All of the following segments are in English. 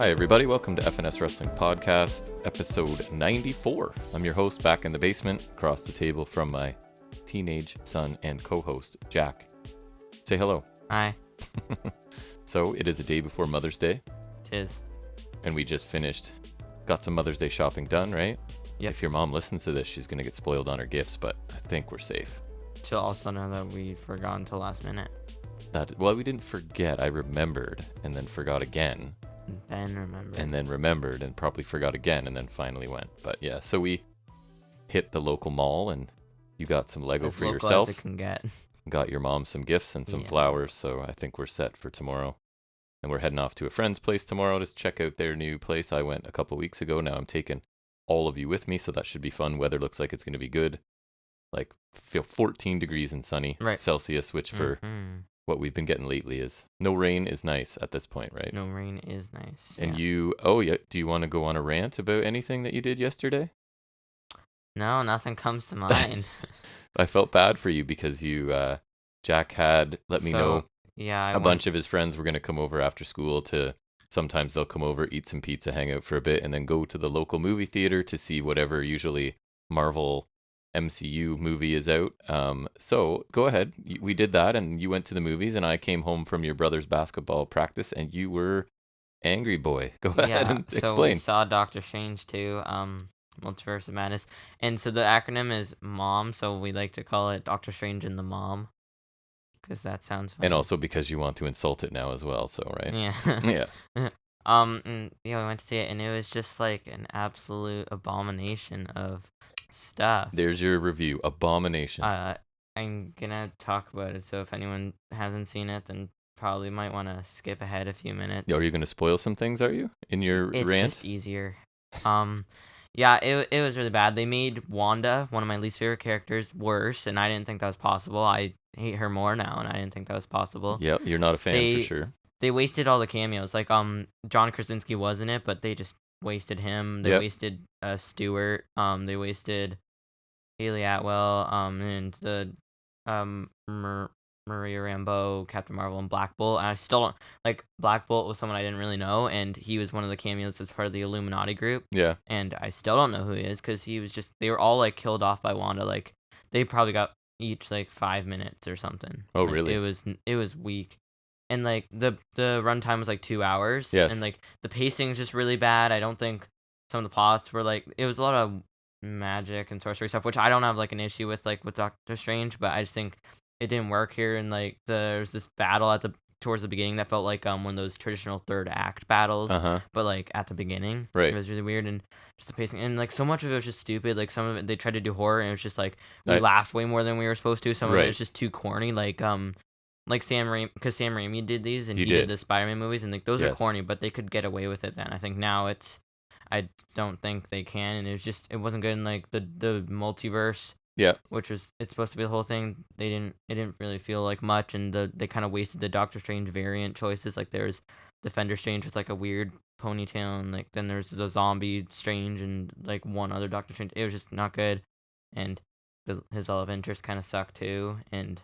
Hi, everybody. Welcome to FNS Wrestling Podcast, episode 94. I'm your host back in the basement, across the table from my teenage son and co-host, Jack. Say hello. Hi. So, it is a day before Mother's Day. It is. And we just got some Mother's Day shopping done, right? Yep. If your mom listens to this, she's going to get spoiled on her gifts, but I think we're safe. She'll also know that we forgot until last minute. Well, we didn't forget. I remembered and then forgot again. And then remembered and probably forgot again and then finally went. But yeah, so we hit the local mall and you got some Lego for yourself. As it can get. Got your mom some gifts and some flowers, so I think we're set for tomorrow. And we're heading off to a friend's place tomorrow to check out their new place. I went a couple weeks ago. Now I'm taking all of you with me, so that should be fun. Weather looks like it's going to be good. Like 14 degrees and sunny Celsius, which for what we've been getting lately is no rain is nice at this point, right? No rain is nice. And do you want to go on a rant about anything that you did yesterday? No, nothing comes to mind. I felt bad for you because Jack had let me know a bunch of his friends were going to come over after school sometimes they'll come over, eat some pizza, hang out for a bit, and then go to the local movie theater to see whatever usually Marvel MCU movie is out. So go ahead. We did that and you went to the movies and I came home from your brother's basketball practice and you were angry boy. Go ahead and explain. So we saw Doctor Strange too, Multiverse of Madness. And so the acronym is MOM, so we like to call it Doctor Strange and the Mom. Because that sounds funny. And also because you want to insult it now as well, so right? Yeah. And, we went to see it and it was just like an absolute abomination of stuff. There's your review. Abomination. I'm gonna talk about it, so if anyone hasn't seen it, then probably might want to skip ahead a few minutes. Are you gonna spoil some things, are you? In your rant? It's just easier. It was really bad. They made Wanda, one of my least favorite characters, worse, and I didn't think that was possible. I hate her more now, and I didn't think that was possible. Yep, you're not a fan for sure. They wasted all the cameos. Like, John Krasinski was in it, but they just wasted him. They wasted Stewart. They wasted Haley Atwell. And the Maria Rambeau, Captain Marvel, and Black Bolt. And I still don't like Black Bolt was someone I didn't really know, and he was one of the cameos that's part of the Illuminati group. Yeah. And I still don't know who he is because he was they were all like killed off by Wanda. Like they probably got each like 5 minutes or something. Oh, like, really? It was weak. And like the runtime was like 2 hours. Yes. And like the pacing is just really bad. I don't think some of the plots were like it was a lot of magic and sorcery stuff, which I don't have like an issue with Doctor Strange, but I just think it didn't work here. And like there's this battle towards the beginning that felt like one of those traditional third act battles, but like at the beginning, right? It was really weird and just the pacing and like so much of it was just stupid. Like some of it they tried to do horror and it was just like we laughed way more than we were supposed to. Some of it was just too corny, like Sam Raimi, because Sam Raimi did these and he did the Spider-Man movies and like those are corny, but they could get away with it then. I think now I don't think they can, and it wasn't good in like the multiverse. Yeah, which it's supposed to be the whole thing. It didn't really feel like much, and they kind of wasted the Doctor Strange variant choices. Like there's Defender Strange with like a weird ponytail, and like then there's a zombie Strange and like one other Doctor Strange. It was just not good, and his love interest kind of sucked too, and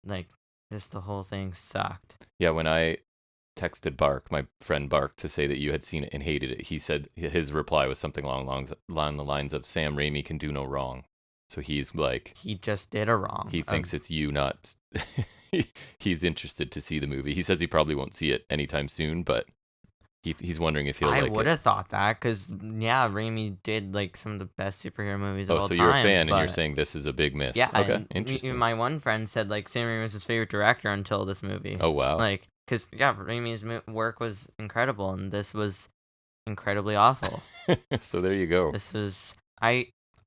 like just the whole thing sucked. Yeah, when I texted Bark, my friend Bark, to say that you had seen it and hated it, he said his reply was something along the lines of Sam Raimi can do no wrong. So he's like... He just did a wrong. He thinks it's you, not... He's interested to see the movie. He says he probably won't see it anytime soon, but he's wondering if he'll like it. I would have thought that, because, Raimi did, like, some of the best superhero movies of all time. Oh, so you're a fan, and you're saying this is a big miss. Yeah. Okay, interesting. My one friend said, like, Sam Raimi was his favorite director until this movie. Oh, wow. Like, because, Raimi's work was incredible, and this was incredibly awful. So there you go. This was...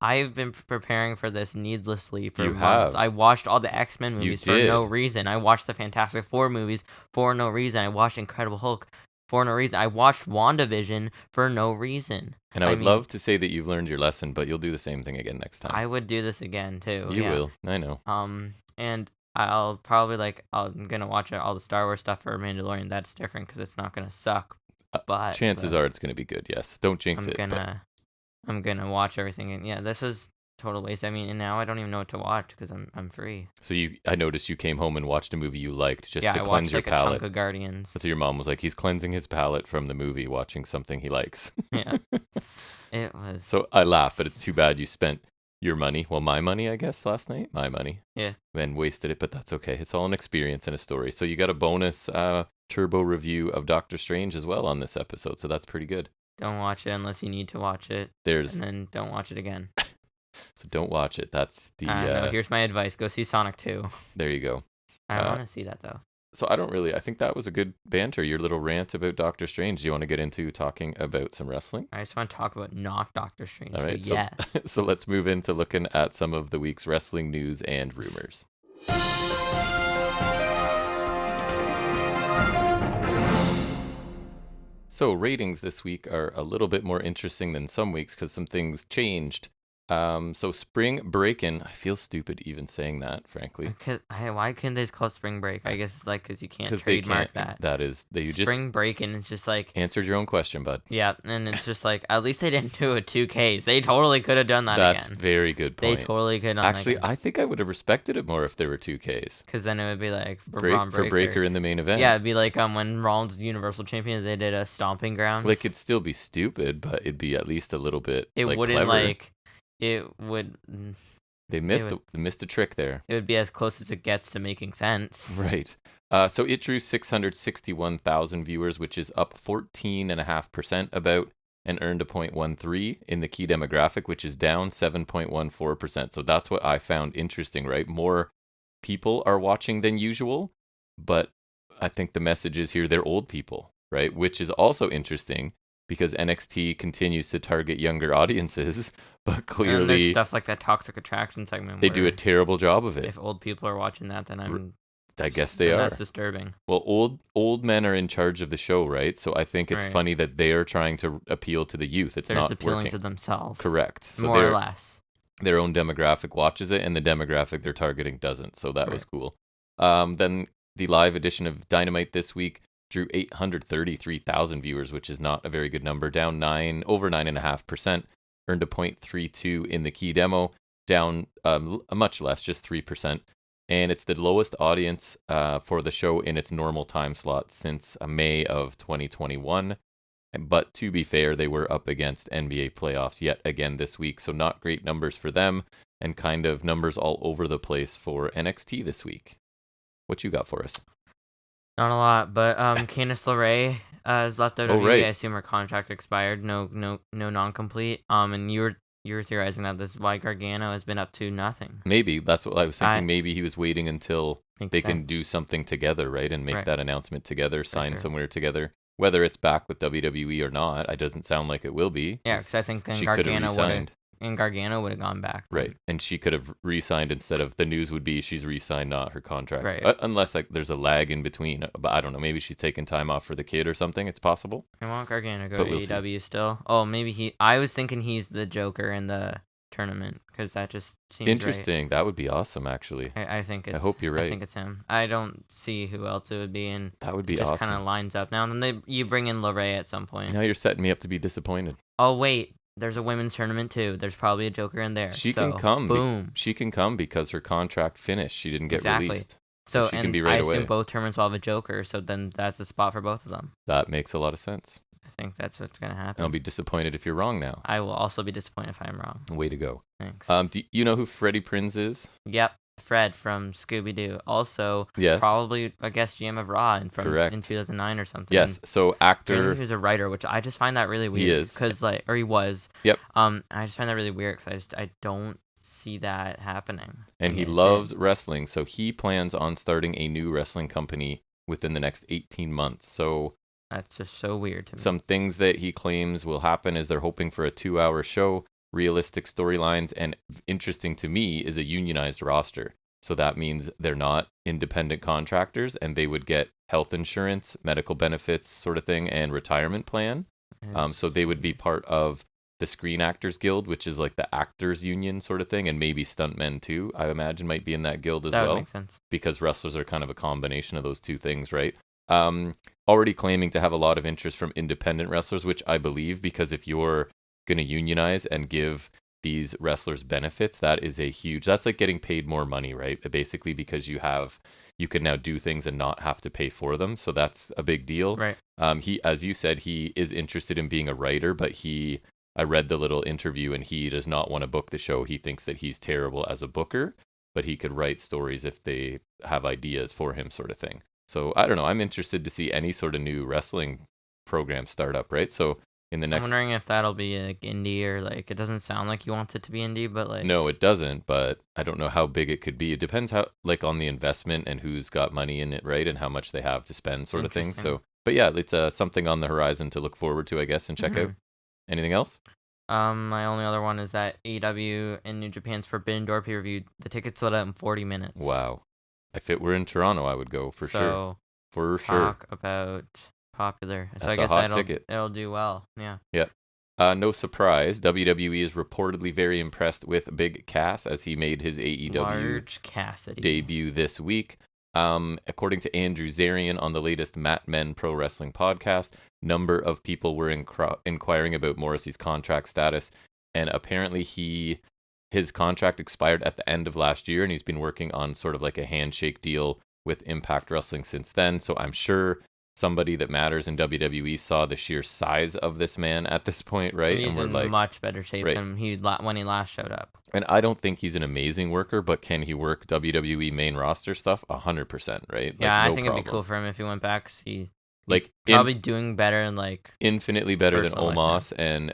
I've been preparing for this needlessly for months. I watched all the X-Men movies for no reason. I watched the Fantastic Four movies for no reason. I watched Incredible Hulk for no reason. I watched WandaVision for no reason. And I would love to say that you've learned your lesson, but you'll do the same thing again next time. I would do this again too. You will. I know. And I'll probably I'm gonna watch all the Star Wars stuff for Mandalorian. That's different because it's not gonna suck. But chances are it's gonna be good. Yes. Don't jinx it. I'm gonna watch everything. And yeah, this was total waste. I mean, and now I don't even know what to watch because I'm free. So I noticed you came home and watched a movie you liked just to cleanse your palate. Yeah, I watched a chunk of Guardians. So your mom was like, he's cleansing his palate from the movie, watching something he likes. Yeah, it was. So I laugh, but it's too bad you spent your money, well, my money, I guess, last night. My money. Yeah. And wasted it, but that's okay. It's all an experience and a story. So you got a bonus turbo review of Doctor Strange as well on this episode, so that's pretty good. Don't watch it unless you need to watch it. And then don't watch it again. So don't watch it. That's the... No, here's my advice. Go see Sonic 2. There you go. I want to see that, though. So I think that was a good banter, your little rant about Doctor Strange. Do you want to get into talking about some wrestling? I just want to talk about not Doctor Strange. All right, so yes. So let's move into looking at some of the week's wrestling news and rumors. So ratings this week are a little bit more interesting than some weeks because some things changed. So Spring Breakin', I feel stupid even saying that, frankly. Why couldn't they just call it Spring Break? I guess it's like because you can't trademark that. That is, Spring Breakin' is just like answered your own question, bud. Yeah, and it's just like at least they didn't do a 2Ks. They totally could have done that again. That's very good point. They totally could have. Actually, I think I would have respected it more if there were 2Ks. Because then it would be like for Breaker in the main event. Yeah, it'd be like when Rollins was Universal Champion, they did a Stomping Grounds. Like it'd still be stupid, but it'd be at least a little bit. It wouldn't clever. It would. They missed a trick there. It would be as close as it gets to making sense. Right. So it drew 661,000 viewers, which is up 14.5% about, and earned a 0.13 in the key demographic, which is down 7.14%. So that's what I found interesting, right? More people are watching than usual, but I think the message is here they're old people, right? Which is also interesting because NXT continues to target younger audiences, but clearly... And there's stuff like that Toxic Attraction segment. They do a terrible job of it. If old people are watching that, then I guess they are. That's disturbing. Well, old men are in charge of the show, right? So I think it's funny that they are trying to appeal to the youth. They're not appealing working to themselves. Correct. So more or less. Their own demographic watches it, and the demographic they're targeting doesn't. So that was cool. Then the live edition of Dynamite this week drew 833,000 viewers, which is not a very good number, down over 9.5%, earned a 0.32 in the key demo, down much less, just 3%. And it's the lowest audience for the show in its normal time slot since May of 2021. But to be fair, they were up against NBA playoffs yet again this week, so not great numbers for them, and kind of numbers all over the place for NXT this week. What you got for us? Not a lot, but Candice LeRae has left WWE. Oh, right. I assume her contract expired. No non-complete. And you were theorizing that this is why Gargano has been up to nothing. Maybe that's what I was thinking. Maybe he was waiting until they can do something together, right, and make that announcement together, sign somewhere together. Whether it's back with WWE or not, it doesn't sound like it will be. Yeah, because I think Gargano would have gone back. Then. Right, and she could have re-signed instead of the news would be she's re-signed, not her contract. Right. Unless there's a lag in between. But I don't know, maybe she's taking time off for the kid or something. It's possible. I want Gargano to go to AEW still. Oh, maybe I was thinking he's the Joker in the tournament because that just seems interesting. Right. That would be awesome, actually. I think it's. I hope you're right. I think it's him. I don't see who else it would be, and that would be just awesome. Kind of lines up now, and then you bring in LeRae at some point. Now you're setting me up to be disappointed. Oh wait, there's a women's tournament too. There's probably a Joker in there. She can come. Boom. She can come because her contract finished. She didn't get released. So she and can be right I away. assume both tournaments will have a Joker. So then that's a spot for both of them. That makes a lot of sense. I think that's what's going to happen. I'll be disappointed if you're wrong now. I will also be disappointed if I'm wrong. Way to go. Thanks. Do you know who Freddie Prinze is? Yep. Fred from Scooby-Doo. Also, probably a guest GM of Raw in 2009 or something. Yes. So actor. He was a writer, which I just find that really weird. He is. Or he was. Yep. I just find that really weird because I don't see that happening. And he loves wrestling, so he plans on starting a new wrestling company within the next 18 months. So that's just so weird to me. Some things that he claims will happen is they're hoping for a 2-hour show, realistic storylines, and interesting to me is a unionized roster. So that means they're not independent contractors and they would get health insurance, medical benefits sort of thing, and retirement plan. So they would be part of the Screen Actors Guild, which is like the actors union sort of thing, and maybe stuntmen too, I imagine might be in that guild as well. That makes sense. Because wrestlers are kind of a combination of those two things, right? Already claiming to have a lot of interest from independent wrestlers, which I believe, because if you're going to unionize and give these wrestlers benefits, that's like getting paid more money, right? Basically, because you can now do things and not have to pay for them. So that's a big deal. Right. As you said, he is interested in being a writer, but I read the little interview and he does not want to book the show. He thinks that he's terrible as a booker, but he could write stories if they have ideas for him, sort of thing. So I don't know. I'm interested to see any sort of new wrestling program start up, right? So in the next, I'm wondering if that'll be like indie or like, it doesn't sound like he wants it to be indie, but like, no, it doesn't. But I don't know how big it could be. It depends how, like, on the investment and who's got money in it, right, and how much they have to spend, sort of thing. So, but yeah, it's something on the horizon to look forward to, I guess, and check out. Anything else? My only other one is that AEW in New Japan's Forbidden Door pay-per-view, the tickets sold out in 40 minutes. Wow. If it were in Toronto, I would go for sure. For sure. Talk about popular. That's I guess it'll do well. Yeah. Yeah. No surprise, WWE is reportedly very impressed with Big Cass as he made his AEW debut this week. According to Andrew Zarian on the latest Mat Men Pro Wrestling podcast, number of people were inquiring about Morrissey's contract status, and apparently his contract expired at the end of last year, and he's been working on sort of like a handshake deal with Impact Wrestling since then. So I'm sure somebody that matters in WWE saw the sheer size of this man at this point, right? He's in much better shape than when he last showed up. And I don't think he's an amazing worker, but can he work WWE main roster stuff? 100%, right? Yeah, I think it'd be cool for him if he went back. He's probably doing better and infinitely better than Omos and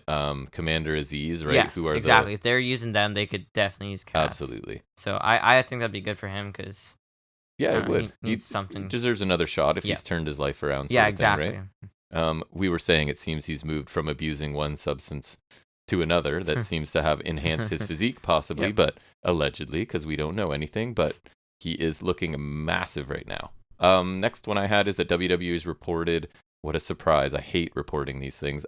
Commander Aziz, right? Yes, exactly. If they're using them, they could definitely use Cass. Absolutely. So I think that'd be good for him because it would. He needs something. He deserves another shot if he's turned his life around. Yeah, exactly. Right? We were saying it seems he's moved from abusing one substance to another that seems to have enhanced his physique, possibly, but allegedly, because we don't know anything. But he is looking massive right now. Next one I had is that WWE has reported, what a surprise, I hate reporting these things,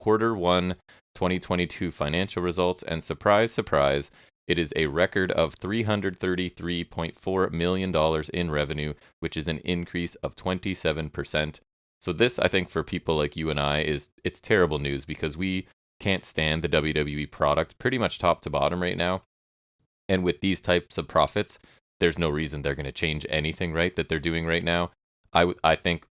Q1 2022 financial results, and surprise, surprise, it is a record of $333.4 million in revenue, which is an increase of 27%. So this, I think, for people like you and I, it's terrible news because we can't stand the WWE product pretty much top to bottom right now. And with these types of profits, there's no reason they're going to change anything, right, that they're doing right now. I think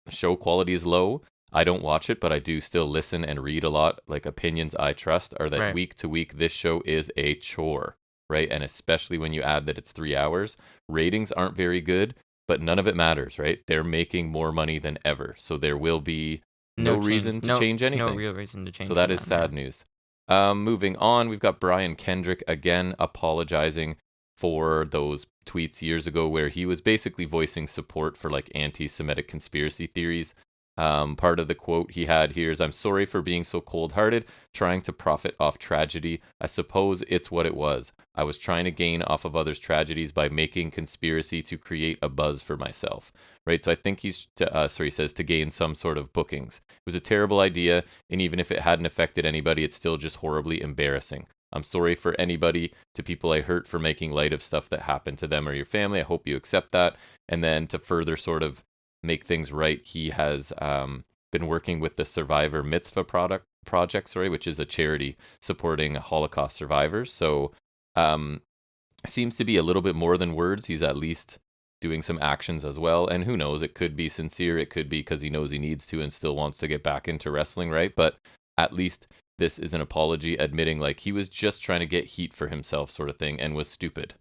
show quality is low. I don't watch it, but I do still listen and read a lot. Like, opinions I trust are that week to week, this show is a chore, right? And especially when you add that it's 3 hours. Ratings aren't very good, but none of it matters, right? They're making more money than ever. So there will be no reason to change anything. No real reason to change. So that is sad news. Moving on, we've got Brian Kendrick again apologizing for those tweets years ago where he was basically voicing support for like anti-Semitic conspiracy theories. Part of the quote he had here is, "I'm sorry for being so cold-hearted, trying to profit off tragedy. I suppose it's what it was. I was trying to gain off of others' tragedies by making conspiracy to create a buzz for myself." Right? So I think he says to gain some sort of bookings. It was a terrible idea, and even if it hadn't affected anybody, it's still just horribly embarrassing. I'm sorry for anybody, to people I hurt, for making light of stuff that happened to them or your family. I hope you accept that. And then to further sort of make things right, he has been working with the Survivor Mitzvah project, which is a charity supporting Holocaust survivors. So seems to be a little bit more than words. He's at least doing some actions as well. And who knows, it could be sincere. It could be because he knows he needs to and still wants to get back into wrestling, right? But at least this is an apology admitting like he was just trying to get heat for himself, sort of thing, and was stupid.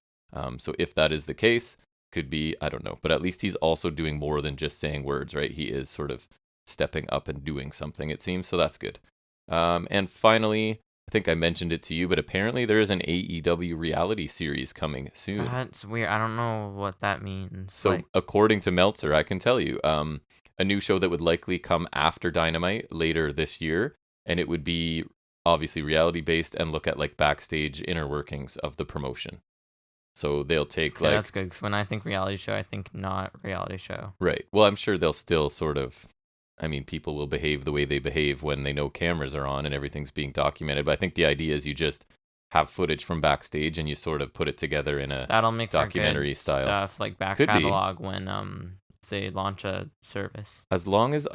So if that is the case, could be, I don't know, but at least he's also doing more than just saying words, right? He is sort of stepping up and doing something, it seems, so that's good. And finally, I think I mentioned it to you, but apparently there is an AEW reality series coming soon. That's weird. I don't know what that means. So according to Meltzer, I can tell you, a new show that would likely come after Dynamite later this year, and it would be obviously reality based and look at like backstage inner workings of the promotion. So they'll take that's good. When I think reality show, I think not reality show. Right. Well, I'm sure they'll still sort of, I mean, people will behave the way they behave when they know cameras are on and everything's being documented. But I think the idea is you just have footage from backstage and you sort of put it together in a that'll make documentary for good style stuff, like back catalog when they launch a service. As long as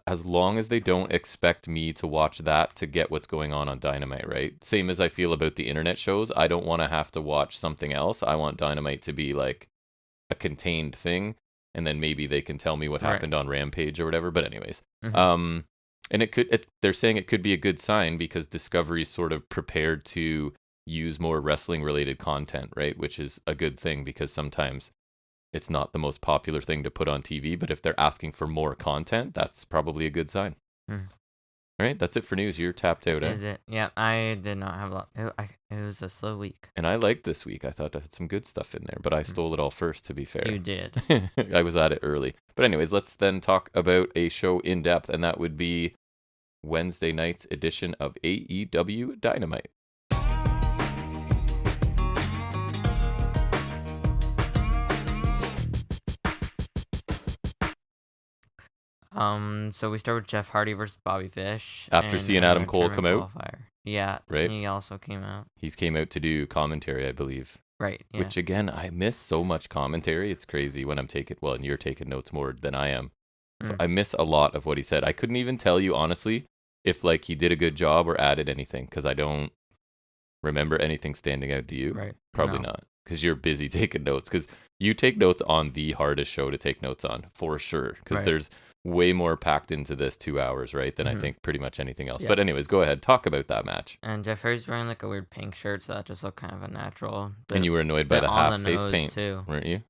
as long as they don't expect me to watch that to get what's going on Dynamite, right? Same as I feel about the internet shows. I don't want to have to watch something else. I want Dynamite to be like a contained thing, and then maybe they can tell me what happened on Rampage or whatever. But anyways, and they're saying it could be a good sign because Discovery's sort of prepared to use more wrestling related content, right? Which is a good thing because sometimes it's not the most popular thing to put on TV, but if they're asking for more content, that's probably a good sign. All right, that's it for news. You're tapped out. Is it? Yeah, I did not have a lot. It was a slow week. And I liked this week. I thought I had some good stuff in there, but I stole it all first, to be fair. You did. I was at it early. But anyways, let's then talk about a show in depth, and that would be Wednesday night's edition of AEW Dynamite. So we start with Jeff Hardy versus Bobby Fish. After seeing Adam Cole come out. Yeah. Right. He also came out. He came out to do commentary, I believe. Right. Yeah. Which again, I miss so much commentary. It's crazy when I'm taking, well, and you're taking notes more than I am. So I miss a lot of what he said. I couldn't even tell you, honestly, if like he did a good job or added anything, because I don't remember anything standing out to you. Right. Probably not, because you're busy taking notes, because you take notes on the hardest show to take notes on, for sure, because there's way more packed into this 2 hours, right, than I think pretty much anything else. But anyways, go ahead, talk about that match. And Jeff Hardy's wearing like a weird pink shirt, so that just looked kind of unnatural. And you were annoyed by the half face paint too, weren't you?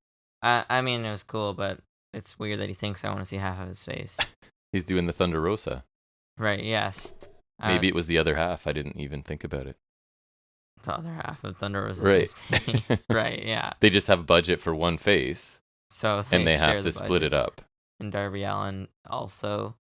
I mean, it was cool, but it's weird that he thinks I want to see half of his face. He's doing the Thunder Rosa. Right, yes. Maybe it was the other half. I didn't even think about it. The other half of Thunder Rosa's face paint. Right, yeah. They just have budget for one face, so they have to split it up. And Darby Allin also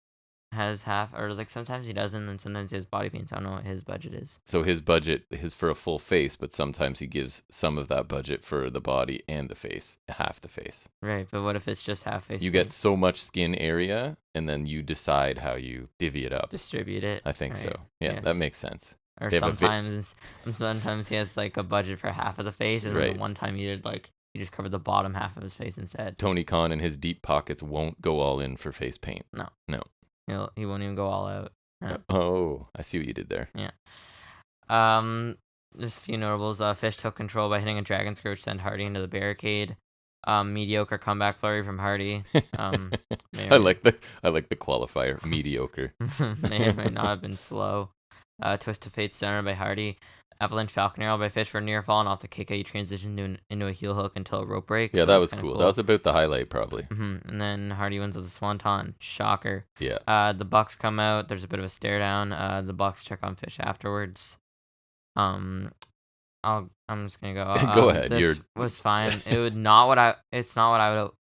has half, or like sometimes he doesn't, and sometimes he has body paints. I don't know what his budget is. So his budget is for a full face, but sometimes he gives some of that budget for the body and the face, half the face. Right, but what if it's just half face? You get so much skin area, and then you decide how you divvy it up. Distribute it. I think so. Yeah, that makes sense. Or sometimes he has like a budget for half of the face, and then the one time he did like he just covered the bottom half of his face instead. Tony Khan and his deep pockets won't go all in for face paint. No. He won't even go all out. No. Oh, I see what you did there. Yeah. A few notables. Fish took control by hitting a dragon screw, which sent Hardy into the barricade. Mediocre comeback flurry from Hardy. I like the qualifier. Mediocre. may not have been slow. Twist of Fate stunner by Hardy. Avalanche Falcon Arrow by Fish for near fall, and off the kick out, he transitioned into a heel hook until a rope break. Yeah, so that was cool. That was about the highlight, probably. And then Hardy wins with a swanton. Shocker. Yeah. The Bucks come out. There's a bit of a stare down. The Bucks check on Fish afterwards. I'm just gonna go. Go ahead. This was fine. It's not what I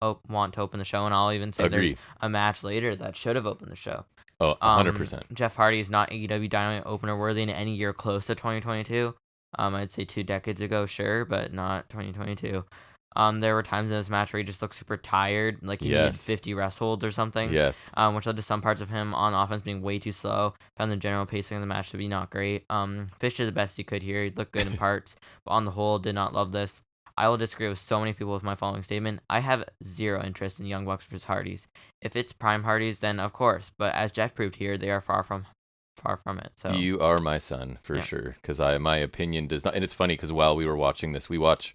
would want to open the show, and I'll even say there's a match later that should have opened the show. Oh, 100%. Jeff Hardy is not AEW Dynamite opener worthy in any year close to 2022. I'd say 2 decades ago, sure, but not 2022. There were times in this match where he just looked super tired, like he needed 50 rest holds or something. Yes. Which led to some parts of him on offense being way too slow. Found the general pacing of the match to be not great. Fish did the best he could here. He looked good in parts, but on the whole, did not love this. I will disagree with so many people with my following statement. I have zero interest in Young Bucks versus Hardys. If it's Prime Hardys, then of course. But as Jeff proved here, they are far from it. So you are my son for sure, because my opinion does not. And it's funny because while we were watching this, we watch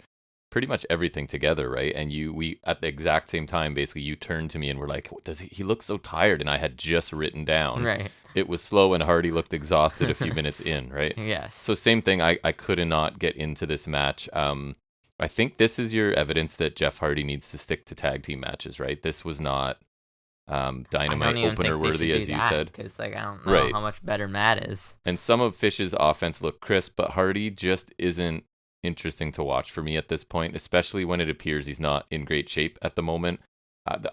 pretty much everything together, right? And we at the exact same time, basically, you turned to me and were like, "Does he look so tired?" And I had just written down, right? It was slow, and Hardy looked exhausted a few minutes in, right? Yes. So same thing. I could not get into this match. I think this is your evidence that Jeff Hardy needs to stick to tag team matches, right? This was not Dynamite opener worthy, as you said. Because I don't know how much better Matt is. And some of Fish's offense looked crisp, but Hardy just isn't interesting to watch for me at this point, especially when it appears he's not in great shape at the moment.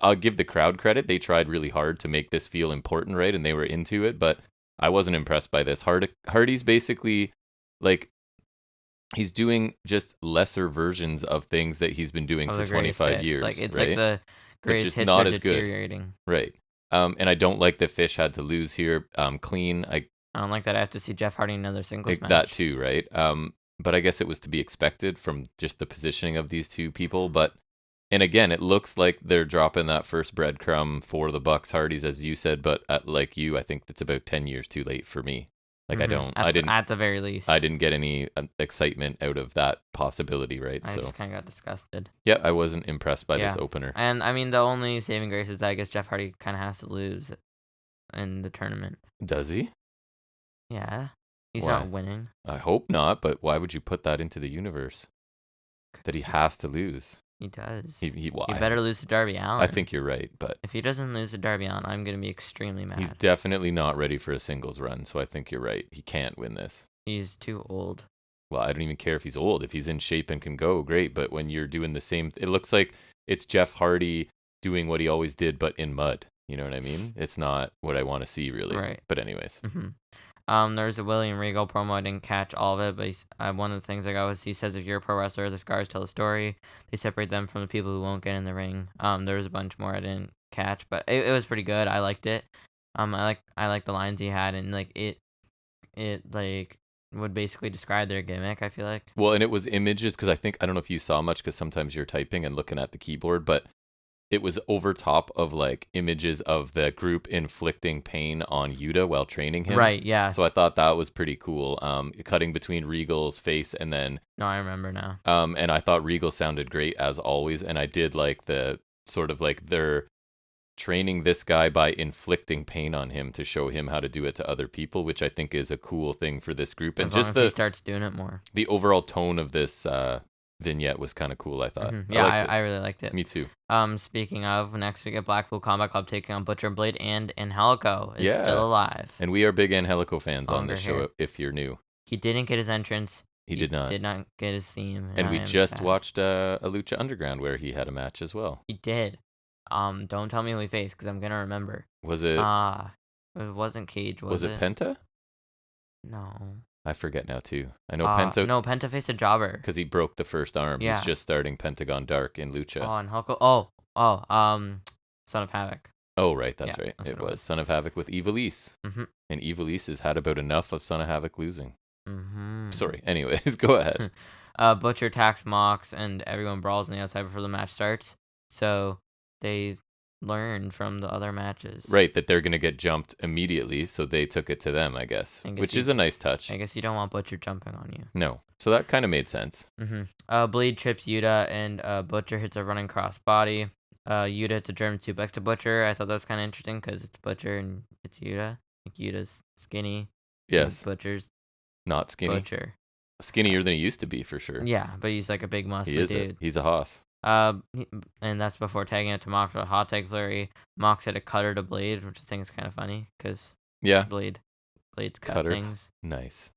I'll give the crowd credit. They tried really hard to make this feel important, right? And they were into it, but I wasn't impressed by this. Hardy's basically like... He's doing just lesser versions of things that he's been doing for 25 years. It's right? like the greatest hits not are as deteriorating. Good. Right. And I don't like that Fish had to lose here clean. I don't like that I have to see Jeff Hardy in another singles match. That too, right? But I guess it was to be expected from just the positioning of these two people. But And again, it looks like they're dropping that first breadcrumb for the Bucks Hardys, as you said, but like you, I think it's about 10 years too late for me. Like at the very least. I didn't get any excitement out of that possibility, right? I just kind of got disgusted. Yeah, I wasn't impressed by this opener. And I mean, the only saving grace is that I guess Jeff Hardy kind of has to lose in the tournament. Does he? Yeah. He's not winning. I hope not, but why would you put that into the universe? That he has to lose. He does. He better lose to Darby Allin. I think you're right, but if he doesn't lose to Darby Allin, I'm going to be extremely mad. He's definitely not ready for a singles run, so I think you're right. He can't win this. He's too old. Well, I don't even care if he's old. If he's in shape and can go, great. But when you're doing the same, it looks like it's Jeff Hardy doing what he always did, but in mud. You know what I mean? It's not what I want to see, really. Right. But anyways. There's a William Regal promo. I didn't catch all of it, but one of the things I got was he says, if you're a pro wrestler, the scars tell a story. They separate them from the people who won't get in the ring. There was a bunch more I didn't catch, but it was pretty good. I liked it. I like the lines he had, and like it like would basically describe their gimmick, I feel like. Well, and it was images, because I don't know if you saw much, because sometimes you're typing and looking at the keyboard, but it was over top of like images of the group inflicting pain on Yuta while training him. Right, yeah. So I thought that was pretty cool. Cutting between Regal's face and then... No, I remember now. And I thought Regal sounded great as always, and I did like the sort of like they're training this guy by inflicting pain on him to show him how to do it to other people, which I think is a cool thing for this group. And as long as he starts doing it more. The overall tone of this vignette was kind of cool, I thought. Yeah, I really liked it. Me too. Speaking of, next we get Blackpool Combat Club taking on Butcher and Blade, and Angelico is still alive. And we are big Angelico fans on this show, if you're new. He didn't get his entrance. He did not get his theme. And we just watched a Lucha Underground where he had a match as well. He did. Don't tell me who he faced, because I'm going to remember. Was it... it wasn't Cage, was it Penta? No. I forget now, too. I know Penta... No, Penta faced a jobber. Because he broke the first arm. Yeah. He's just starting Pentagon Dark in Lucha. Oh, and Hulko... Son of Havoc. Oh, right, that's right. It was Son of Havoc with Ivelisse. And Ivelisse has had about enough of Son of Havoc losing. Sorry. Anyways, go ahead. Butcher attacks Mox, and everyone brawls on the outside before the match starts. So they learn from the other matches. Right, that they're going to get jumped immediately, so they took it to them, I guess. Which is a nice touch. I guess you don't want Butcher jumping on you. No. So that kind of made sense. Blade trips Yuta, and Butcher hits a running cross body. Yuta hits a German suplex to Butcher. I thought that was kind of interesting, because it's Butcher and it's Yuta. Like, Yuta's skinny. Yes. Butcher's not skinny. Butcher. Skinnier than he used to be, for sure. Yeah, but he's like a big muscly dude. He's a hoss. And that's before tagging it to Mox for a hot tag flurry. Mox had a cutter to Blade, which I think is kind of funny, because Blade's cut things. Nice.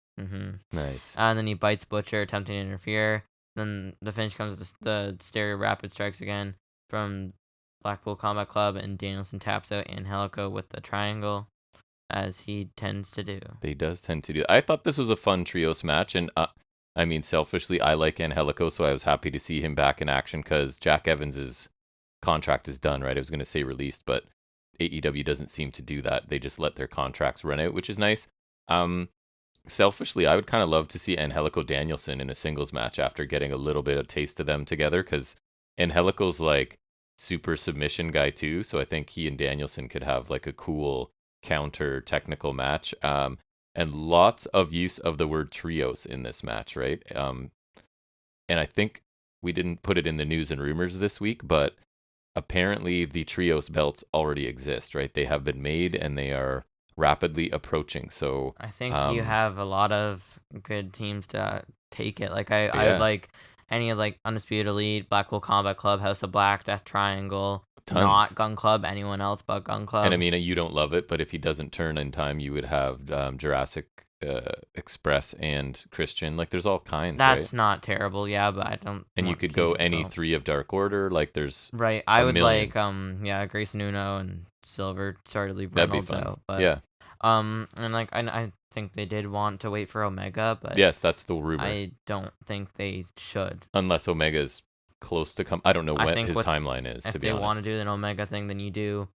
Nice. And then he bites Butcher, attempting to interfere. Then the finish comes with the stereo rapid strikes again from Blackpool Combat Club, and Danielson taps out Angelico with the triangle, as he tends to do. He does tend to do. I thought this was a fun trios match, and I mean, selfishly, I like Angelico, so I was happy to see him back in action, because Jack Evans' contract is done, right? I was going to say released, but AEW doesn't seem to do that. They just let their contracts run out, which is nice. Selfishly, I would kind of love to see Angelico Danielson in a singles match after getting a little bit of taste of them together, because Angelico's like super submission guy too, so I think he and Danielson could have like a cool counter technical match. And lots of use of the word trios in this match, right? And I think we didn't put it in the news and rumors this week, but apparently the trios belts already exist, right? They have been made, and they are rapidly approaching. So I think you have a lot of good teams to take it. Like I would like any of like Undisputed Elite, Blackpool Combat Club, House of Black, Death Triangle. Tons. Not Gun Club, anyone else but Gun Club. And I mean, you don't love it, but if he doesn't turn in time, you would have Jurassic Express and Christian. Like, there's all kinds. That's not terrible, yeah, but I don't. And you could go any three of Dark Order. Like, there's right. I would million. Like Grayson Uno and Silver. Sorry to leave Reynolds out, but yeah. And like I think they did want to wait for Omega, but yes, that's the rumor. I don't think they should, unless Omega's close to come. I don't know what his timeline is. If they want to do an Omega thing, then you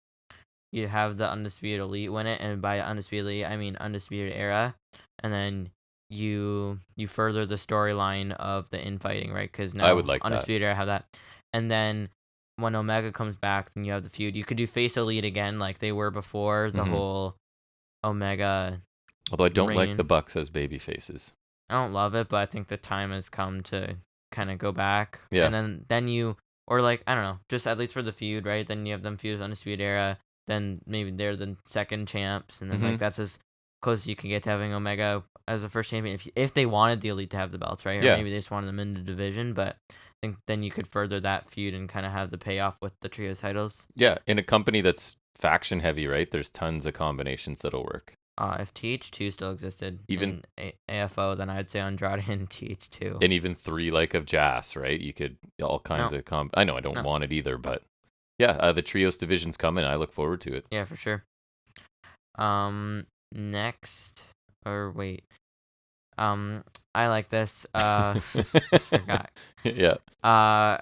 have the Undisputed Elite win it, and by Undisputed Elite I mean Undisputed Era, and then you further the storyline of the infighting, right? Because now I would like Undisputed Era have that, and then when Omega comes back, then you have the feud. You could do Face Elite again, like they were before the whole Omega. Although I don't like the Bucks as baby faces. I don't love it, but I think the time has come to kind of go back. Yeah. And then you, or like, I don't know, just at least for the feud, right? Then you have them feud Undisputed Era. Then maybe they're the second champs. And then like that's as close as you can get to having Omega as the first champion. If they wanted the Elite to have the belts, right? Or maybe they just wanted them in the division. But I think then you could further that feud and kind of have the payoff with the trios titles. Yeah, in a company that's faction heavy, right? There's tons of combinations that'll work. If TH2 still existed even in AFO, then I'd say Andrade and TH2. And even 3 like of Jazz, right? You could all kinds of I know I don't want it either, but yeah, the trios division's coming. I look forward to it. Yeah, for sure. Next, or wait. I like this. I forgot. Yeah.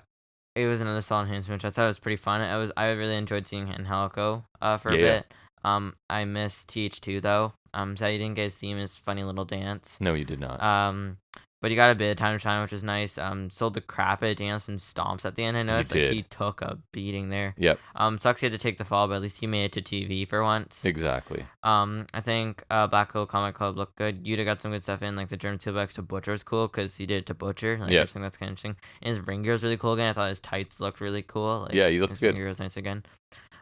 It was another solid enhancement, which I thought was pretty fun. I really enjoyed seeing Angelico for a bit. I miss TH2 though. Sad you didn't get his theme, his funny little dance. No, you did not. But he got a bit of time to shine, which is nice. Sold the crap out of Danielson stomps at the end. I noticed he took a beating there. Yep. Sucks he had to take the fall, but at least he made it to TV for once. Exactly. I think Black Hole Comic Club looked good. Yuta got some good stuff in, like the German Steelbacks to Butcher is cool because he did it to Butcher. Like, I think that's kind of interesting. And his ring gear was really cool again. I thought his tights looked really cool. Like, he looked good. His ring gear was nice again.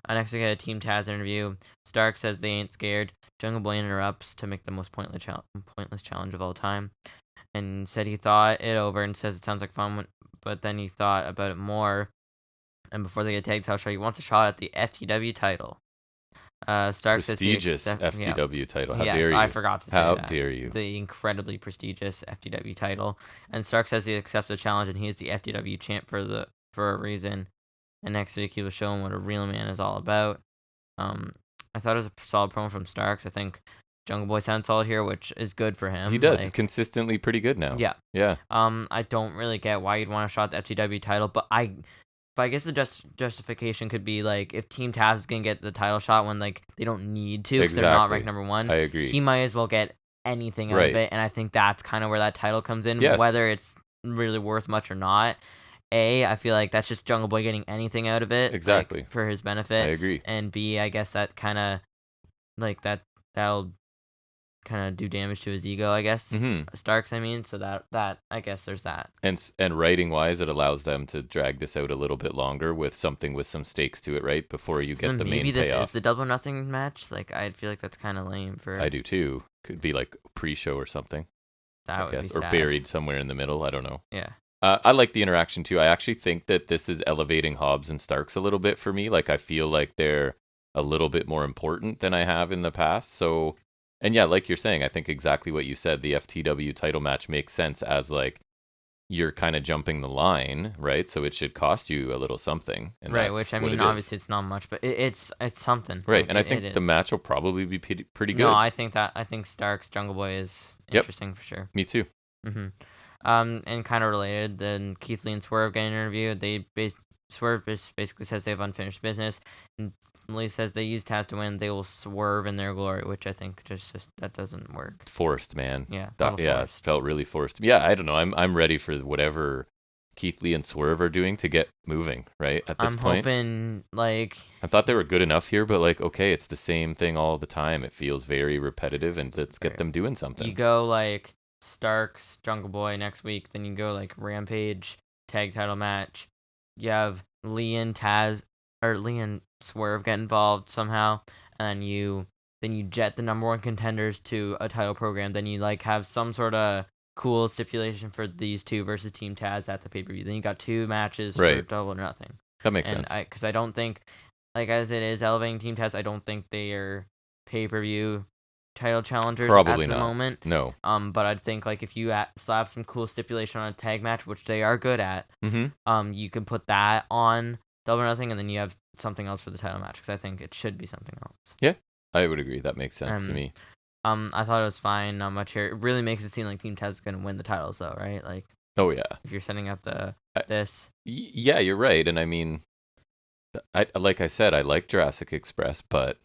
Next, we got a Team Taz interview. Stark says they ain't scared. Jungle Boy interrupts to make the most pointless challenge of all time. And said he thought it over and says it sounds like fun, but then he thought about it more. And before they get tagged, tell Stark he wants a shot at the FTW title. Stark prestigious says FTW title. How dare you? I forgot to say How that. dare you? The incredibly prestigious FTW title. And Stark says he accepts the challenge and he is the FTW champ for a reason. And next week he was showing what a real man is all about. I thought it was a solid promo from Starks. I think Jungle Boy sounds solid here, which is good for him. He does. He's consistently pretty good now. Yeah. Yeah. I don't really get why you'd want to shot the FTW title, but I guess the justification could be like if Team Taz is gonna get the title shot when like they don't need to because they're not ranked number 1. I agree. He might as well get anything out of it, and I think that's kind of where that title comes in, whether it's really worth much or not. I feel like that's just Jungle Boy getting anything out of it, exactly, like, for his benefit. I agree. And B, I guess that kind of like that'll kind of do damage to his ego, I guess. Starks, I mean, so that I guess there's that. And writing wise, it allows them to drag this out a little bit longer with something with some stakes to it, right? Before you get the main payoff. Maybe this is the Double or Nothing match. Like I feel like that's kind of lame for. I do too. Could be like pre-show or something. That would be sad. Or buried somewhere in the middle. I don't know. Yeah. I like the interaction too. I actually think that this is elevating Hobbs and Starks a little bit for me. Like I feel like they're a little bit more important than I have in the past. So, and yeah, like you're saying, I think exactly what you said. The FTW title match makes sense as like you're kind of jumping the line, right? So it should cost you a little something, and right? Which I mean, obviously it's not much, but it's something, right? Like, and I think the match will probably be pretty good. No, I think Starks Jungle Boy is interesting for sure. Me too. And kind of related, then Keith Lee and Swerve get an interview. Swerve basically says they have unfinished business, and Lee says they use Taz to win. They will swerve in their glory, which I think just that doesn't work. Forced, man. Yeah, it felt really forced. Yeah, I don't know. I'm ready for whatever Keith Lee and Swerve are doing to get moving. Right at this point, I'm hoping like I thought they were good enough here, but like okay, it's the same thing all the time. It feels very repetitive, and let's get them doing something. You go like Starks, Jungle Boy next week, then you go like Rampage tag title match. You have Lee and Swerve get involved somehow, and then you jet the number 1 contenders to a title program. Then you like have some sort of cool stipulation for these two versus Team Taz at the pay-per-view. Then you got 2 matches for Double or Nothing. That makes sense. Because I don't think, like as it is elevating Team Taz, I don't think they are pay-per-view title challengers probably at the moment. No. But I'd think like if you slap some cool stipulation on a tag match, which they are good at, you can put that on Double or Nothing, and then you have something else for the title match because I think it should be something else. Yeah, I would agree. That makes sense to me. I thought it was fine. Not much here. It really makes it seem like Team Taz is going to win the titles, though, right? Like, oh yeah. If you're setting up this. Yeah, you're right, and I mean, like I said, I like Jurassic Express, but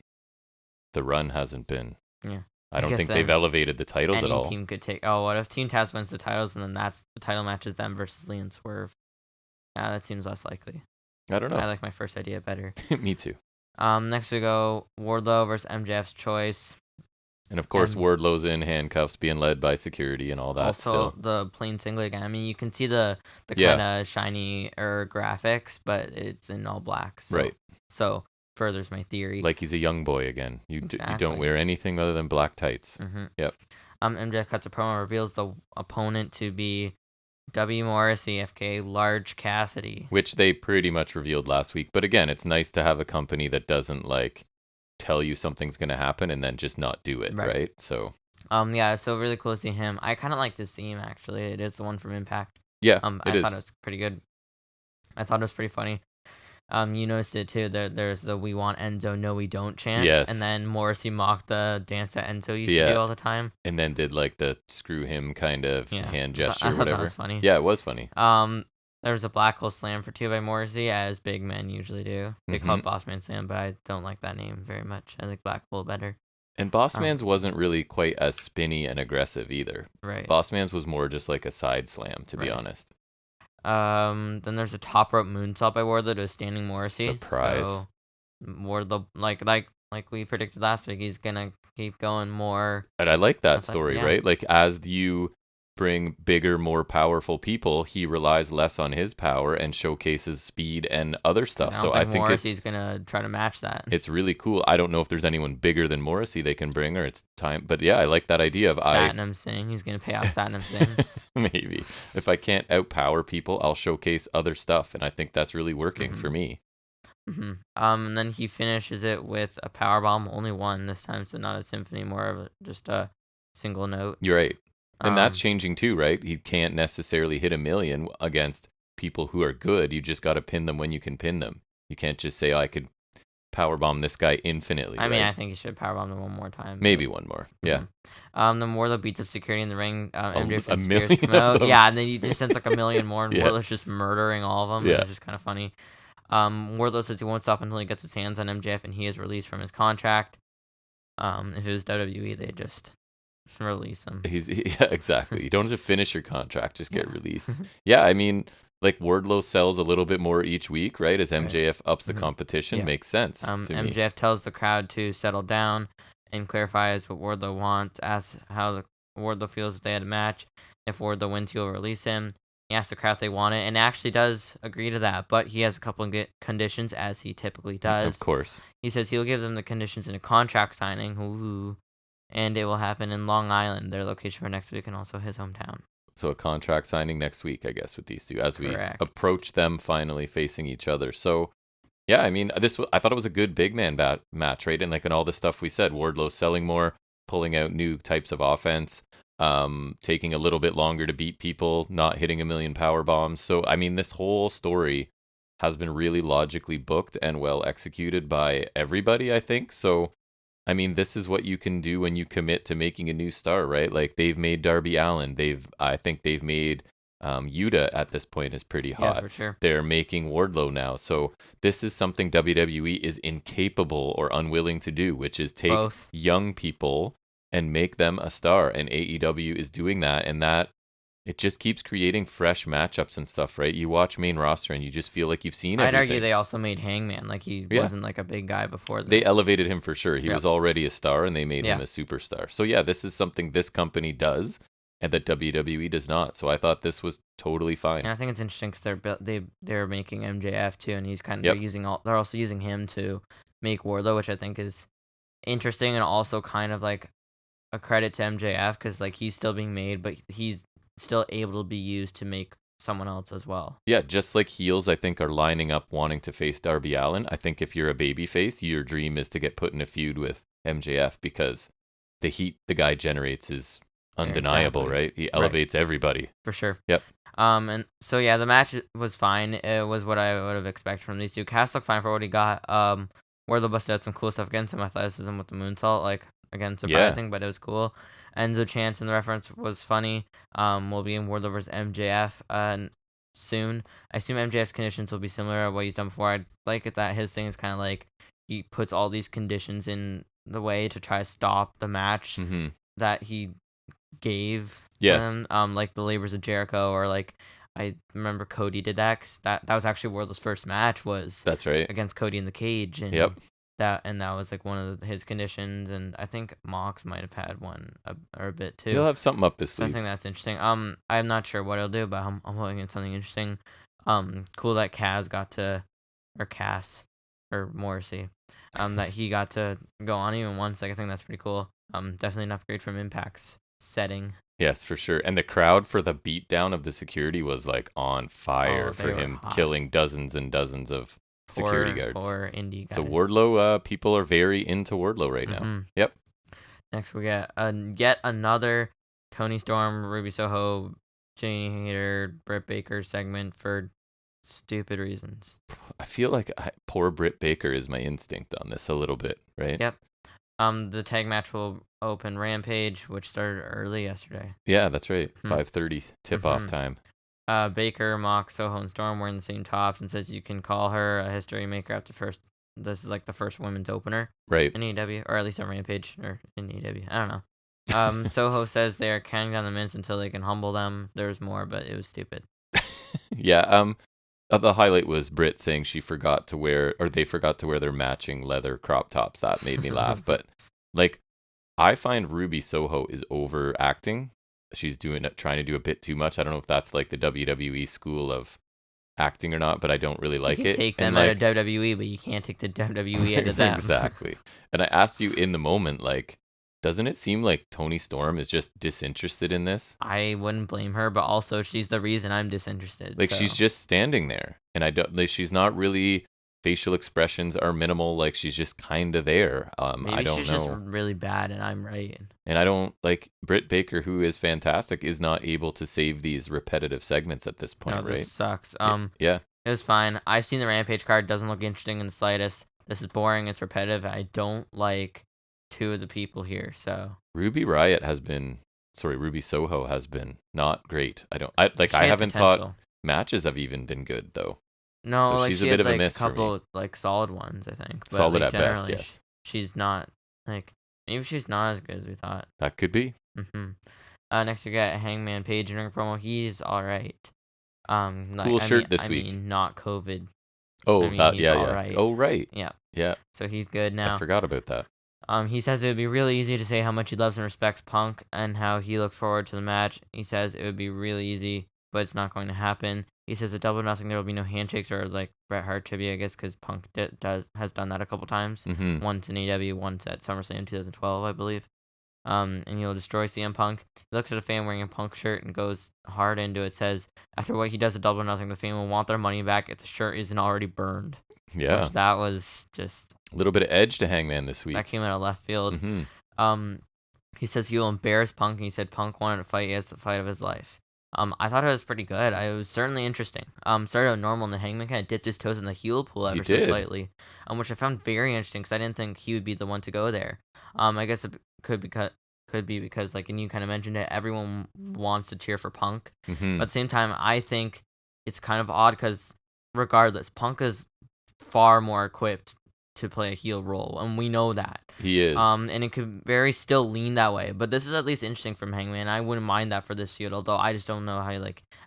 the run hasn't been. Yeah. I don't think they've elevated the titles at all. Any team could take. Oh, what if Team Taz wins the titles and then that's the title match is them versus Lee and Swerve? Yeah, that seems less likely. I don't know. I like my first idea better. Me too. Next we go Wardlow versus MJF's choice. And of course, Wardlow's in handcuffs, being led by security and all that. Also, the plain singlet again. I mean, you can see the kind of shiny graphics, but it's in all black. So, right. So furthers my theory. Like he's a young boy again. You don't wear anything other than black tights. Mm-hmm. Yep. MJF cuts a promo, reveals the opponent to be W. Morrissey, FK Large Cassidy. Which they pretty much revealed last week. But again, it's nice to have a company that doesn't tell you something's going to happen and then just not do it, right? So so really cool to see him. I kind of like this theme, actually. It is the one from Impact. Yeah, I thought it was pretty good. I thought it was pretty funny. You noticed it too. There's the "We want Enzo, no we don't" chant, yes. And then Morrissey mocked the dance that Enzo used to do all the time, and then did the screw him kind of hand gesture, I or whatever. That was funny. Yeah, it was funny. There was a Black Hole Slam for 2 by Morrissey, as big men usually do. They call it Boss Man Slam, but I don't like that name very much. I like Black Hole better. And Boss Man's wasn't really quite as spinny and aggressive either. Right. Boss Man's was more just like a side slam, to be honest. Then there's a top rope moonsault by Wardlow to a standing Morrissey. Surprise. So Wardlow, like we predicted last week, he's gonna keep going more. And I like that story, right? Like, as you bring bigger, more powerful people, he relies less on his power and showcases speed and other stuff. So I think Morrissey's gonna try to match that. It's really cool. I don't know if there's anyone bigger than Morrissey they can bring, or it's time. But yeah, I like that idea of Satnam Singh. He's gonna pay off Satnam Singh. Maybe if I can't outpower people, I'll showcase other stuff, and I think that's really working for me. And then he finishes it with a powerbomb, only one this time, so not a symphony, more of just a single note. You're right. And that's changing too, right? He can't necessarily hit 1 million against people who are good. You just got to pin them when you can pin them. You can't just say, I could powerbomb this guy infinitely. I mean, I think he should powerbomb them one more time. Maybe one more, yeah. Then Wardlow beats up security in the ring. MJF and 1 million Spears come out. Yeah, and then he just sends 1 million more, and Wardlow's just murdering all of them. Yeah. It's just kind of funny. Wardlow says he won't stop until he gets his hands on MJF and he is released from his contract. If it was WWE, they'd just release him. Yeah, exactly. You don't have to finish your contract, just get released. Yeah, I mean, Wardlow sells a little bit more each week, right? As MJF ups the competition, makes sense. MJF tells the crowd to settle down and clarifies what Wardlow wants, asks how Wardlow feels if they had a match. If Wardlow wins, he'll release him. He asks the crowd if they want it, and actually does agree to that, but he has a couple of conditions, as he typically does. Of course. He says he'll give them the conditions in a contract signing. Ooh. And it will happen in Long Island, their location for next week, and also his hometown. So a contract signing next week, I guess, with these two, as we approach them finally facing each other. So, yeah, I mean, I thought it was a good big man match, right? And in all the stuff we said, Wardlow selling more, pulling out new types of offense, taking a little bit longer to beat people, not hitting 1 million power bombs. So, I mean, this whole story has been really logically booked and well executed by everybody, I think. So, I mean, this is what you can do when you commit to making a new star, right? They've made Darby Allin. I think they've made Yuta at this point is pretty hot. Yeah, for sure. They're making Wardlow now. So this is something WWE is incapable or unwilling to do, which is take young people and make them a star. And AEW is doing that. And that it just keeps creating fresh matchups and stuff, right? You watch main roster and you just feel like you've seen everything. I'd argue they also made Hangman. He wasn't a big guy before this. They elevated him for sure. He was already a star and they made him a superstar. So yeah, this is something this company does and that WWE does not. So I thought this was totally fine. And I think it's interesting because they're making MJF too, and he's kind of they're also using him to make Wardlow, which I think is interesting and also kind of a credit to MJF because he's still being made, but he's still able to be used to make someone else as well. Yeah, just like heels, I think, are lining up wanting to face Darby Allin. I think if you're a babyface, your dream is to get put in a feud with MJF because the heat the guy generates is undeniable, right? He elevates everybody. For sure. Yep. And so, yeah, the match was fine. It was what I would have expected from these two. Cass looked fine for what he got. Wardlow busted out some cool stuff again, some athleticism with the moonsault. Again, surprising, but it was cool. Enzo chants in the reference was funny. We'll be in Wardlow vs. MJF soon. I assume MJF's conditions will be similar to what he's done before. I like it that his thing is kind of he puts all these conditions in the way to try to stop the match that he gave them. Like the Labors of Jericho or I remember Cody did that. 'Cause that was actually Wardlow's first match was. That's right. Against Cody in the cage, and yep. that was like one of his conditions, and I think Mox might have had one or a bit too. He'll have something up his So I sleeve. think that's interesting. I'm not sure what he'll do, but I'm hoping it's something interesting. Cool that Cass or Morrissey, that he got to go on even once. Like I think that's pretty cool. Definitely an upgrade from Impact's setting. Yes, for sure. And the crowd for the beatdown of the security was like on fire for him hot. killing dozens and dozens of security guards. For indie guys. So Wardlow, people are very into Wardlow right now. Yep. Next we get yet another Tony Storm, Ruby Soho, Jamie Hayter, Britt Baker segment for stupid reasons. I feel like poor Britt Baker is my instinct on this a little bit, right? Yep. The tag match will open Rampage, which started early yesterday. Yeah, that's right. 5:30 tip-off time. Baker, Mox, Soho, and Storm wearing the same tops and says you can call her a history maker after first. This is like the first women's opener, right? In AEW, or at least on Rampage, or in AEW. I don't know. Soho says they are counting down the minutes until they can humble them. There's more, but it was stupid. Yeah. The highlight was Britt saying they forgot to wear their matching leather crop tops. That made me laugh. But like, I find Ruby Soho is overacting. She's trying to do a bit too much. I don't know if that's like the WWE school of acting or not, but I don't really like it. You can take them out of WWE, but you can't take the WWE out of them. Exactly. And I asked you in the moment, like, doesn't it seem like Tony Storm is just disinterested in this? I wouldn't blame her, but also she's the reason I'm disinterested. Like, she's just standing there, and I don't. Like, she's not really. Facial expressions are minimal. Like, she's just kind of there. Maybe I don't she's know. just really bad, and I'm right. And I don't like Britt Baker, who is fantastic, is not able to save these repetitive segments at this point, right? This sucks. Yeah. It was fine. I've seen the Rampage card. Doesn't look interesting in the slightest. This is boring. It's repetitive. I don't like two of the people here. So Ruby Soho has been not great. I haven't thought matches have even been good though. No, so like she's a bit of a miss a couple like solid ones, I think. But solid like, at best, yes. She's not like maybe she's not as good as we thought. That could be. Next we got Hangman Page in ring promo. He's all right. Cool shirt this week. I mean, not COVID. Oh, he's yeah. Right. Oh, right. Yeah. So he's good now. I forgot about that. He says it would be really easy to say how much he loves and respects Punk and how he looks forward to the match. He says it would be really easy, but it's not going to happen. He says at Double or Nothing there will be no handshakes or like Bret Hart tribute, I guess, because Punk has done that a couple times. Once in AEW, once at SummerSlam 2012, I believe. And he'll destroy CM Punk. He looks at a fan wearing a Punk shirt and goes hard into it. Says after what he does at Double or Nothing, the fan will want their money back if the shirt isn't already burned. Yeah, which that was just a little bit of edge to Hangman this week. That came out of left field. He says he will embarrass Punk, and he said Punk wanted to fight. He has the fight of his life. I thought it was pretty good. It was certainly interesting. Started out normal, and the Hangman kind of dipped his toes in the heel pool ever so slightly, which I found very interesting because I didn't think he would be the one to go there. I guess it could be because, like, and you kind of mentioned it, everyone wants to cheer for Punk. But at the same time, I think it's kind of odd because regardless, Punk is far more equipped to play a heel role, and we know that he is. And it could very still lean that way. But this is at least interesting from Hangman. I wouldn't mind that for this feud, although I just don't know how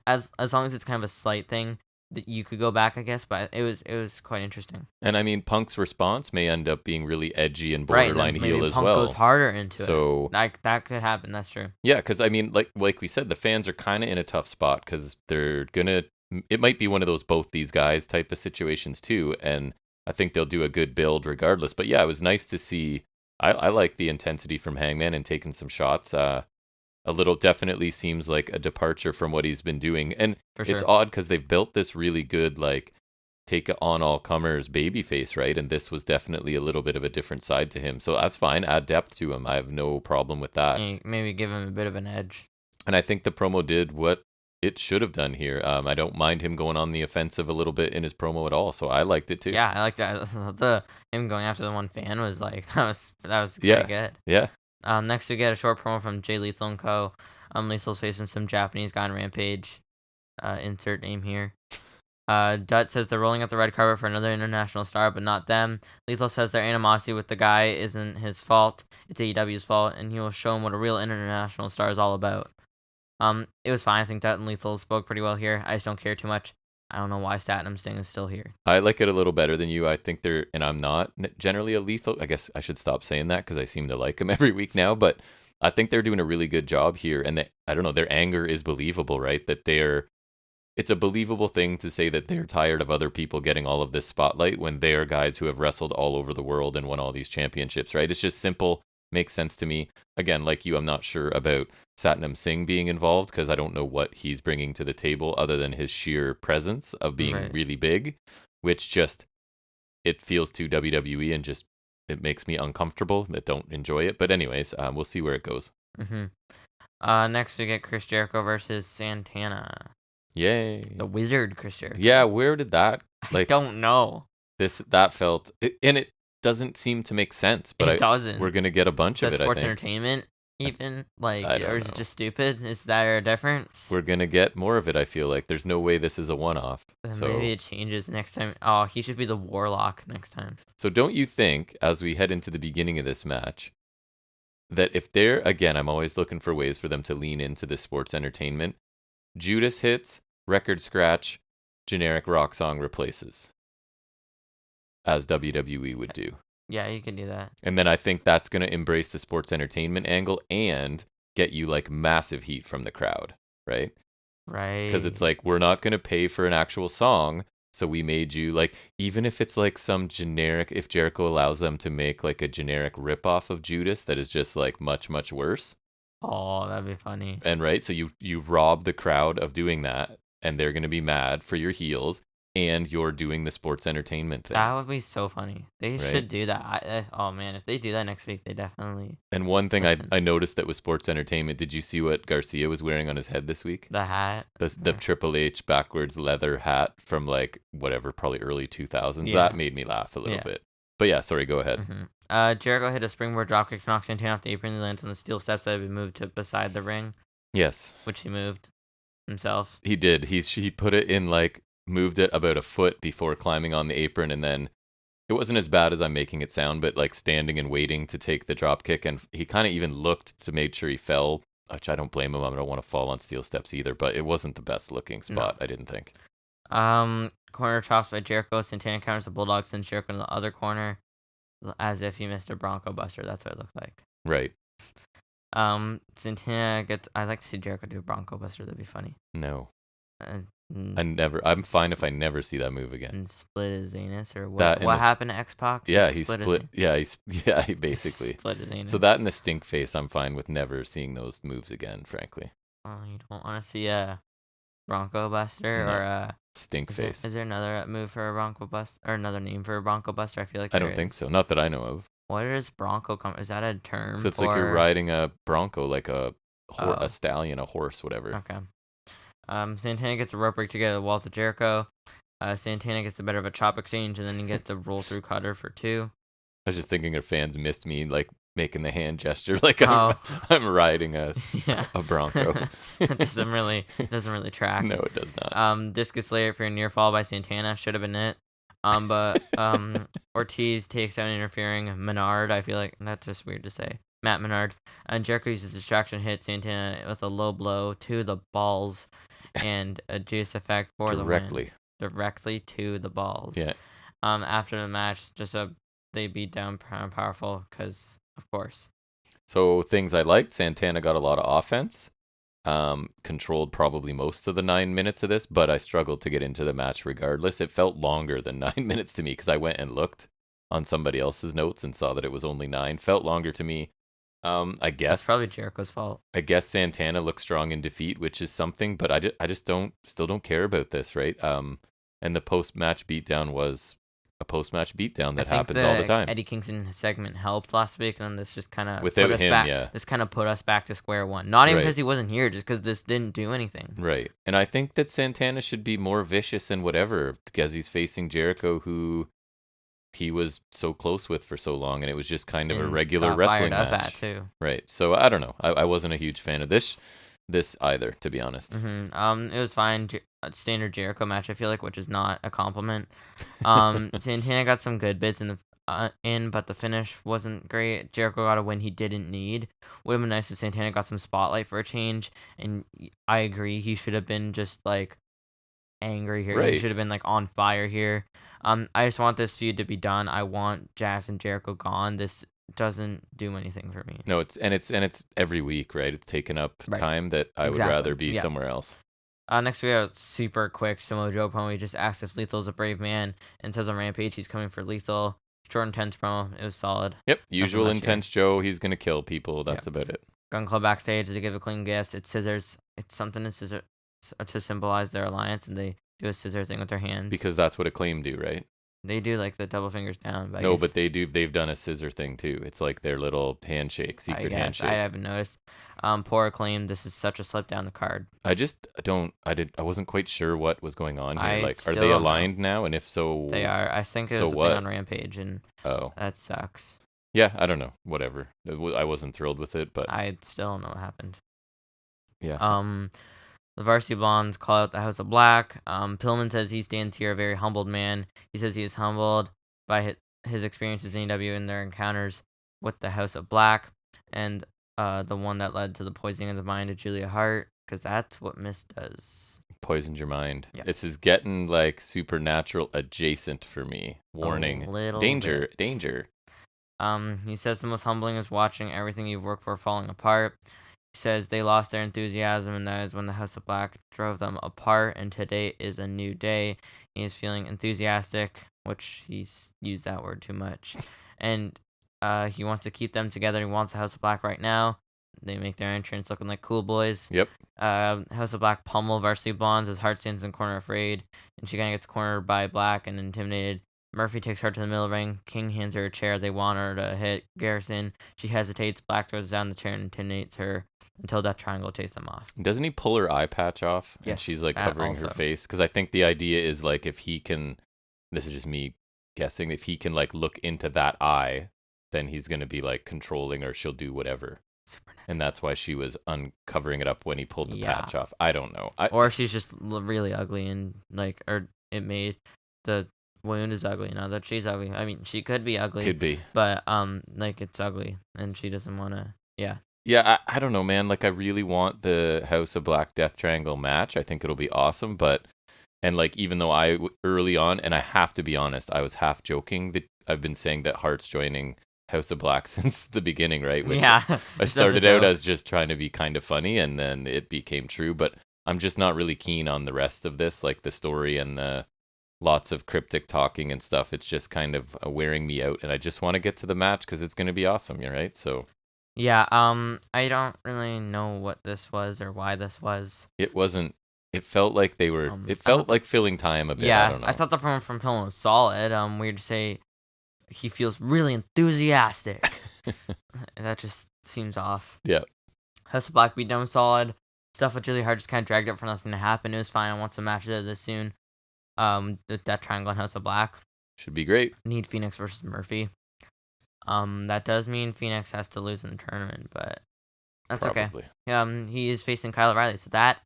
as long as it's kind of a slight thing that you could go back, I guess. But it was quite interesting. And I mean, Punk's response may end up being really edgy and borderline heel as Punk well. Goes harder into it. So that could happen. That's true. Yeah, because I mean, like we said, the fans are kind of in a tough spot because they're gonna. It might be one of those both these guys type of situations too, and I think they'll do a good build regardless. But yeah, it was nice to see. I like the intensity from Hangman and taking some shots. A little definitely seems like a departure from what he's been doing. And it's odd because they've built this really good, like, take it on all comers babyface, right? And this was definitely a little bit of a different side to him. So that's fine. Add depth to him. I have no problem with that. Maybe give him a bit of an edge. And I think the promo did what it should have done here. I don't mind him going on the offensive a little bit in his promo at all, so I liked it too. Yeah, I liked that. Him going after the one fan was like that was pretty good. Yeah. Next we get a short promo from Jay Lethal and Co. Lethal's facing some Japanese guy on Rampage. Insert name here. Dutt says they're rolling out the red carpet for another international star, but not them. Lethal says their animosity with the guy isn't his fault; it's AEW's fault, and he will show him what a real international star is all about. It was fine. I think that Lethal spoke pretty well here. I just don't care too much. I don't know why Satnam Singh is still here. I like it a little better than you. I think they're, and I'm not generally a Lethal. I guess I should stop saying that because I seem to like him every week now. But I think they're doing a really good job here, and I don't know. Their anger is believable, right? It's a believable thing to say that they're tired of other people getting all of this spotlight when they are guys who have wrestled all over the world and won all these championships, right? It's just simple, makes sense to me. Again, like you, I'm not sure about Satnam Singh being involved because I don't know what he's bringing to the table other than his sheer presence of being really big, which just, it feels too WWE and just, it makes me uncomfortable. I don't enjoy it. But anyways, we'll see where it goes. Next we get Chris Jericho versus Santana. Yay. The Wizard Chris Jericho. Yeah, where did that, I don't know. That felt, and it doesn't seem to make sense, but it doesn't. We're going to get a bunch of it, sports entertainment, even? Like, or is it just stupid? Is there a difference? We're going to get more of it, I feel like. There's no way this is a one-off. So maybe it changes next time. Oh, he should be the Warlock next time. So don't you think, as we head into the beginning of this match, that if they're, again, I'm always looking for ways for them to lean into this sports entertainment, Judas hits, record scratch, generic rock song replaces, as WWE would do. Yeah, you can do that. And then I think that's going to embrace the sports entertainment angle and get you like massive heat from the crowd, right? Right. Because it's like, we're not going to pay for an actual song, so we made you like, even if it's like some generic, if Jericho allows them to make like a generic ripoff of Judas that is just like much, much worse. Oh, that'd be funny. And right, so you rob the crowd of doing that, and they're going to be mad for your heels, and you're doing the sports entertainment thing. That would be so funny. They should do that. Oh man, if they do that next week, they definitely. And one thing I noticed that was sports entertainment. Did you see what Garcia was wearing on his head this week? The hat. The Triple H backwards leather hat from like whatever, probably early 2000s. Yeah. That made me laugh a little bit. But yeah, sorry, go ahead. Jericho hit a springboard dropkick, knocks Santana off the apron, and lands on the steel steps that had been moved to beside the ring. Yes. Which he moved himself. He did. He put it in like, moved it about a foot before climbing on the apron, and then it wasn't as bad as I'm making it sound, but like standing and waiting to take the dropkick, and he kind of even looked to make sure he fell, which I don't blame him. I don't want to fall on steel steps either, but it wasn't the best looking spot, I didn't think. Corner chops by Jericho. Santana counters the Bulldog, sends Jericho in the other corner, as if he missed a Bronco Buster. That's what it looked like. Right. Santana gets. I'd like to see Jericho do a Bronco Buster. That'd be funny. No. I'm fine if I never see that move again. And split his anus, or what? What happened to X-Pac? Yeah, he split. He basically split his anus. So that and the stink face, I'm fine with never seeing those moves again. Frankly. Oh, you don't want to see a Bronco Buster or a stink face. Is there another move for a Bronco Buster or another name for a Bronco Buster? I feel like I don't think so. Not that I know of. What is Bronco? Is that a term? So it's like you're riding a Bronco, like a stallion, a horse, whatever. Okay. Santana gets a rope break to get the walls of Jericho. Santana gets the better of a chop exchange, and then he gets a roll through cutter for 2. I was just thinking if fans missed me like making the hand gesture, like I'm riding a Bronco. It doesn't really track. No, it does not. Discus layer for a near fall by Santana should have been it. But Ortiz takes out interfering Menard. I feel like that's just weird to say. Matt Menard. And Jericho uses distraction hit Santana with a low blow to the balls and a juice effect for the win. Directly to the balls. Yeah. After the match, they beat down Powerful because, of course. So things I liked, Santana got a lot of offense. Controlled probably most of the 9 minutes of this, but I struggled to get into the match regardless. It felt longer than 9 minutes to me because I went and looked on somebody else's notes and saw that it was only 9. Felt longer to me. I guess it's probably Jericho's fault. I guess Santana looks strong in defeat, which is something, but I just still don't care about this, right? And the post-match beatdown was a post-match beatdown that happens all the time. Eddie Kingston segment helped last week, and then this just kind of without him, yeah. This kind of put us back to square one. Not even because he wasn't here, just because this didn't do anything. Right, and I think that Santana should be more vicious and whatever because he's facing Jericho, who he was so close with for so long, and it was just kind of a regular wrestling match. Fired up at too. Right, so I don't know. I wasn't a huge fan of this either, to be honest. It was fine. Standard Jericho match, I feel like, which is not a compliment. Santana got some good bits in in, but the finish wasn't great. Jericho got a win he didn't need. Would have been nice if Santana got some spotlight for a change, and I agree he should have been just like angry here. Right. He should have been like on fire here. I just want this feud to be done. I want Jazz and Jericho gone. This doesn't do anything for me. No, it's every week, right? It's taken up time that I would rather be somewhere else. Next we have super quick Samoa Joe promo. He just asks if Lethal's a brave man and says on Rampage he's coming for Lethal. Short, intense promo. It was solid. Yep, usual intense Joe. He's gonna kill people. That's about it. Gun Club backstage. They give a clean gift. It's scissors. It's something to symbolize their alliance, and they do a scissor thing with their hands. Because that's what Acclaim do, right? They do like the double fingers down. No, but they've done a scissor thing too. It's like their little handshake, secret handshake. I haven't noticed. Poor Acclaim. This is such a slip down the card. I wasn't quite sure what was going on here. Like, are they aligned now? And if so, they are. I think it was a thing on Rampage, and that sucks. Yeah, I don't know. Whatever. I wasn't thrilled with it, but I still don't know what happened. Yeah. The Varsity Blondes call out the House of Black. Pillman says he stands here a very humbled man. He says he is humbled by his experiences in AEW and their encounters with the House of Black, and the one that led to the poisoning of the mind of Julia Hart, because that's what Mist does. Poisoned your mind. Yeah. This is getting like supernatural adjacent for me. Warning. Danger. He says the most humbling is watching everything you've worked for falling apart. He says they lost their enthusiasm, and that is when the House of Black drove them apart, and today is a new day. He is feeling enthusiastic, which he's used that word too much. And he wants to keep them together. He wants the House of Black right now. They make their entrance looking like cool boys. Yep. House of Black pummel Varsity Blondes as Hart stands in the corner afraid, and she kind of gets cornered by Black and intimidated. Murphy takes her to the middle ring. King hands her a chair. They want her to hit Garrison. She hesitates. Black throws down the chair and intimidates her until Death Triangle chases them off. Doesn't he pull her eye patch off? Yes. And she's like covering her face? Because I think the idea is like if he can, this is just me guessing, if he can like look into that eye, then he's going to be like controlling her. She'll do whatever. And that's why she was uncovering it up when he pulled the patch off. I don't know. Or she's just really ugly and like, or it made the wound is ugly now that she's ugly. I mean, she could be ugly. Could be. But like it's ugly and she doesn't want to. Yeah. Yeah, I don't know, man. Like I really want the House of Black Death Triangle match. I think it'll be awesome. And like even though early on, and I have to be honest, I was half joking that I've been saying that Hart's joining House of Black since the beginning, right? Which I started out as just trying to be kind of funny, and then it became true. But I'm just not really keen on the rest of this, like the story and the lots of cryptic talking and stuff. It's just kind of wearing me out, and I just want to get to the match because it's going to be awesome, right? So yeah, I don't really know what this was or why this was. It wasn't. It felt like they were. It felt like filling time a bit. Yeah, I don't know. I thought the promo from Pillman was solid. Weird to say. He feels really enthusiastic. That just seems off. Yeah. House of Black beat down solid. Stuff with Julia Hart just kind of dragged up for nothing to happen. It was fine. I want some matches this soon. That triangle in House of Black should be great. Need Phoenix versus Murphy. That does mean Phoenix has to lose in the tournament, but that's Probably. Okay. He is facing Kyle O'Reilly, so that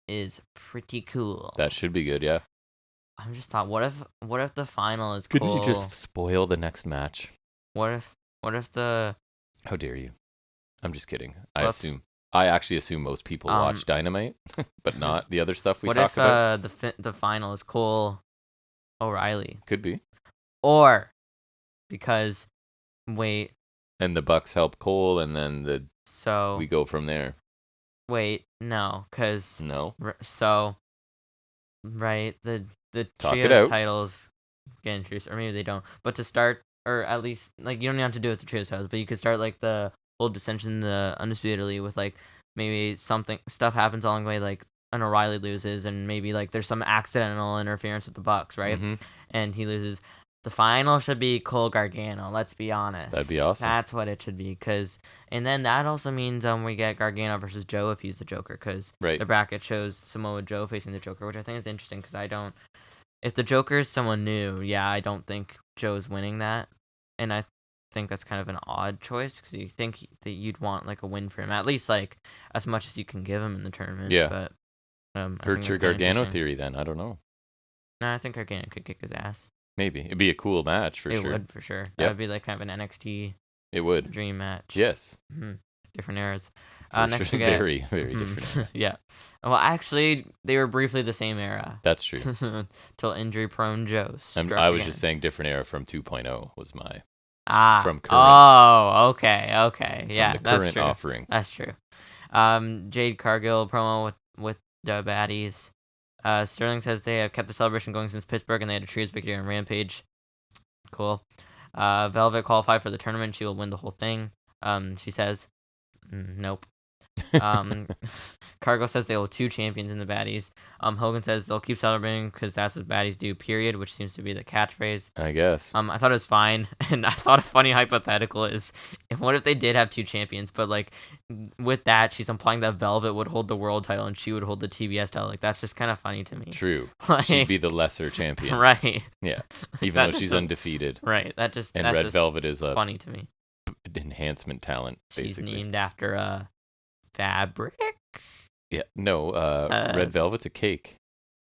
is pretty cool. That should be good. Yeah. I'm just thought, what if the final is Couldn't cool? you just spoil the next match? What if the? How dare you? I'm just kidding. I actually assume most people watch Dynamite, but not the other stuff we talk about. What if the final is Cole O'Reilly? Could be. Or because wait. And the Bucks help Cole, and then we go from there. Wait, no, because no. Right, the trios titles get introduced, or maybe they don't. But to start, or at least like you don't have to do it with the trios titles, but you could start like the whole dissension, the Undisputed Elite, with like maybe stuff happens along the way, like an O'Reilly loses, and maybe like there's some accidental interference with the Bucks, right? Mm-hmm. And he loses. The final should be Cole Gargano. Let's be honest. That'd be awesome. That's what it should be, and then that also means we get Gargano versus Joe if he's the Joker, because the bracket shows Samoa Joe facing the Joker, which I think is interesting because if the Joker is someone new, I don't think Joe's winning that, and I think that's kind of an odd choice because you think that you'd want like a win for him, at least like as much as you can give him in the tournament. Yeah, but hurt your Gargano theory then. I don't know. No, I think Gargano could kick his ass. Maybe it'd be a cool match for sure. It would for sure. That would be like kind of an NXT. It would dream match. Yes. Mm-hmm. Different eras. Next we get very different. Era. Yeah. Well, actually, they were briefly the same era. That's true. Till injury-prone Joe. I was just saying different era from 2.0 was my. From current. Oh, okay. Yeah, the current offering. That's true. Jade Cargill promo with the baddies. Sterling says they have kept the celebration going since Pittsburgh, and they had a trios victory on Rampage. Cool. Velvet qualified for the tournament. She will win the whole thing. She says, nope. Cargill says they will have 2 champions in the baddies. Hogan says they'll keep celebrating because that's what baddies do, period, which seems to be the catchphrase. I guess. I thought it was fine, and I thought a funny hypothetical is, what if they did have 2 champions, but like with that, she's implying that Velvet would hold the world title and she would hold the TBS title. Like that's just kind of funny to me. True. She'd be the lesser champion. Right. Yeah. Even though she's undefeated. Right. That's Red Velvet is funny to me. Enhancement talent. Basically. She's named after fabric. Yeah. No. Red Velvet's a cake.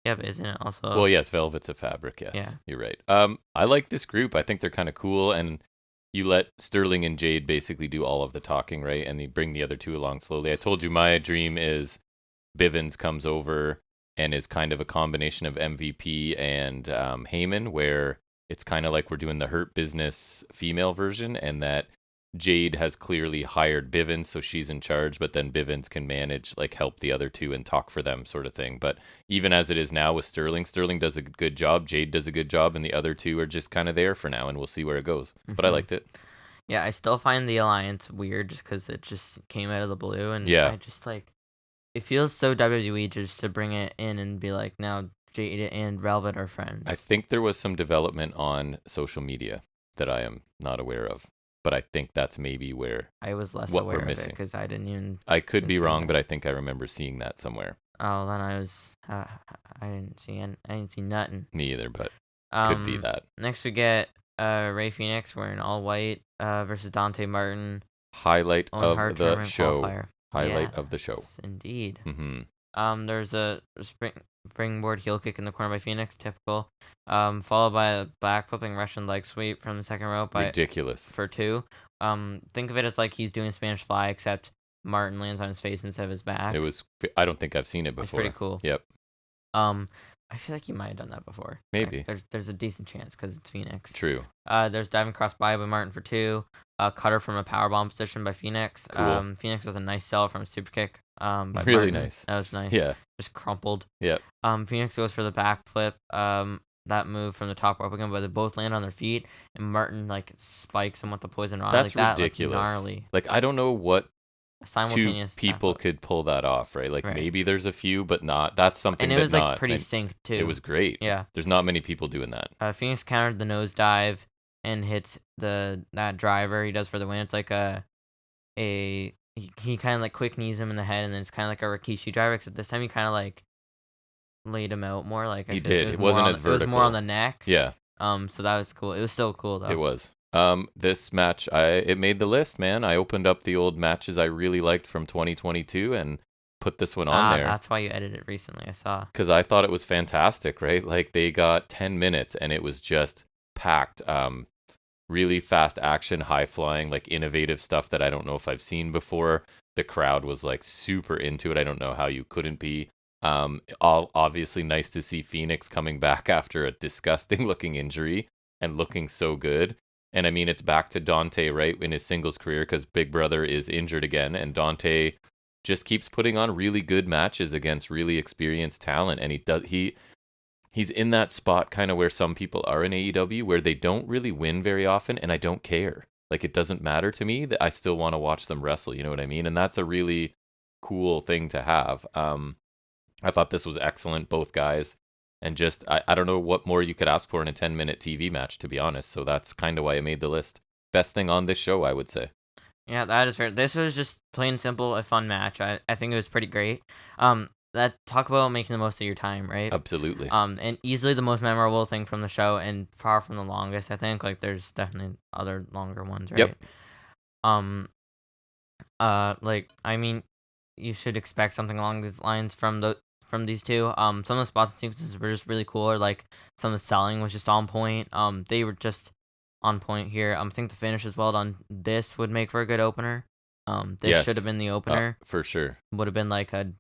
Yeah, but isn't it also? Well, yes, Velvet's a fabric. Yes. Yeah. You're right. I like this group. I think they're kind of cool, and you let Sterling and Jade basically do all of the talking, right? And you bring the other 2 along slowly. I told you my dream is Bivens comes over and is kind of a combination of MVP and Heyman, where it's kind of like we're doing the Hurt Business female version, and that Jade has clearly hired Bivens, so she's in charge, but then Bivens can manage, like help the other 2 and talk for them sort of thing. But even as it is now with Sterling does a good job, Jade does a good job, and the other 2 are just kind of there for now, and we'll see where it goes. Mm-hmm. But I liked it. Yeah, I still find the alliance weird just because it just came out of the blue, and I just like, it feels so WWE just to bring it in and be like, now Jade and Velvet are friends. I think there was some development on social media that I am not aware of. But I think that's maybe where I was less aware of it because I didn't even. I could be wrong, but I think I remember seeing that somewhere. Oh, then I was. I didn't see nothing. Me either, but could be that. Next we get Rey Fenix wearing all white versus Dante Martin. Highlight of the show. Highlight of the show. Indeed. Mm-hmm. There's a springboard heel kick in the corner by Fenix, typical. Followed by a back flipping Russian leg sweep from the second rope. Ridiculous. For 2. Think of it as like he's doing Spanish Fly, except Martin lands on his face instead of his back. I don't think I've seen it before. It's pretty cool. Yep. I feel like you might have done that before. Maybe. There's a decent chance because it's Fenix. True. There's diving cross by Martin for 2. Cutter from a powerbomb position by Fenix. Cool. Phoenix with a nice sell from a super kick. By really Martin. Nice. That was nice. Yeah. Just crumpled. Yep. Phoenix goes for the back flip. That move from the top rope again, but they both land on their feet, and Martin like spikes him with the poison rod. That's like ridiculous. That, like, gnarly. Like I don't know what simultaneous 2 people could pull that off, right? Like maybe there's a few, but not. That's something. And it was like pretty synced too. It was great. Yeah. There's not many people doing that. Phoenix countered the nosedive and hits that driver he does for the win. It's like he kind of like quick knees him in the head, and then it's kind of like a Rikishi driver, except this time he kind of like laid him out more. Like he did. It wasn't as vertical. It was more on the neck. Yeah. So that was cool. It was still cool though. It was. This match, it made the list, man. I opened up the old matches I really liked from 2022 and put this one on there. That's why you edited it recently. I saw. Because I thought it was fantastic, right? Like they got 10 minutes and it was just packed. Really fast action, high flying, like innovative stuff that I don't know if I've seen before. The crowd was like super into it. I don't know how you couldn't be. Obviously nice to see Phoenix coming back after a disgusting looking injury and looking so good. And I mean, it's back to Dante, right, in his singles career because Big Brother is injured again. And Dante just keeps putting on really good matches against really experienced talent. And he's in that spot kind of where some people are in AEW where they don't really win very often. And I don't care. Like, it doesn't matter to me that I still want to watch them wrestle. You know what I mean? And that's a really cool thing to have. I thought this was excellent, both guys. And just, I don't know what more you could ask for in a 10-minute TV match, to be honest. So that's kind of why I made the list. Best thing on this show, I would say. Yeah, that is fair. This was just plain simple, a fun match. I think it was pretty great. Talk about making the most of your time, right? Absolutely. And easily the most memorable thing from the show, and far from the longest, I think. Like, there's definitely other longer ones, right? Yep. I mean, you should expect something along these lines from from these two. Some of the spots and sequences were just really cool. Or like some of the selling was just on point. They were just on point here. I think the finish is well done. This would make for a good opener. This should have been the opener for sure. Would have been like a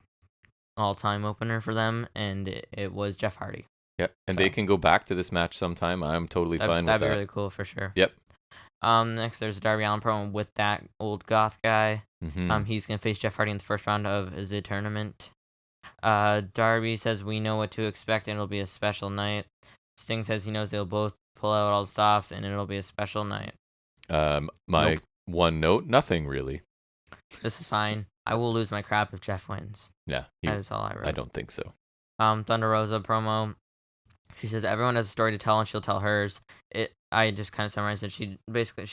all-time opener for them, and it was Jeff Hardy. Yeah, and they can go back to this match sometime. I'm totally fine with that. That'd be really cool for sure. Yep. Next, there's a Darby Allin promo with that old goth guy. Mm-hmm. He's gonna face Jeff Hardy in the first round of the tournament. Darby says we know what to expect and it'll be a special night. Sting says he knows they'll both pull out all the stops and it'll be a special night. My one note, nothing really. This is fine. I will lose my crap if Jeff wins. Yeah, that is all I wrote. I don't think so. Thunder Rosa promo. She says everyone has a story to tell and she'll tell hers. I just kind of summarized it. She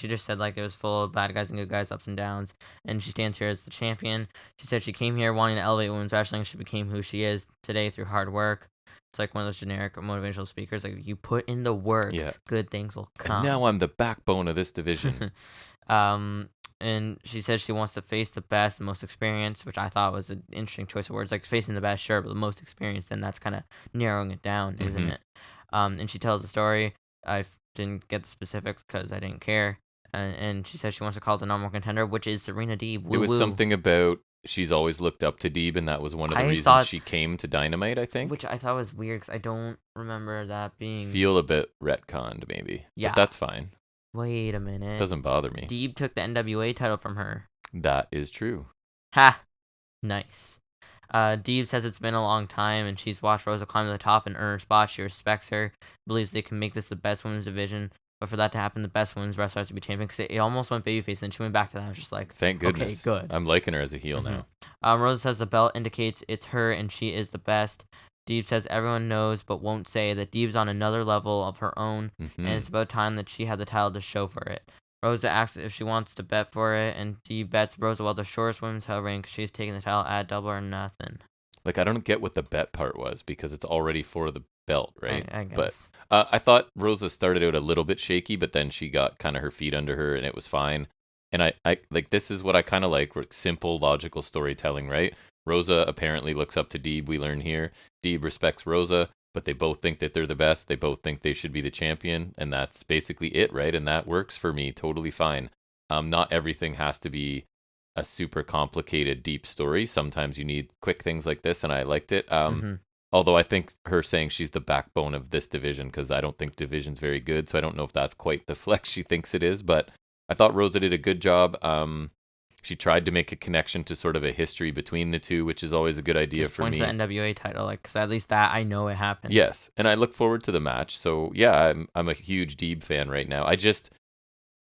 just said like it was full of bad guys and good guys, ups and downs, and she stands here as the champion. She said she came here wanting to elevate women's wrestling. She became who she is today through hard work. It's like one of those generic motivational speakers. Like you put in the work, good things will come. And now I'm the backbone of this division. And she says she wants to face the best, the most experienced, which I thought was an interesting choice of words. Like facing the best, sure, but the most experienced, then that's kind of narrowing it down, isn't it? And she tells the story. I didn't get the specifics because I didn't care. And she says she wants to call it the number one contender, which is Serena Deeb. It was something about she's always looked up to Deeb, and that was one of the reasons she came to Dynamite, I think. Which I thought was weird because I don't remember that being... Feel a bit retconned, maybe. Yeah. But that's fine. Wait a minute. Doesn't bother me. Deeb took the NWA title from her. That is true. Ha! Nice. Deeb says it's been a long time, and she's watched Rosa climb to the top and earn her spot. She respects her, believes they can make this the best women's division. But for that to happen, the best women's wrestler has to be champion, because it almost went babyface, and then she went back to that. I was just like, thank goodness. Okay, good. I'm liking her as a heel now. Rosa says the belt indicates it's her, and she is the best. Deeb says everyone knows but won't say that Deeb's on another level of her own, and it's about time that she had the title to show for it. Rosa asks if she wants to bet for it, and Deeb bets Rosa while the shortest women's title rank. She's taking the title at Double or Nothing. Like, I don't get what the bet part was, because it's already for the belt, right? I guess. But I thought Rosa started out a little bit shaky, but then she got kind of her feet under her, and it was fine. And I like, this is what I kind of like, simple, logical storytelling, right? Rosa apparently looks up to Deeb, we learn here. Deeb respects Rosa, but they both think that they're the best. They both think they should be the champion, and that's basically it, right? And that works for me totally fine. Not everything has to be a super complicated, deep story. Sometimes you need quick things like this, and I liked it. Although I think her saying she's the backbone of this division, because I don't think division's very good, so I don't know if that's quite the flex she thinks it is, but I thought Rosa did a good job. She tried to make a connection to sort of a history between the two, which is always a good idea for me. Just point to the NWA title, like, because at least that I know it happened. Yes, and I look forward to the match. So yeah, I'm a huge Deeb fan right now.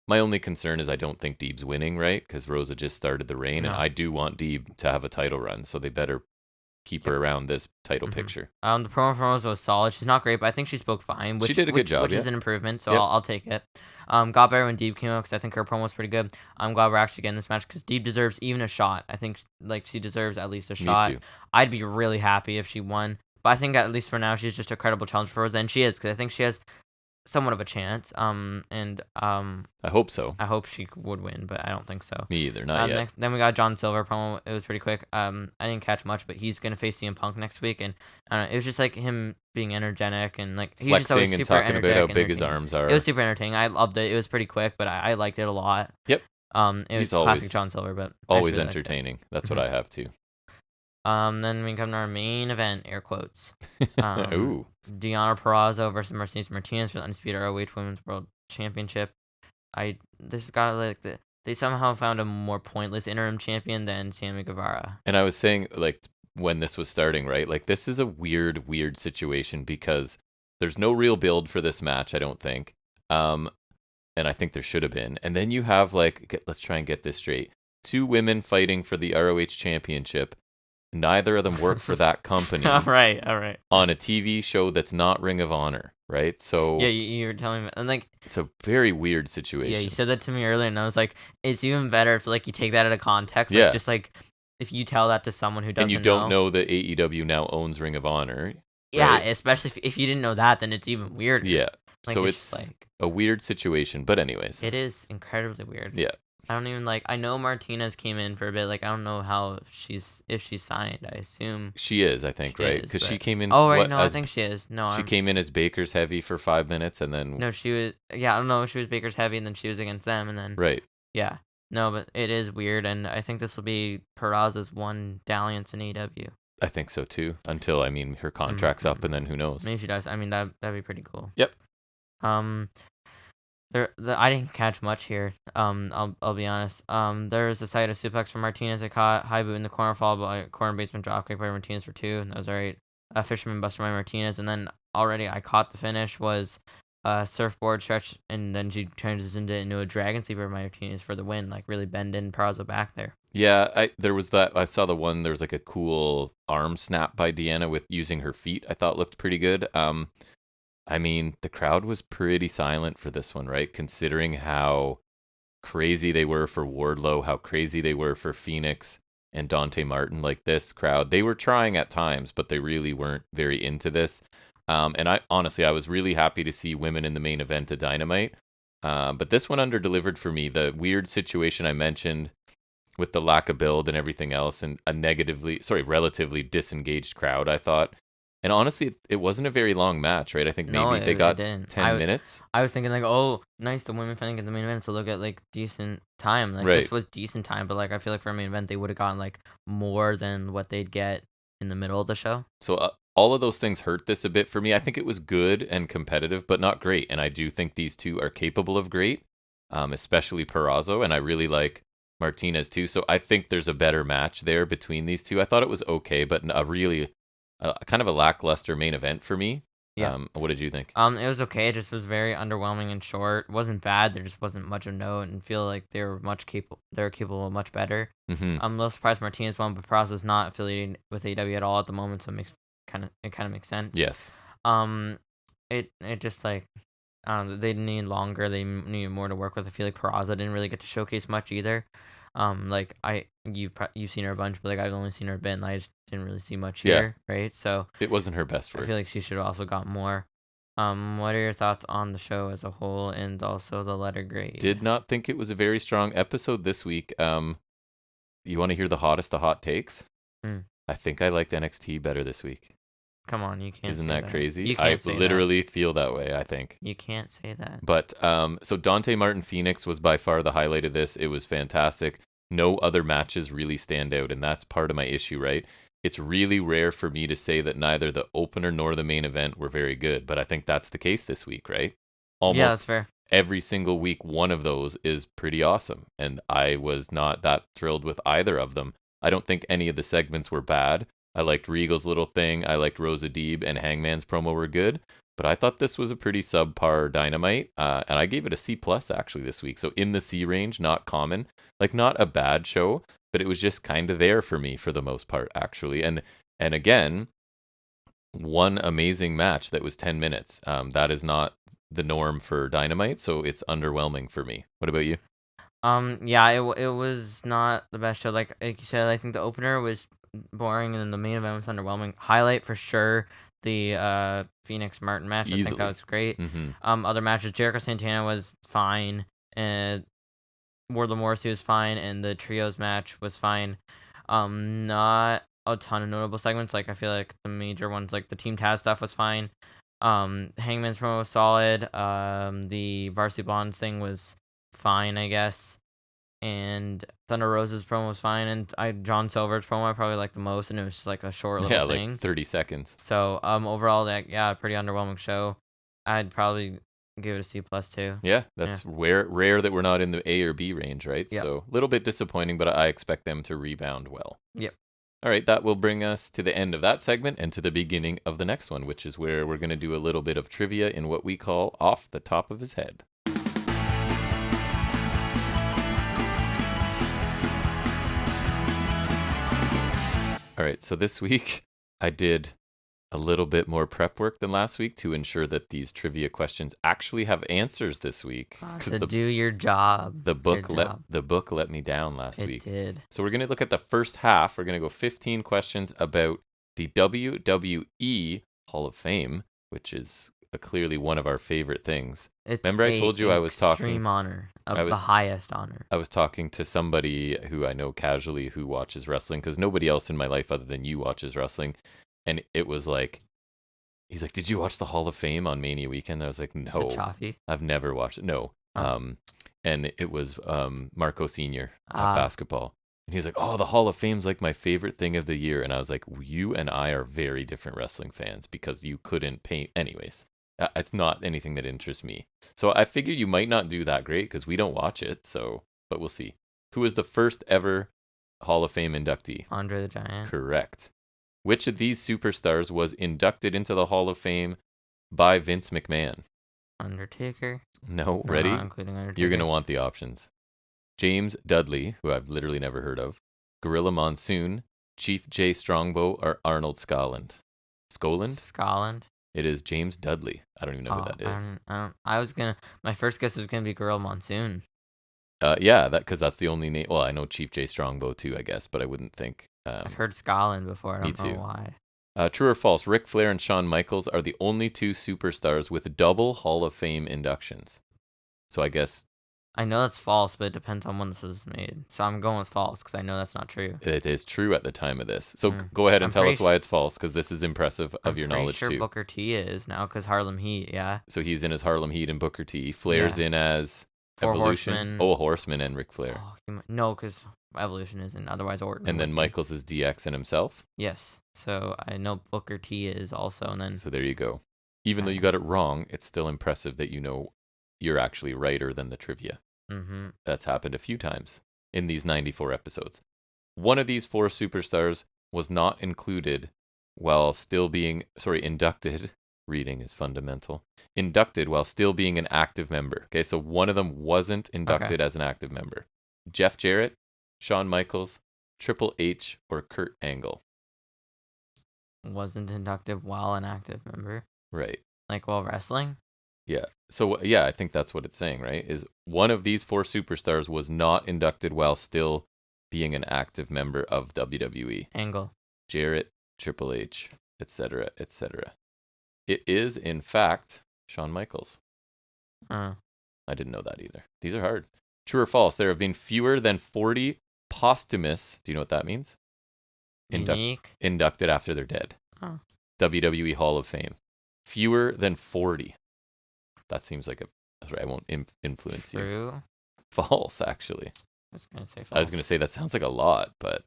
My only concern is I don't think Deeb's winning, right? Because Rosa just started the reign, and I do want Deeb to have a title run, so they better keep her around this title picture. The promo from Rosa was solid. She's not great, but I think she spoke fine. She did a good job, which is an improvement, so I'll take it. Got better when Deeb came out, because I think her promo was pretty good. I'm glad we're actually getting this match, because Deeb deserves even a shot. I think like she deserves at least a shot. Me too. I'd be really happy if she won, but I think at least for now she's just a credible challenge for Rosa, and she is, because I think she has somewhat of a chance. I hope so. I hope she would win, but I don't think so. Me either, not yet. Then we got John Silver promo. It was pretty quick. I didn't catch much, but he's gonna face CM Punk next week, and it was just like him being energetic and like he's just always super talking energetic. About how big his arms are. It was super entertaining. I loved it. It was pretty quick, but I liked it a lot. Yep. It was classic John Silver, but always entertaining. That's what I have too. Then we come to our main event, air quotes. Ooh. Deonna Purrazzo versus Mercedes Martinez for the Undisputed ROH Women's World Championship. This got like they somehow found a more pointless interim champion than Sammy Guevara. And I was saying, like, when this was starting, right? Like, this is a weird situation, because there's no real build for this match, I don't think. And I think there should have been. And then you have, like, let's try and get this straight. 2 women fighting for the ROH Championship. Neither of them work for that company. All right. On a TV show that's not Ring of Honor, right? So yeah, you were telling me, and like it's a very weird situation. Yeah, you said that to me earlier, and I was like, it's even better if like you take that out of context. Like, just like if you tell that to someone who doesn't know. And you don't know that AEW now owns Ring of Honor. Yeah, right? Especially if you didn't know that, then it's even weirder. Yeah, like, so it's like a weird situation. But anyways, it is incredibly weird. Yeah. I don't even I know Martinez came in for a bit. Like, I don't know how if she's signed. I assume she is. I think right because she came in. Oh right, no, I think she is. No, she came in as Baker's heavy for 5 minutes and then. No, she was. Yeah, I don't know. She was Baker's heavy, and then she was against them, and then. Right. Yeah. No, but it is weird, and I think this will be Peraza's one dalliance in AEW. I think so too. Until her contract's up, and then who knows? Maybe she does. I mean, that'd be pretty cool. Yep. I didn't catch much here. I'll be honest. There was a side of suplex from Martinez. I caught high boot in the corner, followed by corner basement dropkick by Martinez for 2. And that was alright. Fisherman buster by Martinez, and then already I caught the finish was surfboard stretch, and then she transitioned it into a dragon sleeper by Martinez for the win. Like really bending Peraza back there. Yeah, there was that. I saw the one. There was like a cool arm snap by Deanna with using her feet. I thought looked pretty good. The crowd was pretty silent for this one, right? Considering how crazy they were for Wardlow, how crazy they were for Phoenix and Dante Martin. Like this crowd, they were trying at times, but they really weren't very into this. And I was really happy to see women in the main event of Dynamite. But this one under-delivered for me. The weird situation I mentioned with the lack of build and everything else, and a relatively disengaged crowd, I thought. And honestly, it wasn't a very long match, right? I think maybe they got 10 minutes. I was thinking oh, nice, the women finally get the main event, so they'll get decent time. This was decent time, but I feel like for a main event, they would have gotten more than what they'd get in the middle of the show. So all of those things hurt this a bit for me. I think it was good and competitive, but not great. And I do think these two are capable of great, especially Peraza, and I really like Martinez too. So I think there's a better match there between these two. I thought it was okay, but a really kind of a lackluster main event for me. Yeah. What did you think? It was okay. It just was very underwhelming and short. It wasn't bad. There just wasn't much of note, and feel like they were capable of much better. Mm-hmm. I'm a little surprised Martinez won, but Peraza's not affiliated with AEW at all at the moment, so it kind of makes sense. Yes. It just I don't know, they need longer. They need more to work with. I feel like Peraza didn't really get to showcase much either. You've seen her a bunch, but I've only seen her a bit, and I just didn't really see much here, right? So it wasn't her best work. I feel like she should have also got more. What are your thoughts on the show as a whole, and also the letter grade? Did not think it was a very strong episode this week. You want to hear the hottest of hot takes? I think I liked NXT better this week. Come on, you can't. Isn't that crazy? You can't I literally feel that way. I think you can't say that. But so Dante Martin Phoenix was by far the highlight of this. It was fantastic. No other matches really stand out, and that's part of my issue, right? It's really rare for me to say that neither the opener nor the main event were very good, but I think that's the case this week, right? Yeah, that's fair. Every single week, one of those is pretty awesome, and I was not that thrilled with either of them. I don't think any of the segments were bad. I liked Regal's little thing. I liked Rosa Deeb, and Hangman's promo were good. But I thought this was a pretty subpar Dynamite, and I gave it a C+ actually this week. So in the C range, not common. Not a bad show, but it was just kind of there for me for the most part, actually. And again, one amazing match that was 10 minutes. That is not the norm for Dynamite, so it's underwhelming for me. What about you? Yeah, it was not the best show. Like you said, I think the opener was boring, and then the main event was underwhelming. Highlight for sure, the Phoenix Martin match. Easily. I think that was great. Mm-hmm. Other matches, Jericho Santana was fine, and Wardlow Morrissey was fine, and the trios match was fine. Not a ton of notable segments. I feel like the major ones, like the Team Taz stuff, was fine. Hangman's promo was solid. The Varsity Bonds thing was fine, I guess. And Thunder Rosa's promo was fine, and John Silver's promo I probably liked the most, and it was just a short little thing. Like 30 seconds. So overall, pretty underwhelming show. I'd probably give it a C+ too. Yeah, that's rare that we're not in the A or B range, right? Yep. So a little bit disappointing, but I expect them to rebound well. Yep. All right, that will bring us to the end of that segment and to the beginning of the next one, which is where we're going to do a little bit of trivia in what we call Off the Top of His Head. All right, so this week I did a little bit more prep work than last week to ensure that these trivia questions actually have answers this week. Do your job. The book let me down last week. It did. So we're going to look at the first half. We're going to go 15 questions about the WWE Hall of Fame, which is clearly one of our favorite things. Remember I told you I was talking... extreme honor. The highest honor. I was talking to somebody who I know casually who watches wrestling, because nobody else in my life other than you watches wrestling. And it was like... He's like, did you watch the Hall of Fame on Mania weekend? I was like, no. Is it Chaffee? I've never watched it. No. And it was Marco Sr. at basketball. And he was like, oh, the Hall of Fame's like my favorite thing of the year. And I was like, you and I are very different wrestling fans because you couldn't paint. Anyways, it's not anything that interests me. So I figured you might not do that great because we don't watch it. So, but we'll see. Who was the first ever Hall of Fame inductee? Andre the Giant. Correct. Which of these superstars was inducted into the Hall of Fame by Vince McMahon? Undertaker. No, ready? Not including Undertaker. You're going to want the options. James Dudley, who I've literally never heard of, Gorilla Monsoon, Chief J. Strongbow, or Arnold Skolland? Skolland. It is James Dudley. I don't even know who that is. My first guess was gonna be Gorilla Monsoon. Yeah, because that's the only name. Well, I know Chief J. Strongbow too, I guess, but I wouldn't think. I've heard Skolland before. I don't know why. True or false? Ric Flair and Shawn Michaels are the only two superstars with double Hall of Fame inductions. So I guess. I know that's false, but it depends on when this was made. So I'm going with false because I know that's not true. It is true at the time of this. So go ahead and tell us why it's false, because this is impressive of your knowledge too. I'm pretty sure Booker T is now because Harlem Heat, yeah. So he's in as Harlem Heat and Booker T. Flair's in as Evolution. Horsemen. Oh, Horseman and Ric Flair. No, because Evolution isn't. Otherwise, Orton. And then Michaels is DX and himself? Yes. So I know Booker T is also, and then. So there you go. Even though you got it wrong, it's still impressive that you know you're actually righter than the trivia. Mm-hmm. That's happened a few times in these 94 episodes. One of these four superstars was not included while still being, inducted. Reading is fundamental. Inducted while still being an active member. Okay, so one of them wasn't inducted as an active member. Jeff Jarrett, Shawn Michaels, Triple H, or Kurt Angle. Wasn't inducted while an active member. Right. Like while wrestling? Yeah. So, yeah, I think that's what it's saying, right? Is one of these four superstars was not inducted while still being an active member of WWE. Angle. Jarrett, Triple H, etc., etc. It is, in fact, Shawn Michaels. I didn't know that either. These are hard. True or false? There have been fewer than 40 posthumous. Do you know what that means? Inducted after they're dead. WWE Hall of Fame. Fewer than 40. That seems like I won't influence you. True. False, actually. I was going to say false. I was going to say that sounds like a lot, but.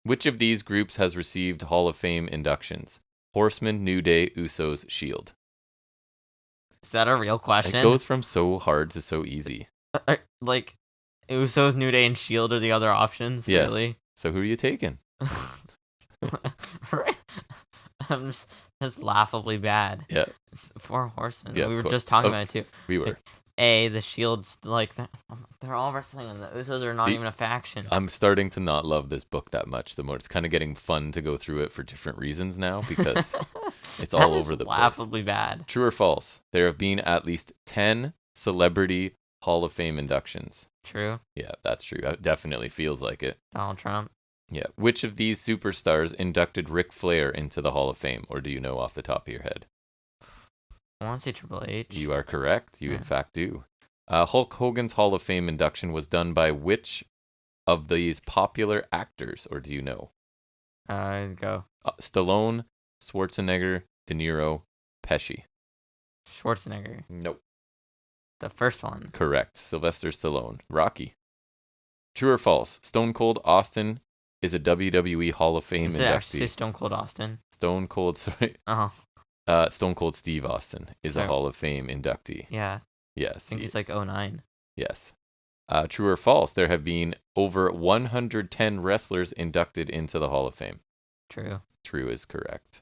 Which of these groups has received Hall of Fame inductions? Horseman, New Day, Usos, Shield. Is that a real question? It goes from so hard to so easy. Like, Usos, New Day, and Shield are the other options? Yes. Really? So who are you taking? I'm just laughably bad. Yeah. It's Four Horsemen. Yeah, we were just talking about it too. We were. The Shield's they're all wrestling, and the Usos are not even a faction. I'm starting to not love this book that much. The more it's kind of getting fun to go through it for different reasons now because it's all over the place. Laughably bad. True or false? There have been at least 10 celebrity Hall of Fame inductions. True. Yeah, that's true. It definitely feels like it. Donald Trump. Yeah. Which of these superstars inducted Ric Flair into the Hall of Fame? Or do you know off the top of your head? I want to say Triple H. You are correct. You, in fact, do. Hulk Hogan's Hall of Fame induction was done by which of these popular actors? Or do you know? Go. Stallone, Schwarzenegger, De Niro, Pesci. Schwarzenegger. Nope. The first one. Correct. Sylvester Stallone. Rocky. True or false? Stone Cold Austin is a WWE Hall of Fame inductee. Does it actually say Stone Cold Austin? Stone Cold Stone Cold Steve Austin is a Hall of Fame inductee. Yeah. Yes. I think he's like 09. Yes. True or false? There have been over 110 wrestlers inducted into the Hall of Fame. True. True is correct.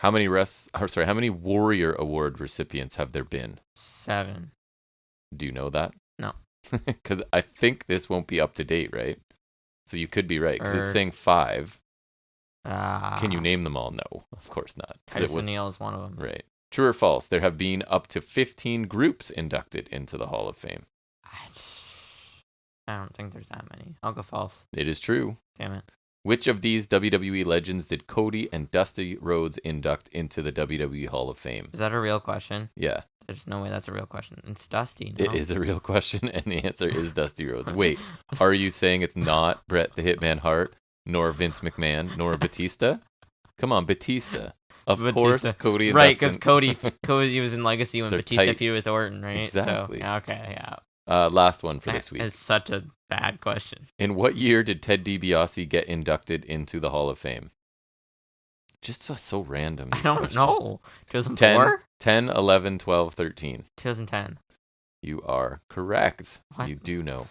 How many Warrior Award recipients have there been? 7. Do you know that? No. Because I think this won't be up to date, right? So you could be right, because it's saying 5. Can you name them all? No, of course not. Titus O'Neil is one of them. Right. True or false? There have been up to 15 groups inducted into the Hall of Fame. I don't think there's that many. I'll go false. It is true. Damn it. Which of these WWE legends did Cody and Dusty Rhodes induct into the WWE Hall of Fame? Is that a real question? Yeah. There's no way that's a real question. It's Dusty, no? It is a real question, and the answer is Dusty Rhodes. Wait, are you saying it's not Bret the Hitman Hart, nor Vince McMahon, nor Batista? Come on, Batista. Of course, Cody and right, because Cody was in Legacy when Batista feuded with Orton, right? Exactly. So, okay, yeah. Last one for this week. It's such a bad question. In what year did Ted DiBiase get inducted into the Hall of Fame? Just so random. I don't know. 2004? 10, 11, 12, 13. 2010. You are correct. What? You do know.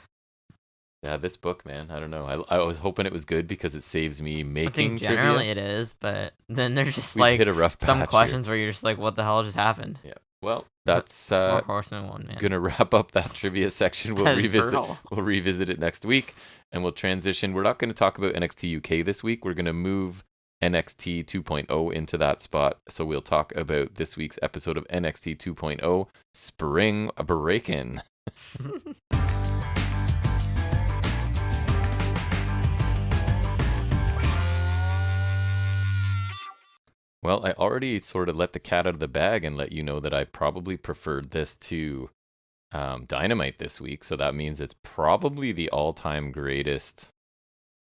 Yeah, this book, man. I don't know. I was hoping it was good because it saves me making I think generally it is, but then there's just hit a rough some questions where you're just like, what the hell just happened? Yeah. Well, that's Four Horsemen one, man. Gonna wrap up that trivia section. We'll revisit it next week, and we'll transition. We're not going to talk about NXT UK this week. We're going to move NXT 2.0 into that spot. So we'll talk about this week's episode of NXT 2.0, Spring Breakin'. Well, I already sort of let the cat out of the bag and let you know that I probably preferred this to Dynamite this week. So that means it's probably the all-time greatest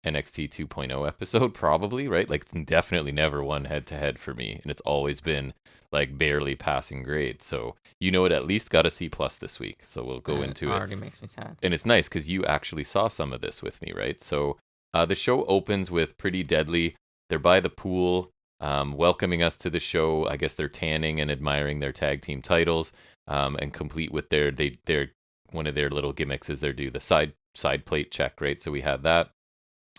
NXT 2.0 episode, probably, right? Like, it's definitely never won head-to-head for me. And it's always been, like, barely passing grade. So, you know, it at least got a C+ this week. So we'll go into it. Already makes me sad. And it's nice because you actually saw some of this with me, right? So the show opens with Pretty Deadly. They're by the pool. Welcoming us to the show. I guess they're tanning and admiring their tag team titles, and complete with their one of their little gimmicks is they do the side plate check, right? So we had that.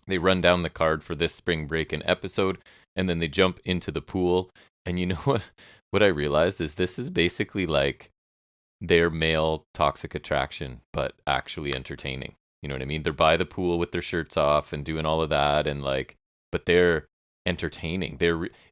They run down the card for this Spring Breakin' episode, and then they jump into the pool. And you know what I realized is this is basically like their male Toxic Attraction, but actually entertaining. You know what I mean? They're by the pool with their shirts off and doing all of that, and like, but they're entertaining.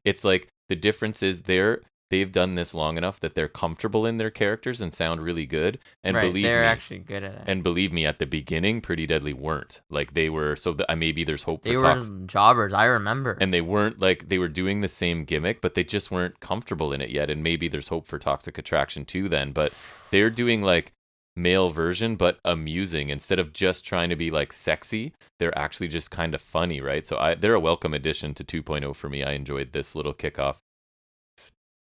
It's like the difference is they've done this long enough that they're comfortable in their characters and sound really good. And right, believe they're me, actually good at it. And believe me, at the beginning, Pretty Deadly weren't. Like they were. So maybe there's hope. They were jobbers. I remember. And they weren't like they were doing the same gimmick, but they just weren't comfortable in it yet. And maybe there's hope for Toxic Attraction too. Then, but they're doing like male version but amusing instead of just trying to be like sexy. They're actually just kind of funny, right? So they're a welcome addition to 2.0 for me. I enjoyed this little kickoff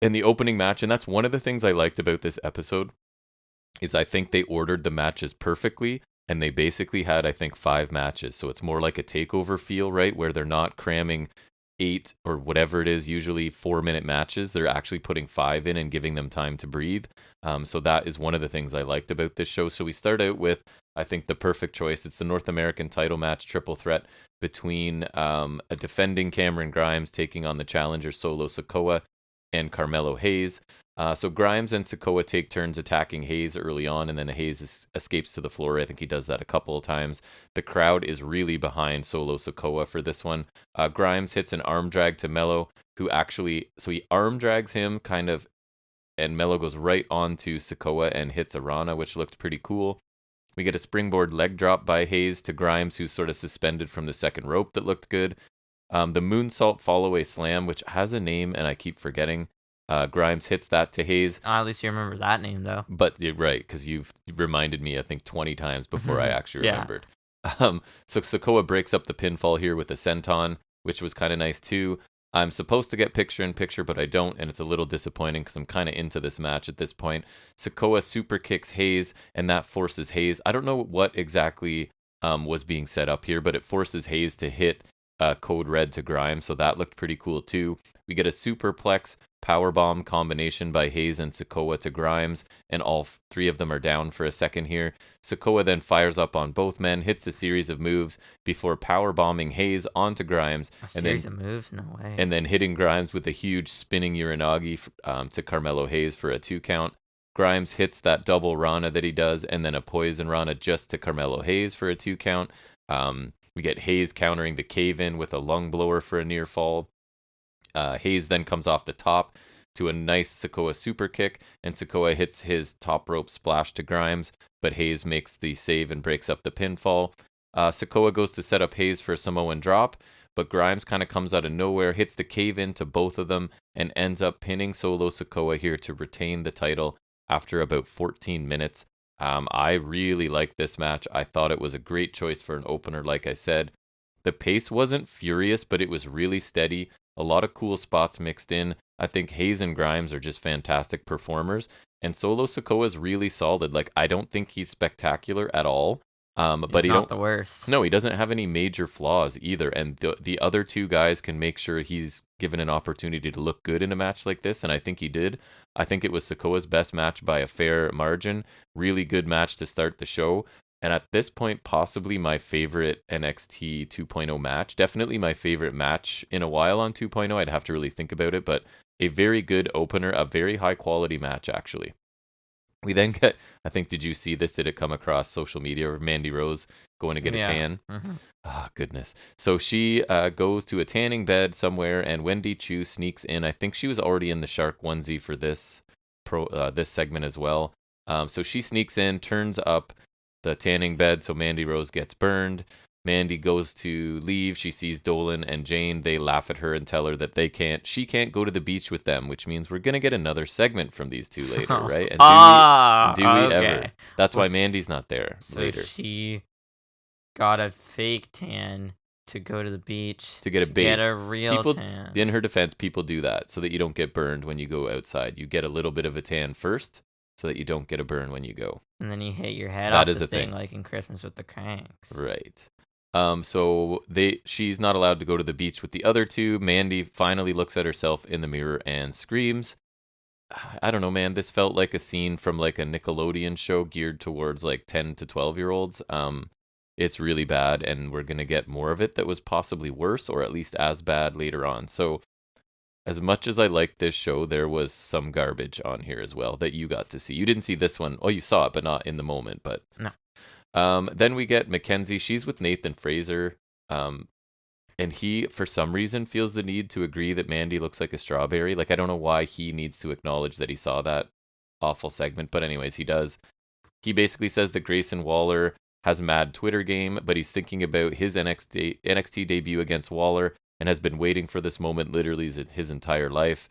in the opening match, and that's one of the things I liked about this episode is I think they ordered the matches perfectly, and they basically had I think 5 matches, so it's more like a takeover feel, right, where they're not cramming 8 or whatever it is, usually 4-minute matches. They're actually putting 5 in and giving them time to breathe. So that is one of the things I liked about this show. So we start out with, I think, the perfect choice. It's the North American title match, triple threat between a defending Cameron Grimes taking on the challenger Solo Sikoa and Carmelo Hayes. So Grimes and Sikoa take turns attacking Hayes early on, and then Hayes escapes to the floor. I think he does that a couple of times. The crowd is really behind Solo Sikoa for this one. Grimes hits an arm drag to Melo, who actually, so he arm drags him kind of, and Melo goes right onto Sikoa and hits a Rana, which looked pretty cool. We get a springboard leg drop by Hayes to Grimes, who's sort of suspended from the second rope that looked good. The moonsault fallaway slam, which has a name and I keep forgetting. Grimes hits that to Hayes. At least you remember that name, though. But you're right, because you've reminded me, I think, 20 times before I actually remembered. So Sikoa breaks up the pinfall here with a senton, which was kind of nice, too. I'm supposed to get picture-in-picture, but I don't, and it's a little disappointing because I'm kind of into this match at this point. Sikoa super kicks Hayes, and that forces Hayes. I don't know what exactly was being set up here, but it forces Hayes to hit Code Red to Grimes, so that looked pretty cool, too. We get a superplex powerbomb combination by Hayes and Sikoa to Grimes, and all 3 of them are down for a second here. Sikoa then fires up on both men, hits a series of moves before powerbombing Hayes onto Grimes. A series of moves? No way. And then hitting Grimes with a huge spinning Uranagi to Carmelo Hayes for a 2 count. Grimes hits that double Rana that he does, and then a poison Rana just to Carmelo Hayes for a 2 count. We get Hayes countering the cave-in with a lung blower for a near fall. Hayes then comes off the top to a nice Sikoa super kick, and Sikoa hits his top rope splash to Grimes, but Hayes makes the save and breaks up the pinfall. Sikoa goes to set up Hayes for a Samoan drop. but Grimes kind of comes out of nowhere, hits the cave-in to both of them, and ends up pinning Solo Sikoa here to retain the title after about 14 minutes. I really liked this match. I thought it was a great choice for an opener, like I said. The pace wasn't furious, but it was really steady. A lot of cool spots mixed in. I think Hayes and Grimes are just fantastic performers. And Solo Sikoa is really solid. Like, I don't think he's spectacular at all. But he's not the worst. No, he doesn't have any major flaws either. And the other two guys can make sure he's given an opportunity to look good in a match like this. And I think he did. I think it was Sikoa's best match by a fair margin. Really good match to start the show. And at this point, possibly my favorite NXT 2.0 match. Definitely my favorite match in a while on 2.0. I'd have to really think about it. But a very good opener, a very high quality match, actually. We then get, I think, did you see this? Did it come across social media of Mandy Rose going to get a tan? Mm-hmm. Oh, goodness. So she goes to a tanning bed somewhere, and Wendy Chu sneaks in. I think she was already in the shark onesie for this this segment as well. So she sneaks in, turns up the tanning bed, so Mandy Rose gets burned. Mandy goes to leave. She sees Dolan and Jane. They laugh at her and tell her that she can't go to the beach with them, which means we're going to get another segment from these two later, right? And do we ever? That's why Mandy's not there later. She got a fake tan to go to the beach to get a base. Get a real tan. In her defense, people do that so that you don't get burned when you go outside. You get a little bit of a tan first so that you don't get a burn when you go. And then you hit your head off the thing like in Christmas with the cranks. Right. So she's not allowed to go to the beach with the other two. Mandy finally looks at herself in the mirror and screams. I don't know, man. This felt like a scene from like a Nickelodeon show geared towards like 10 to 12-year-olds. It's really bad, and we're going to get more of it that was possibly worse or at least as bad later on. So as much as I liked this show, there was some garbage on here as well that you got to see. You didn't see this one. Oh, you saw it, but not in the moment. But no. Then we get Mackenzie. She's with Nathan Fraser. And he, for some reason, feels the need to agree that Mandy looks like a strawberry. Like, I don't know why he needs to acknowledge that he saw that awful segment. But anyways, he does. He basically says that Grayson Waller has a mad Twitter game, but he's thinking about his NXT debut against Waller and has been waiting for this moment literally his entire life.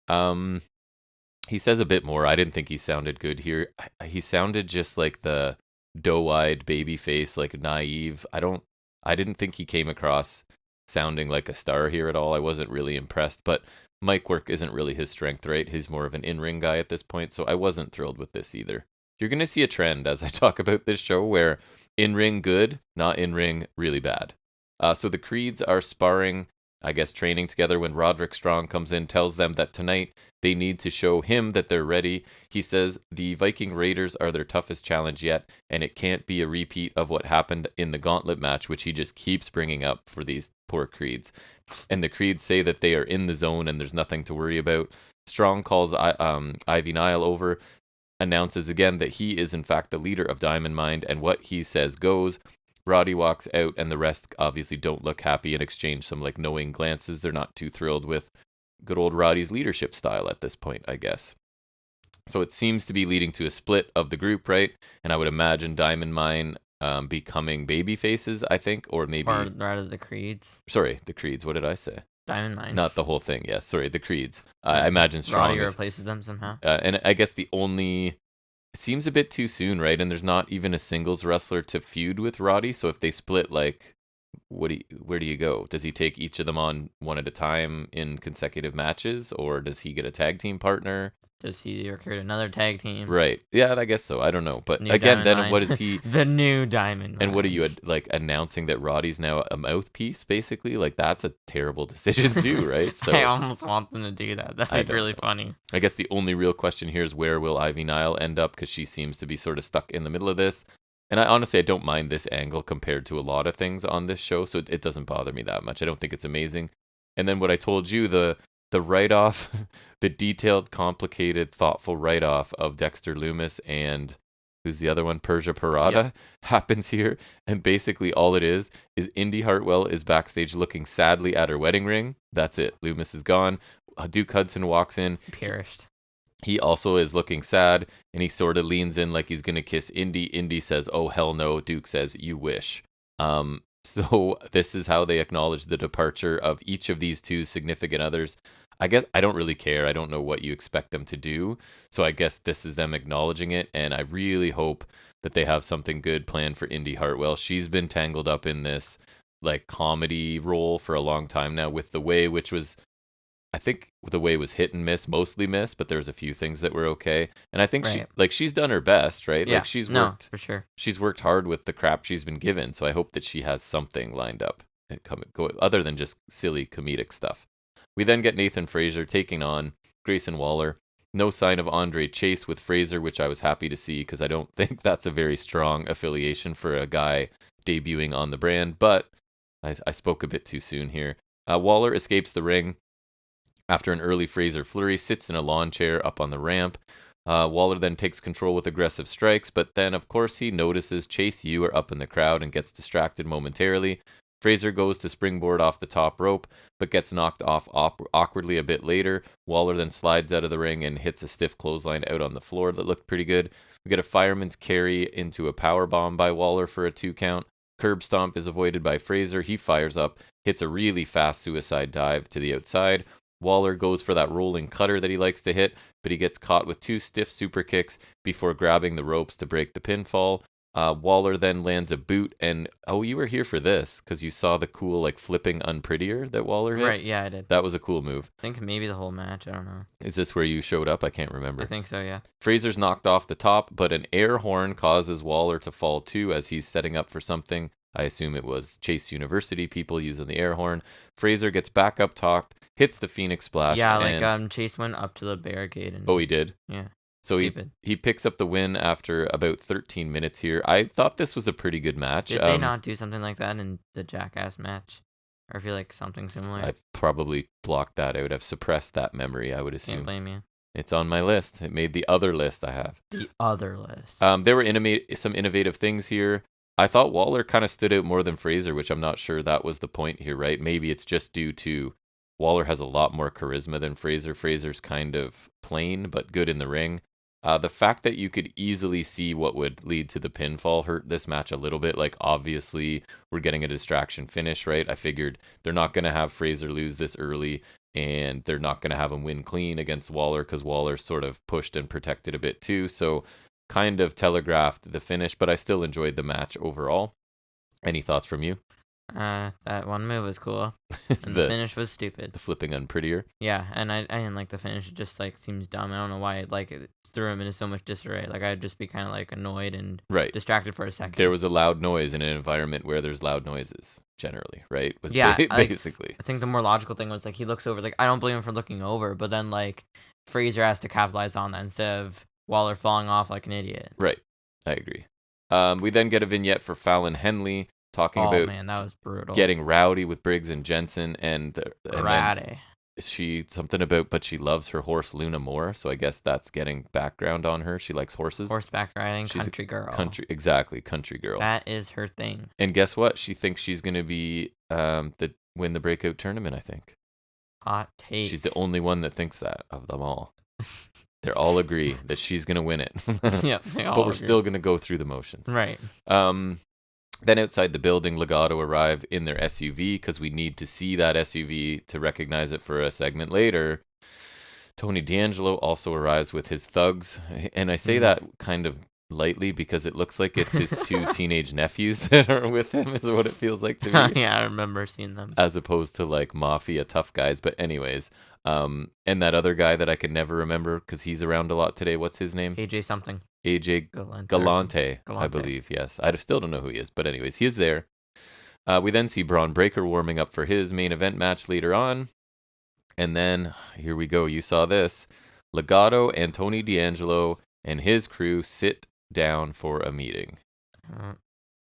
He says a bit more. I didn't think he sounded good here. He sounded just like the doe-eyed baby face, like naive. I didn't think he came across sounding like a star here at all. I wasn't really impressed, but mic work isn't really his strength, right? He's more of an in-ring guy at this point, so I wasn't thrilled with this either. You're going to see a trend as I talk about this show where in-ring good, not in-ring really bad. So the Creeds are sparring, I guess training together, when Roderick Strong comes in, tells them that tonight they need to show him that they're ready. He says the Viking Raiders are their toughest challenge yet, and it can't be a repeat of what happened in the Gauntlet match, which he just keeps bringing up for these poor Creeds. And the Creeds say that they are in the zone and there's nothing to worry about. Strong calls Ivy Nile over, announces again that he is in fact the leader of Diamond Mine, and what he says goes. Roddy walks out, and the rest obviously don't look happy and exchange some like knowing glances. They're not too thrilled with good old Roddy's leadership style at this point, I guess. So it seems to be leading to a split of the group, right? And I would imagine Diamond Mine becoming baby faces, I think, or maybe... Or rather the Creeds. Sorry, the Creeds. What did I say? Diamond Mine. Not the whole thing, yes. Sorry, the Creeds. I imagine Strong Roddy replaces them somehow. And I guess the only... It seems a bit too soon, right? And there's not even a singles wrestler to feud with Roddy. So if they split, like, where do you go? Does he take each of them on one at a time in consecutive matches, or does he get a tag team partner? Does he recruit another tag team? Right. Yeah, I guess so. I don't know. But New again, Diamond then Mine. what is he? The new Diamond And Mine. what are you, like, announcing that Roddy's now a mouthpiece, basically? Like, that's a terrible decision too, right? So I almost want them to do that. That'd be really funny. I guess the only real question here is where will Ivy Nile end up, because she seems to be sort of stuck in the middle of this. And I don't mind this angle compared to a lot of things on this show, so it doesn't bother me that much. I don't think it's amazing. And then what I told you, the write-off, the detailed, complicated, thoughtful write-off of Dexter Lumis and who's the other one, Persia Parada, happens here. And basically all it is Indy Hartwell is backstage looking sadly at her wedding ring. That's it. Lumis is gone. Duke Hudson walks in. Perished. He also is looking sad, and he sort of leans in like he's going to kiss Indy. Indy says, "Oh, hell no." Duke says, "You wish." So this is how they acknowledge the departure of each of these two significant others. I guess I don't really care. I don't know what you expect them to do. So I guess this is them acknowledging it. And I really hope that they have something good planned for Indy Hartwell. She's been tangled up in this like comedy role for a long time now with The Way, which was, I think The Way was hit and miss, mostly miss, but there was a few things that were okay. And I think she's done her best, right? Yeah, like she's worked for sure. She's worked hard with the crap she's been given. So I hope that she has something lined up and go other than just silly comedic stuff. We then get Nathan Frazer taking on Grayson Waller. No sign of Andre Chase with Frazer, which I was happy to see because I don't think that's a very strong affiliation for a guy debuting on the brand. But I spoke a bit too soon here. Waller escapes the ring after an early Frazer flurry, sits in a lawn chair up on the ramp. Waller then takes control with aggressive strikes, but then, of course, he notices Chase U are up in the crowd and gets distracted momentarily. Frazer goes to springboard off the top rope, but gets knocked off awkwardly a bit later. Waller then slides out of the ring and hits a stiff clothesline out on the floor that looked pretty good. We get a fireman's carry into a powerbomb by Waller for a 2 count. Curb stomp is avoided by Frazer. He fires up, hits a really fast suicide dive to the outside. Waller goes for that rolling cutter that he likes to hit, but he gets caught with 2 stiff super kicks before grabbing the ropes to break the pinfall. Waller then lands a boot, and you were here for this because you saw the cool like flipping unprettier that Waller hit. Right, yeah, I did. That was a cool move. I think maybe the whole match. I don't know. Is this where you showed up? I can't remember. I think so, yeah. Frazer's knocked off the top, but an air horn causes Waller to fall too as he's setting up for something. I assume it was Chase University people using the air horn. Frazer gets back up top, hits the Phoenix Splash. Yeah, like Chase went up to the barricade. And... he did? Yeah. So he picks up the win after about 13 minutes here. I thought this was a pretty good match. Did they not do something like that in the Jackass match? Or I feel like something similar? I've probably blocked that out. I've suppressed that memory, I would assume. Can't blame you. It's on my list. It made the other list I have. The other list. There were some innovative things here. I thought Waller kind of stood out more than Frazer, which I'm not sure that was the point here, right? Maybe it's just due to Waller has a lot more charisma than Frazer. Frazer's kind of plain, but good in the ring. The fact that you could easily see what would lead to the pinfall hurt this match a little bit. Like, obviously, we're getting a distraction finish, right? I figured they're not going to have Frazer lose this early, and they're not going to have him win clean against Waller because Waller sort of pushed and protected a bit too. So, kind of telegraphed the finish, but I still enjoyed the match overall. Any thoughts from you? That one move was cool, and the finish was stupid. The flipping unprettier. Yeah, and I didn't like the finish. It just like seems dumb. I don't know why it threw him into so much disarray. Like I'd just be kind of like annoyed and distracted for a second. There was a loud noise in an environment where there's loud noises generally, right? Basically. I think the more logical thing was like he looks over. Like I don't blame him for looking over, but then like Frazer has to capitalize on that instead of Waller falling off like an idiot. Right, I agree. We then get a vignette for Fallon Henley. Talking about man, that was brutal. Getting rowdy with Briggs and Jensen, and rowdy. But she loves her horse Luna more, so I guess that's getting background on her. She likes horses. Horseback riding, country girl. Country girl. That is her thing. And guess what? She thinks she's gonna be win the breakout tournament. I think. Hot take. She's the only one that thinks that of them all. They all agree that she's gonna win it. Yep, but we're still gonna go through the motions. Right. Then outside the building, Legado arrive in their SUV because we need to see that SUV to recognize it for a segment later. Tony D'Angelo also arrives with his thugs. And I say that kind of lightly because it looks like it's his 2 teenage nephews that are with him is what it feels like to me. Yeah, I remember seeing them. As opposed to like mafia tough guys. But anyways, and that other guy that I can never remember because he's around a lot today. What's his name? AJ something. AJ Galante, I believe, yes. I still don't know who he is, but anyways, he is there. We then see Braun Breaker warming up for his main event match later on. And then, here we go, you saw this. Legado and Tony D'Angelo and his crew sit down for a meeting. I don't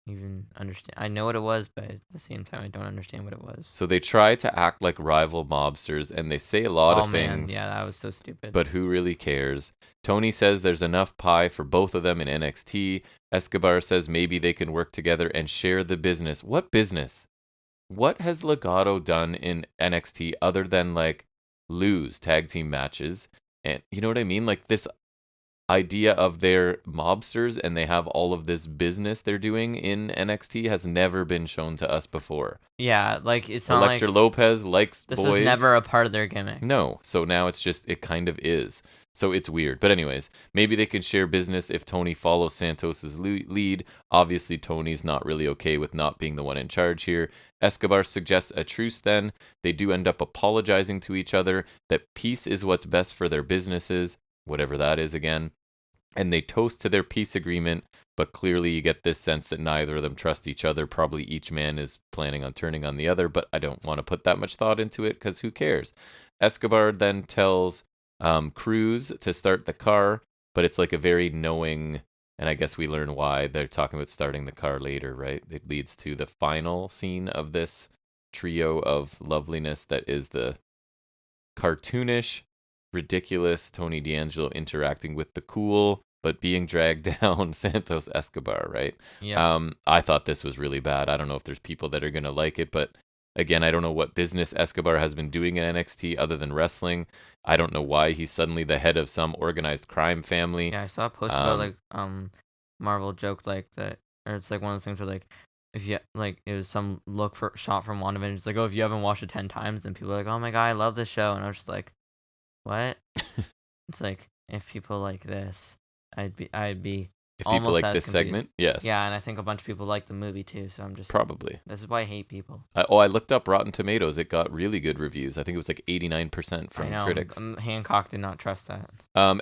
even understand. I know what it was, but at the same time, I don't understand what it was. So they try to act like rival mobsters, and they say a lot of things. Yeah, that was so stupid. But who really cares? Tony says there's enough pie for both of them in NXT. Escobar says maybe they can work together and share the business. What business? What has Legado done in NXT other than like lose tag team matches? And you know what I mean? Like this, idea of their mobsters and they have all of this business they're doing in NXT has never been shown to us before. Yeah, like it's not Electra like Lopez likes this boys. was never a part of their gimmick. No, so now it's just it kind of is. So it's weird. But anyways, maybe they can share business if Tony follows Santos's lead. Obviously, Tony's not really okay with not being the one in charge here. Escobar suggests a truce then. They do end up apologizing to each other that peace is what's best for their businesses, whatever that is again. And they toast to their peace agreement, but clearly you get this sense that neither of them trust each other. Probably each man is planning on turning on the other, but I don't want to put that much thought into it because who cares? Escobar then tells Cruz to start the car, but it's like a very knowing, and I guess we learn why they're talking about starting the car later, right? It leads to the final scene of this trio of loveliness that is the cartoonish, ridiculous Tony D'Angelo interacting with the cool but being dragged down Santos Escobar, right? Yeah. I thought this was really bad. I don't know if there's people that are going to like it, but again, I don't know what business Escobar has been doing in NXT other than wrestling. I don't know why he's suddenly the head of some organized crime family. Yeah, I saw a post about like Marvel joked like that, or it's like one of those things where like if you like it was some shot from WandaVision. It's like, oh, if you haven't watched it 10 times, then people are like, oh my god, I love this show, and I was just like, what? It's like if people like this, I'd be if almost people like as this confused. segment, yes. Yeah, and I think a bunch of people like the movie too, so I'm just probably. This is why I hate people. I looked up Rotten Tomatoes. It got really good reviews. I think it was like 89% from critics. Hancock did not trust that.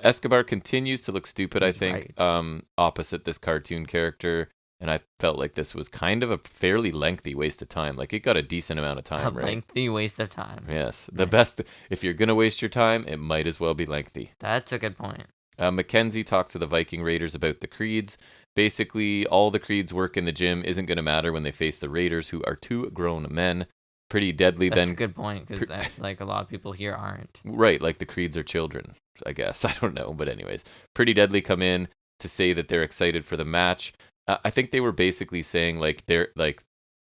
Escobar continues to look stupid. He's I think right. Opposite this cartoon character, and I felt like this was kind of a fairly lengthy waste of time. Like it got a decent amount of time, right? Lengthy waste of time. Yes, the best. If you're gonna waste your time, it might as well be lengthy. That's a good point. Mackenzie talks to the Viking Raiders about the creeds. Basically, all the creeds work in the gym isn't going to matter when they face the Raiders, who are two grown men. Pretty Deadly That's then. A good point, because like a lot of people here aren't. Right, like the creeds are children, I guess. I don't know, but anyways. Pretty Deadly come in to say that they're excited for the match. I think they were basically saying like they're like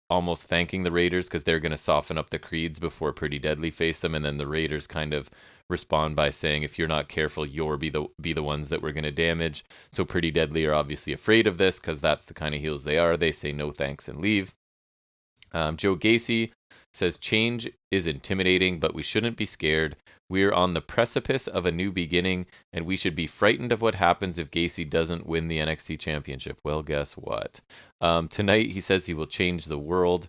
almost thanking the Raiders because they're going to soften up the creeds before Pretty Deadly face them, and then the Raiders kind of respond by saying, if you're not careful, you'll be the ones that we're going to damage. So Pretty Deadly are obviously afraid of this because that's the kind of heels they are. They say no thanks and leave. Joe Gacy says change is intimidating, but we shouldn't be scared. We're on the precipice of a new beginning, and we should be frightened of what happens if Gacy doesn't win the NXT Championship. Well, guess what? Tonight he says he will change the world.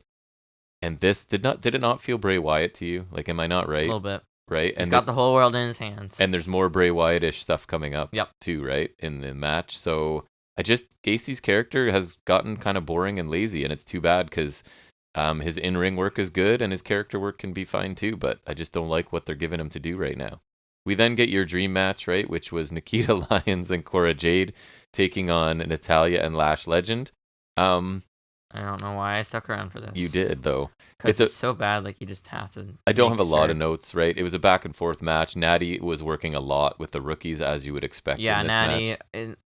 And this did it not feel Bray Wyatt to you? Like, am I not right? A little bit. Right? He's got the whole world in his hands. And there's more Bray Wyatt-ish stuff coming up yep. too, right? In the match. So Gacy's character has gotten kind of boring and lazy, and it's too bad because his in-ring work is good and his character work can be fine too, but I just don't like what they're giving him to do right now. We then get your dream match, right? Which was Nikita Lyons and Cora Jade taking on Natalya and Lash Legend. I don't know why I stuck around for this. You did, though. Because it's so bad, like, you just have to. I don't have a lot of notes, right? It was a back and forth match. Natty was working a lot with the rookies, as you would expect. Yeah, in this Natty.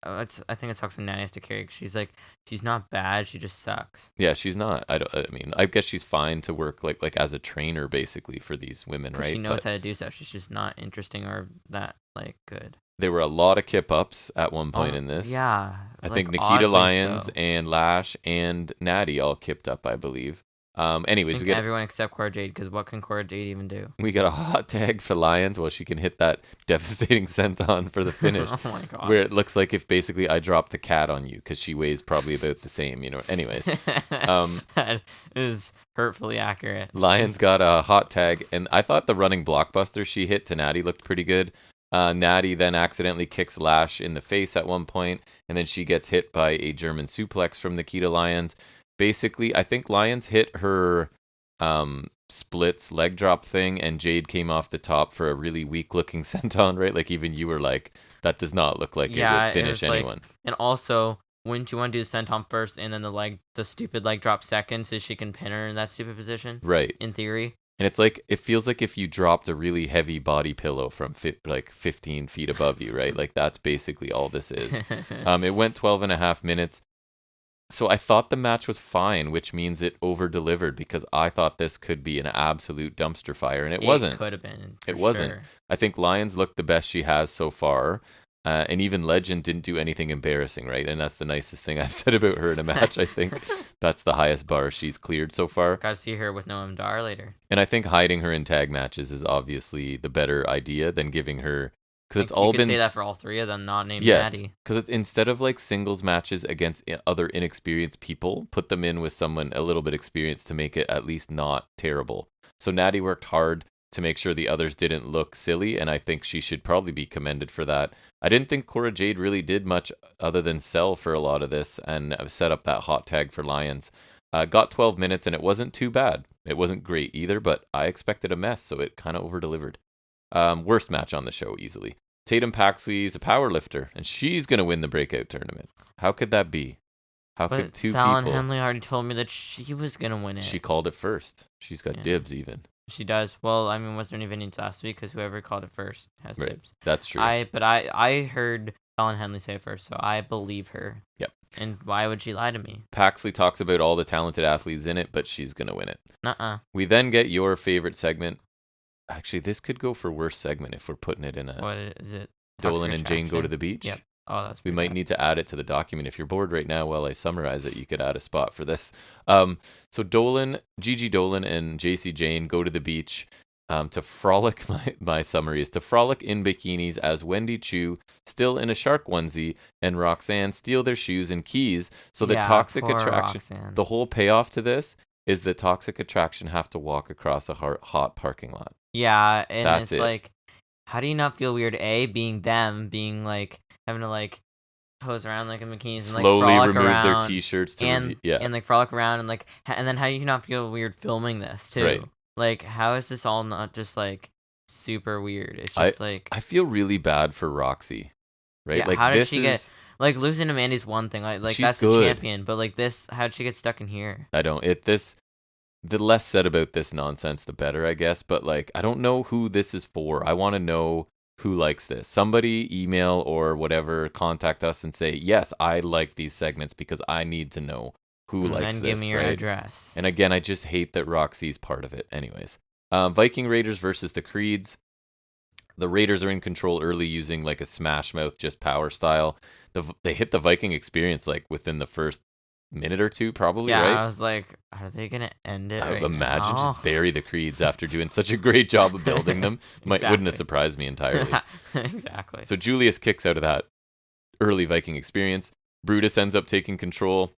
match. I think it sucks when Natty has to carry. She's like, she's not bad. She just sucks. Yeah, she's not. I guess she's fine to work like as a trainer, basically, for these women, right? She knows how to do stuff. She's just not interesting or that like good. There were a lot of kip ups at one point in this. Yeah. I think Nikita Lyons and Lash and Natty all kipped up, I believe. Anyways, we get everyone except Cora Jade, because what can Cora Jade even do? We got a hot tag for Lyons. Well, she can hit that devastating senton for the finish. Oh my god! Where it looks like if basically I dropped the cat on you, because she weighs probably about the same, Anyways, that is hurtfully accurate. Lyons got a hot tag, and I thought the running blockbuster she hit to Natty looked pretty good. Natty then accidentally kicks Lash in the face at one point, and then she gets hit by a German suplex from Nikita Lyons. Basically, I think Lyons hit her splits leg drop thing, and Jade came off the top for a really weak looking senton, right? Like even you were like, that does not look like it would finish anyone. And also, wouldn't you want to do the senton first and then the stupid leg drop second so she can pin her in that stupid position? Right. In theory. And it's like, it feels like if you dropped a really heavy body pillow from 15 feet above you, right? Like that's basically all this is. It went 12 and a half minutes. So I thought the match was fine, which means it over-delivered because I thought this could be an absolute dumpster fire, and it wasn't. It could have been. It wasn't. Sure. I think Lyons looked the best she has so far. And even Legend didn't do anything embarrassing, right? And that's the nicest thing I've said about her in a match, I think. That's the highest bar she's cleared so far. Gotta see her with Noam Dar later. And I think hiding her in tag matches is obviously the better idea than giving her... Because it's all been... You could say that for all three of them, not named Natty. Because instead of like singles matches against other inexperienced people, put them in with someone a little bit experienced to make it at least not terrible. So Natty worked hard to make sure the others didn't look silly, and I think she should probably be commended for that. I didn't think Cora Jade really did much other than sell for a lot of this and set up that hot tag for Lions. Got 12 minutes, and it wasn't too bad. It wasn't great either, but I expected a mess, so it kind of over-delivered. Worst match on the show, easily. Tatum Paxley's a power lifter, and she's going to win the breakout tournament. How could that be? How could two Fallon people... Henley already told me that she was going to win it. She called it first. She's got dibs, even. She does. Well, I mean, was there any opinions last week? Because whoever called it first has dibs. That's true. I heard Fallon Henley say it first, so I believe her. Yep. And why would she lie to me? Paxley talks about all the talented athletes in it, but she's going to win it. Nuh-uh. We then get your favorite segment. Actually, this could go for worst segment if we're putting it in a... What is it? Dolan and Jane go to the beach? Yep. Oh, we might need to add it to the document. If you're bored right now while I summarize it, you could add a spot for this. So Gigi Dolan and JC Jane go to the beach to frolic. My summary is to frolic in bikinis as Wendy Chu, still in a shark onesie, and Roxanne steal their shoes and keys. So the toxic attraction, Roxanne. The whole payoff to this is the toxic attraction have to walk across a hot parking lot. Yeah, and that's it's like, how do you not feel weird? Being them, being like having to like pose around like in bikinis and slowly like frolic remove around their t-shirts to and like frolic around and like and then how do you not feel weird filming this too? Right. Like how is this all not just like super weird? It's just I feel really bad for Roxy, right? Yeah, like how did she get like losing to Mandy's one thing, like that's good. The champion, but like this, how did she get stuck in here? I don't. The less said about this nonsense, the better, I guess. But like, I don't know who this is for. I want to know who likes this. Somebody email or whatever, contact us and say, yes, I like these segments because I need to know who likes this. And give me your address. And again, I just hate that Roxy's part of it. Anyways, Viking Raiders versus the Creeds. The Raiders are in control early using like a smash mouth, just power style. They hit the Viking experience like within the first minute or two, probably, right? Yeah, I was like, are they gonna end it? I would imagine just bury the Creeds after doing such a great job of building them. Wouldn't have surprised me entirely. Exactly. So Julius kicks out of that early Viking experience. Brutus ends up taking control,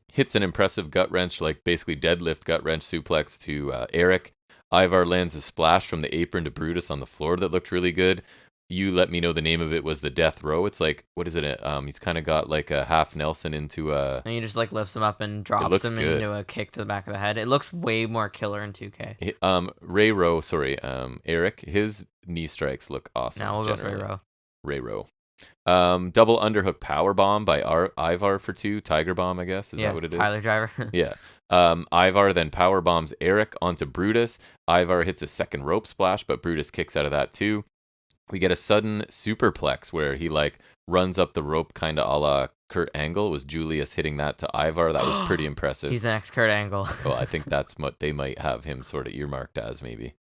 hits an impressive gut wrench, like basically deadlift gut wrench suplex to Eric. Ivar lands a splash from the apron to Brutus on the floor that looked really good. You let me know the name of it was the Death Row. It's like, what is it? He's kind of got like a half Nelson into a... And he just like lifts him up and drops him into a kick to the back of the head. It looks way more killer in 2K. Eric, his knee strikes look awesome. Now we'll go with Ray Rowe. Double underhook power bomb by Ivar for 2. Tiger bomb, I guess. Is that what it is? Tyler Driver. Yeah. Ivar then power bombs Eric onto Brutus. Ivar hits a second rope splash, but Brutus kicks out of that too. We get a sudden superplex where he like runs up the rope kind of a la Kurt Angle. It was Julius hitting that to Ivar. That was pretty impressive. He's the next Kurt Angle. Well, I think that's what they might have him sort of earmarked as maybe.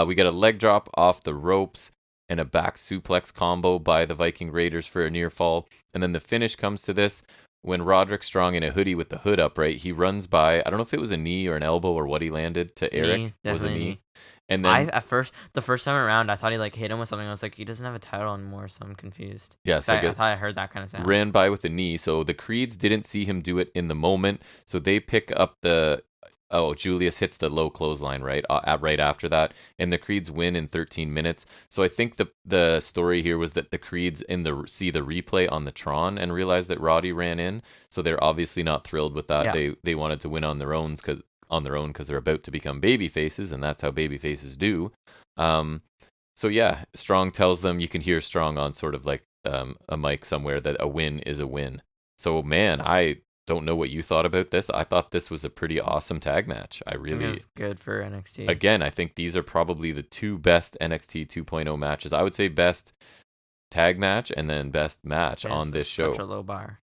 We get a leg drop off the ropes and a back suplex combo by the Viking Raiders for a near fall. And then the finish comes to this when Roderick Strong in a hoodie with the hood up, right? He runs by, I don't know if it was a knee or an elbow or what he landed to Eric. It was a knee. And then the first time around, I thought he like hit him with something. I was like, he doesn't have a title anymore, so I'm confused. Yeah, so I thought I heard that kind of sound. Ran by with the knee, so the Creeds didn't see him do it in the moment, so they pick up Julius hits the low clothesline right after that, and the Creeds win in 13 minutes. So I think the story here was that the Creeds see the replay on the Tron and realize that Roddy ran in, so they're obviously not thrilled with that. Yeah. They wanted to win on their own because they're about to become baby faces, and that's how baby faces do. So yeah, Strong tells them, you can hear Strong on sort of like a mic somewhere, that a win is a win. So man, I don't know what you thought about this. I thought this was a pretty awesome tag match. It was good for NXT. Again, I think these are probably the two best NXT 2.0 matches. I would say best tag match and then best match on this show. Such a low bar.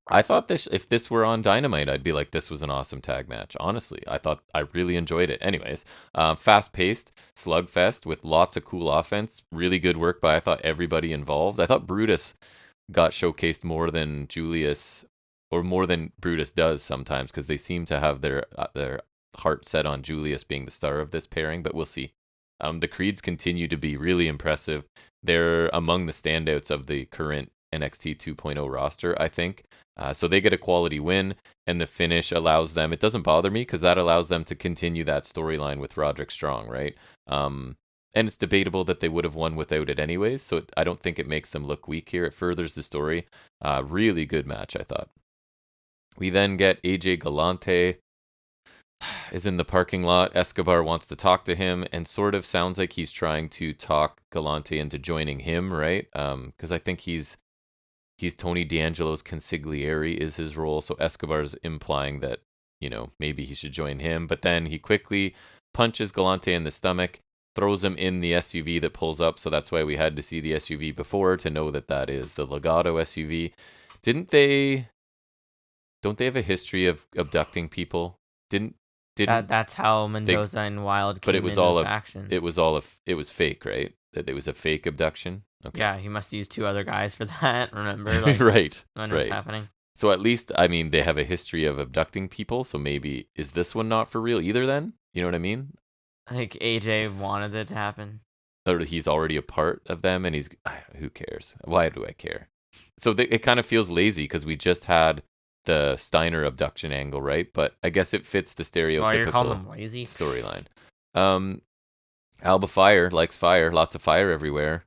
I thought if this were on Dynamite, I'd be like, this was an awesome tag match. Honestly, I really enjoyed it. Anyways, fast-paced slugfest with lots of cool offense. Really good work by I thought everybody involved. I thought Brutus got showcased more than Julius, or more than Brutus does sometimes, because they seem to have their heart set on Julius being the star of this pairing. But we'll see. The Creeds continue to be really impressive. They're among the standouts of the current NXT 2.0 roster, I think. So they get a quality win, and the finish allows them. It doesn't bother me because that allows them to continue that storyline with Roderick Strong, right? And it's debatable that they would have won without it anyways. So I don't think it makes them look weak here. It furthers the story. Really good match, I thought. We then get AJ Galante is in the parking lot. Escobar wants to talk to him and sort of sounds like he's trying to talk Galante into joining him, right? Because I think he's Tony D'Angelo's consigliere is his role. So Escobar's implying that, maybe he should join him. But then he quickly punches Galante in the stomach, throws him in the SUV that pulls up. So that's why we had to see the SUV before to know that is the Legato SUV. Don't they have a history of abducting people? That's how Mendoza and Wild came into action. It was fake, right? That it was a fake abduction. Okay. Yeah, he must use 2 other guys for that. Remember, right? When it was happening. So at least, they have a history of abducting people. So maybe is this one not for real either? Then you know what I mean? Like AJ wanted it to happen, or he's already a part of them, and who cares? Why do I care? So it kind of feels lazy because we just had the Steiner abduction angle, right? But I guess it fits the stereotypical storyline. Alba Fire likes fire, lots of fire everywhere.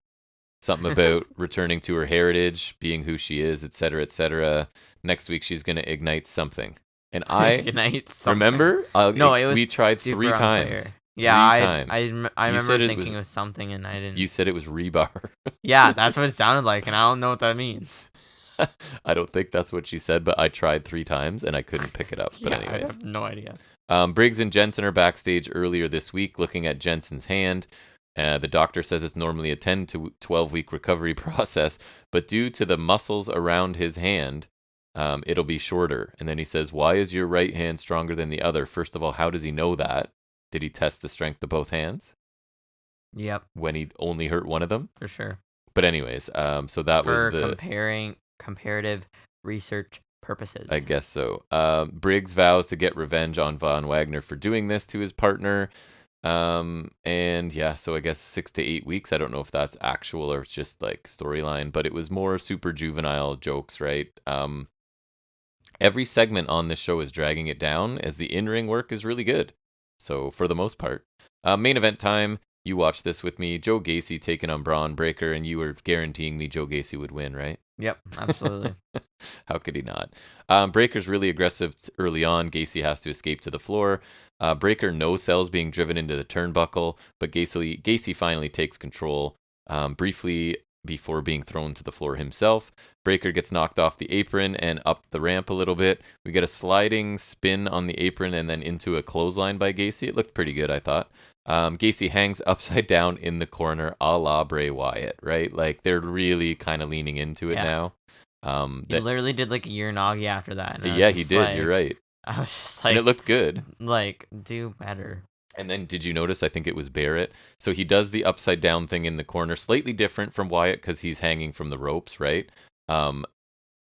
Something about returning to her heritage, being who she is, etc., etc. Next week she's going to ignite something. And remember? We tried 3 times. Yeah, I remember thinking it was something, and I didn't. You said it was rebar. Yeah, that's what it sounded like, and I don't know what that means. I don't think that's what she said, but I tried 3 times and I couldn't pick it up. But anyways, I have no idea. Briggs and Jensen are backstage earlier this week looking at Jensen's hand. The doctor says it's normally a 10 to 12 week recovery process, but due to the muscles around his hand, it'll be shorter. And then he says, why is your right hand stronger than the other? First of all, how does he know that? Did he test the strength of both hands? Yep. When he only hurt one of them? For sure. But anyways, so that was comparative research purposes. I guess so. Briggs vows to get revenge on Von Wagner for doing this to his partner. And yeah, so I guess 6 to 8 weeks. I don't know if that's actual or it's just like storyline, but it was more super juvenile jokes, right? Every segment on this show is dragging it down as the in-ring work is really good. So for the most part, main event time. You watched this with me. Joe Gacy taking on Braun Breaker, and you were guaranteeing me Joe Gacy would win, right? Yep, absolutely. How could he not? Breaker's really aggressive early on. Gacy has to escape to the floor. Breaker no-sells being driven into the turnbuckle, but Gacy finally takes control briefly before being thrown to the floor himself. Breaker gets knocked off the apron and up the ramp a little bit. We get a sliding spin on the apron and then into a clothesline by Gacy. It looked pretty good, I thought. Gacy hangs upside down in the corner a la Bray Wyatt, right? Like, they're really kind of leaning into it now. He literally did like a Uranagi after that. Yeah, he did. You're right. I was just like... And it looked good. Like, do better. And then, did you notice, I think it was Barrett? So he does the upside down thing in the corner, slightly different from Wyatt because he's hanging from the ropes, right? And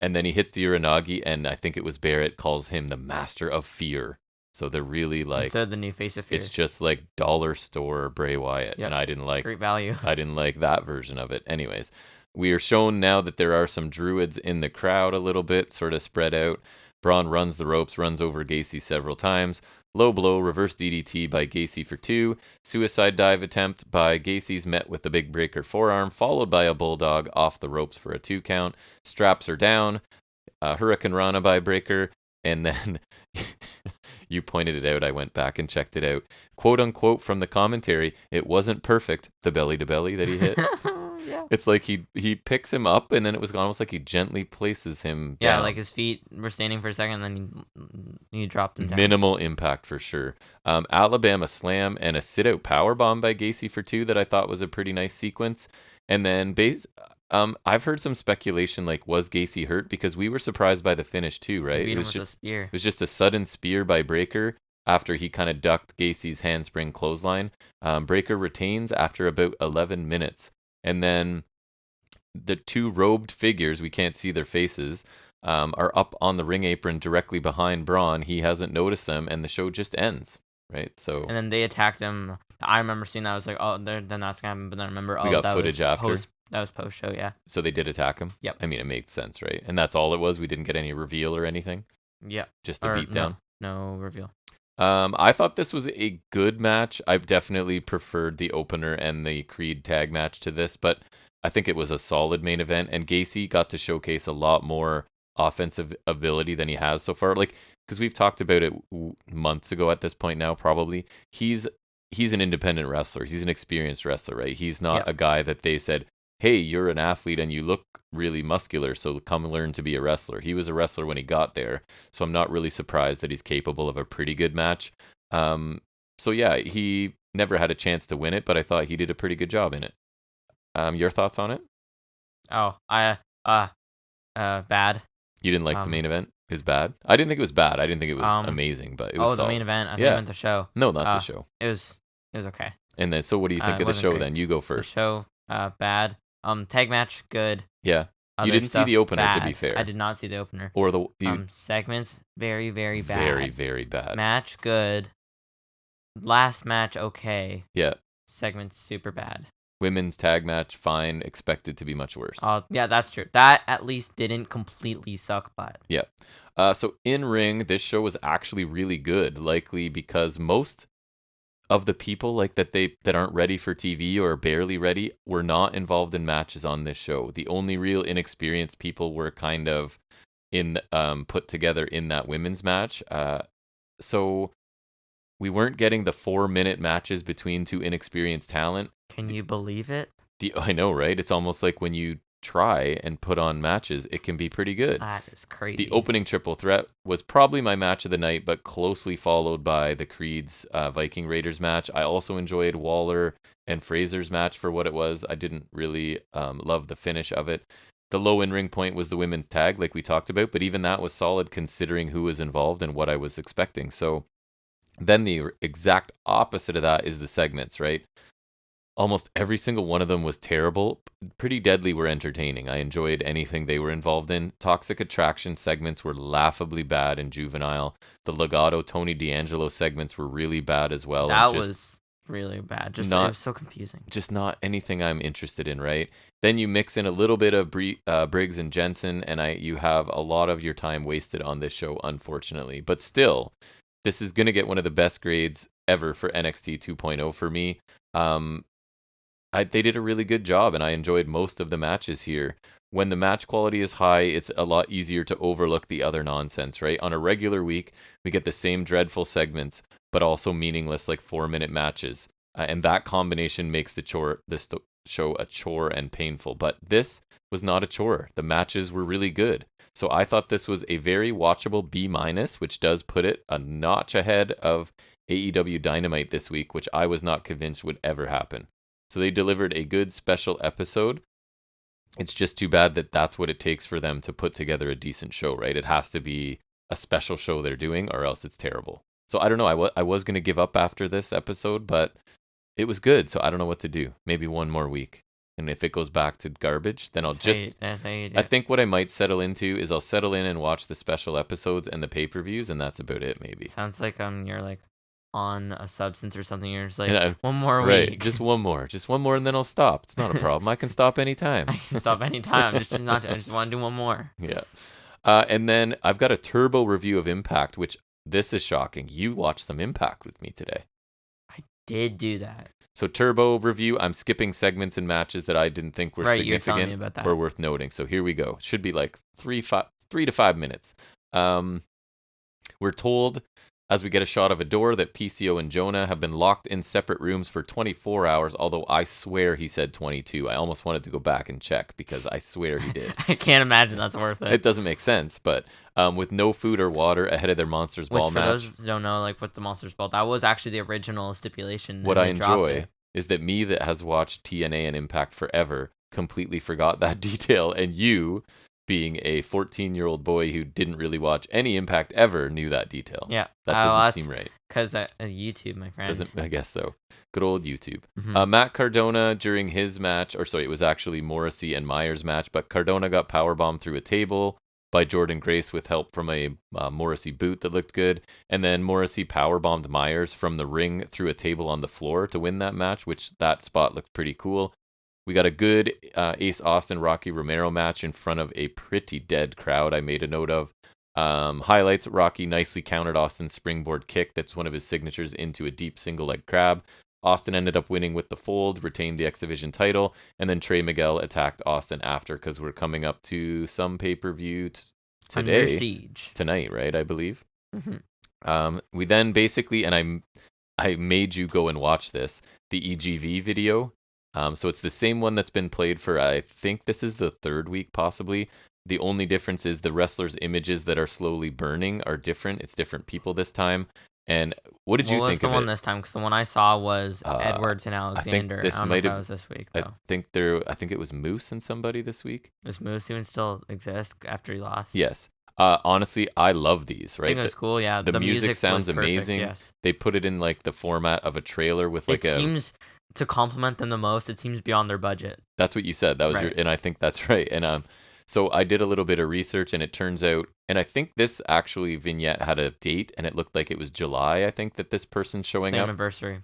then he hits the Uranagi, and I think it was Barrett calls him the Master of Fear. So they're really like... Instead of the new Face of Fear. It's just like dollar store Bray Wyatt. Yep. And I didn't like... Great value. I didn't like that version of it. Anyways, we are shown now that there are some druids in the crowd a little bit, sort of spread out. Braun runs the ropes, runs over Gacy several times. Low blow, reverse DDT by Gacy for 2. Suicide dive attempt by Gacy's met with the big breaker forearm, followed by a bulldog off the ropes for a 2 count. Straps are down. Hurricane Rana by Breaker. And then... You pointed it out. I went back and checked it out. Quote unquote from the commentary, it wasn't perfect, the belly to belly that he hit. Yeah. It's like he picks him up and then it was almost like he gently places him down. Yeah, like his feet were standing for a second and then he dropped him down. Minimal impact for sure. Alabama slam and a sit out power bomb by Gacy for 2 that I thought was a pretty nice sequence. And then I've heard some speculation, like, was Gacy hurt? Because we were surprised by the finish too, right? It was just a spear. It was just a sudden spear by Breaker after he kind of ducked Gacy's handspring clothesline. Breaker retains after about 11 minutes. And then the two robed figures, we can't see their faces, are up on the ring apron directly behind Braun. He hasn't noticed them, and the show just ends, right? So. And then they attacked him. I remember seeing that. I was like, oh, then that's going to happen. But then I remember, we got footage after. That was post-show, yeah. So they did attack him? Yep. I mean, it made sense, right? And that's all it was? We didn't get any reveal or anything? Yeah. Just a beatdown? No reveal. I thought this was a good match. I've definitely preferred the opener and the Creed tag match to this, but I think it was a solid main event, and Gacy got to showcase a lot more offensive ability than he has so far. Like, because we've talked about it months ago at this point now, probably. He's an independent wrestler. He's an experienced wrestler, right? He's not a guy that they said, hey, you're an athlete and you look really muscular, so come learn to be a wrestler. He was a wrestler when he got there, so I'm not really surprised that he's capable of a pretty good match. So yeah, he never had a chance to win it, but I thought he did a pretty good job in it. Your thoughts on it? Oh, bad. You didn't like the main event? It was bad? I didn't think it was bad. I didn't think it was amazing, but it was solid. The main event? I think I meant the show. No, not the show. It was okay. And then, so what do you think of the show great. Then? You go first. The show, bad. Tag match, good. Yeah. You didn't see the opener, bad. To be fair. I did not see the opener. Or the segments, very, very bad. Very, very bad. Match, good. Last match, okay. Yeah. Segments, super bad. Women's tag match, fine. Expected to be much worse. Yeah, that's true. That at least didn't completely suck, but. Yeah. So in ring, this show was actually really good, likely because most of the people like that aren't ready for TV or barely ready were not involved in matches on this show. The only real inexperienced people were kind of put together in that women's match. So we weren't getting the 4-minute matches between two inexperienced talent. Can you believe it? I know, right? It's almost like when you try and put on matches, it can be pretty good. That is crazy. The opening triple threat was probably my match of the night, but closely followed by the Creed's Viking Raiders match. I also enjoyed Waller and Fraser's match for what it was. I didn't really love the finish of it. The low in-ring point was the women's tag, like we talked about, but even that was solid considering who was involved and what I was expecting. So then the exact opposite of that is the segments, right? Almost every single one of them was terrible. Pretty Deadly were entertaining. I enjoyed anything they were involved in. Toxic Attraction segments were laughably bad and juvenile. The Legato Tony D'Angelo segments were really bad as well. That was really bad. It was so confusing. Just not anything I'm interested in, right? Then you mix in a little bit of Briggs and Jensen, and you have a lot of your time wasted on this show, unfortunately. But still, this is going to get one of the best grades ever for NXT 2.0 for me. They did a really good job, and I enjoyed most of the matches here. When the match quality is high, it's a lot easier to overlook the other nonsense, right? On a regular week, we get the same dreadful segments, but also meaningless, like 4-minute matches. And that combination makes this show a chore and painful. But this was not a chore. The matches were really good. So I thought this was a very watchable B-, which does put it a notch ahead of AEW Dynamite this week, which I was not convinced would ever happen. So they delivered a good special episode. It's just too bad that that's what it takes for them to put together a decent show, right? It has to be a special show they're doing, or else it's terrible. So I don't know. I was going to give up after this episode, but it was good. So I don't know what to do. Maybe one more week. And if it goes back to garbage, then I'll I think what I might settle into is I'll settle in and watch the special episodes and the pay-per-views, and that's about it, maybe. Sounds like you're like on a substance or something. You're just like, one more week. Right, just one more, and then I'll stop. It's not a problem. I can stop anytime. I can stop anytime. I just want to do one more. Yeah. And then I've got a turbo review of Impact, which this is shocking. You watched some Impact with me today. I did do that. So turbo review, I'm skipping segments and matches that I didn't think were significant or worth noting. So here we go. Should be like 3 to 5 minutes. We're told as we get a shot of a door that PCO and Jonah have been locked in separate rooms for 24 hours, although I swear he said 22. I almost wanted to go back and check because I swear he did. I can't imagine that's worth it. It doesn't make sense, but with no food or water ahead of their Monsters Ball match. For those who don't know, like with the Monsters Ball, that was actually the original stipulation. What I enjoy is that me that has watched TNA and Impact forever completely forgot that detail, and you, being a 14-year-old boy who didn't really watch any Impact ever, knew that detail. Yeah, that doesn't seem right. Because YouTube, my friend. I guess so. Good old YouTube. Mm-hmm. Matt Cardona during his match, it was actually Morrissey and Myers match, but Cardona got powerbombed through a table by Jordan Grace with help from a Morrissey boot that looked good, and then Morrissey powerbombed Myers from the ring through a table on the floor to win that match, which that spot looked pretty cool. We got a good Ace Austin Rocky Romero match in front of a pretty dead crowd. I made a note of highlights. Rocky nicely countered Austin's springboard kick. That's one of his signatures into a deep single leg crab. Austin ended up winning with the fold, retained the X Division title, and then Trey Miguel attacked Austin after, because we're coming up to some pay-per-view today. Under Siege. Tonight, right? I believe. Mm-hmm. We then basically, and I made you go and watch this, the EGV video. So it's the same one that's been played for, I think this is the third week possibly. The only difference is the wrestlers' images that are slowly burning are different. It's different people this time. And what did you think of it? What was the one this time? Because the one I saw was Edwards and Alexander. I don't know if that was this week, though. I think it was Moose and somebody this week. Does Moose even still exist after he lost? Yes. Honestly, I love these, right? I think it was cool, yeah. The music sounds amazing. Yes. They put it in like the format of a trailer with like It seems to compliment them the most. It seems beyond their budget. That's what you said. That was right. And I think that's right. And so I did a little bit of research, and it turns out, and I think this actually vignette had a date, and it looked like it was July, I think, that this person's showing up. Anniversary.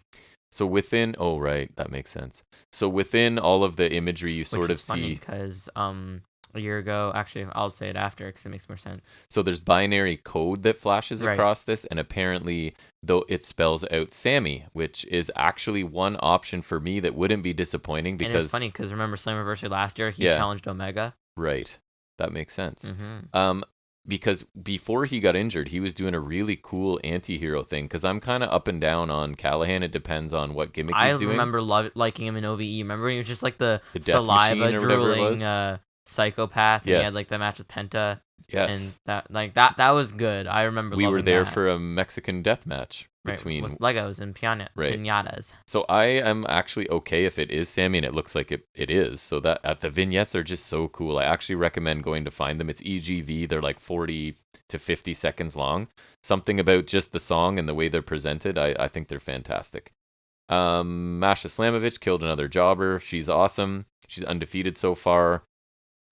So within, right, that makes sense. So within all of the imagery, you sort of see. Funny because a year ago, actually, I'll say it after because it makes more sense. So there's binary code that flashes across this, and apparently, though, it spells out Sammy, which is actually one option for me that wouldn't be disappointing, because. And it's funny because remember Slammiversary last year, he challenged Omega. Right. That makes sense. Mm-hmm. Because before he got injured, he was doing a really cool anti-hero thing, because I'm kind of up and down on Callahan. It depends on what gimmick he's doing. I remember liking him in OVE. Remember he was just like the saliva drooling psychopath, and he had like the match with Penta. Yes. And that was good. I remember we were there for a Mexican death match between with Legos and piñatas. So I am actually okay if it is Sammy, and it looks like it is. So that the vignettes are just so cool. I actually recommend going to find them. It's EGV. They're like 40 to 50 seconds long. Something about just the song and the way they're presented, I think they're fantastic. Masha Slamovich killed another jobber. She's awesome. She's undefeated so far.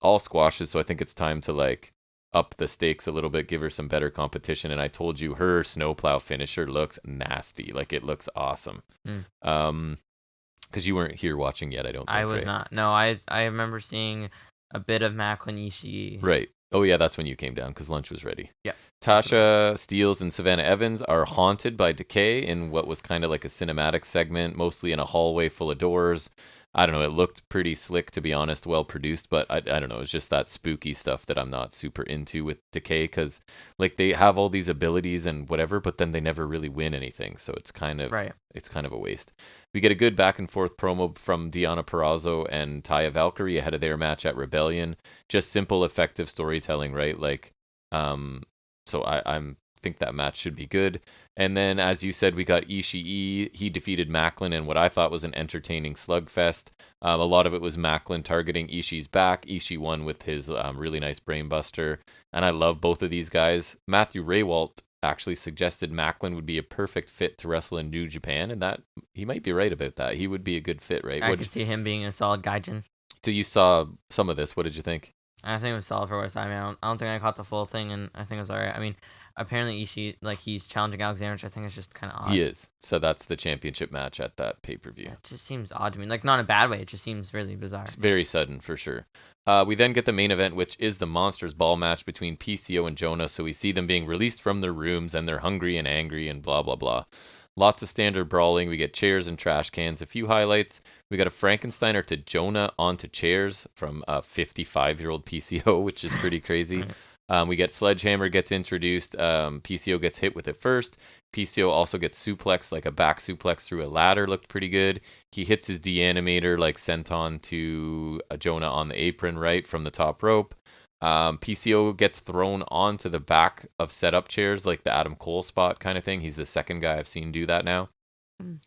All squashes, so I think it's time to like up the stakes a little bit, give her some better competition. And I told you her snowplow finisher looks nasty. Like, it looks awesome. Because you weren't here watching yet, I don't think. I was not. No, I remember seeing a bit of Macklin Ishii. Right. Oh, yeah, that's when you came down, because lunch was ready. Yeah. Tasha Steeles and Savannah Evans are haunted by decay in what was kind of like a cinematic segment, mostly in a hallway full of doors. I don't know, it looked pretty slick, to be honest, well produced, but I don't know, it's just that spooky stuff that I'm not super into with Decay, because like they have all these abilities and whatever, but then they never really win anything, so it's kind of it's kind of a waste. We get a good back and forth promo from Deonna Purrazzo and Taya Valkyrie ahead of their match at Rebellion. Just simple, effective storytelling, right? Like, so I'm think that match should be good. And then, as you said, we got Ishii. He defeated Macklin in what I thought was an entertaining slugfest. A lot of it was Macklin targeting Ishii's back. Ishii won with his really nice brainbuster. And I love both of these guys. Matthew Raywalt actually suggested Macklin would be a perfect fit to wrestle in New Japan, and that he might be right about that. He would be a good fit, right? I could see him being a solid gaijin. So you saw some of this. What did you think? I think it was solid for what I mean. I don't think I caught the full thing, and I think it was alright. I mean, apparently Ishii, like, he's challenging Alexander, which I think is just kind of odd. He is. So that's the championship match at that pay-per-view. It just seems odd to me. Like, not in a bad way. It just seems really bizarre. It's very sudden, for sure. We then get the main event, which is the Monsters Ball match between PCO and Jonah. So we see them being released from their rooms, and they're hungry and angry and blah, blah, blah. Lots of standard brawling. We get chairs and trash cans. A few highlights. We got a Frankensteiner to Jonah onto chairs from a 55-year-old PCO, which is pretty crazy. Right. We get Sledgehammer gets introduced. PCO gets hit with it first. PCO also gets suplexed, like a back suplex through a ladder. Looked pretty good. He hits his deanimator, like senton to Jonah on the apron, right, from the top rope. PCO gets thrown onto the back of setup chairs, like the Adam Cole spot kind of thing. He's the second guy I've seen do that now.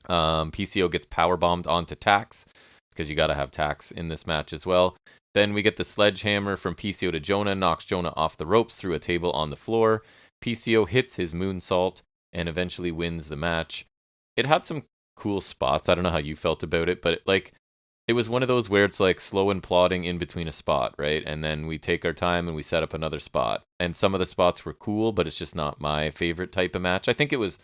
PCO gets powerbombed onto Tax. because you got to have tax in this match as well. Then we get the sledgehammer from PCO to Jonah, knocks Jonah off the ropes through a table on the floor. PCO hits his moonsault and eventually wins the match. It had some cool spots. I don't know how you felt about it, but it was one of those where it's like slow and plodding in between a spot, right? And then we take our time and we set up another spot. And some of the spots were cool, but it's just not my favorite type of match. I think it was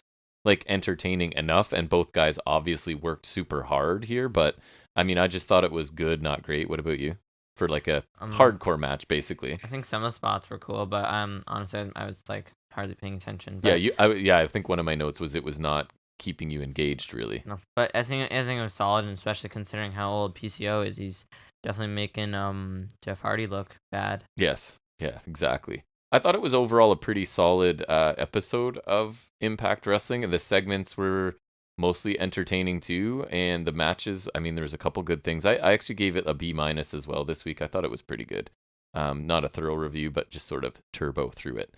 like entertaining enough, and both guys obviously worked super hard here, but I mean, I just thought it was good, not great. What about you? For like a hardcore match, basically. I think some of the spots were cool, but honestly, I was like hardly paying attention. But... I think one of my notes was it was not keeping you engaged, really. No, but I think it was solid, and especially considering how old PCO is, he's definitely making Jeff Hardy look bad. Yes, yeah, exactly. I thought it was overall a pretty solid episode of Impact Wrestling, and the segments were mostly entertaining too, and the matches, I mean, there was a couple good things. I actually gave it a B- as well this week. I thought it was pretty good. Not a thorough review, but just sort of turbo through it.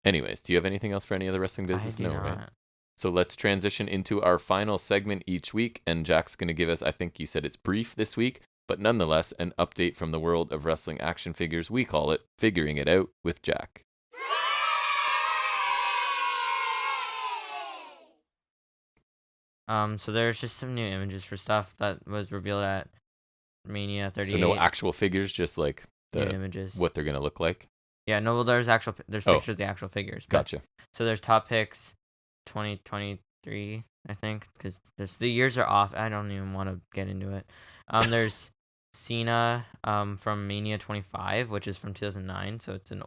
Anyways, do you have anything else for any of the wrestling business? No, right? So let's transition into our final segment each week, and Jack's going to give us, I think you said it's brief this week, but nonetheless, an update from the world of wrestling action figures. We call it Figuring It Out with Jack. So there's just some new images for stuff that was revealed at Mania 38. So no actual figures, just like the new images, what they're gonna look like. Yeah, no, well, there's pictures of the actual figures. Gotcha. So there's top picks 2023, I think, because the years are off. I don't even want to get into it. There's Cena from Mania 25, which is from 2009, so it's an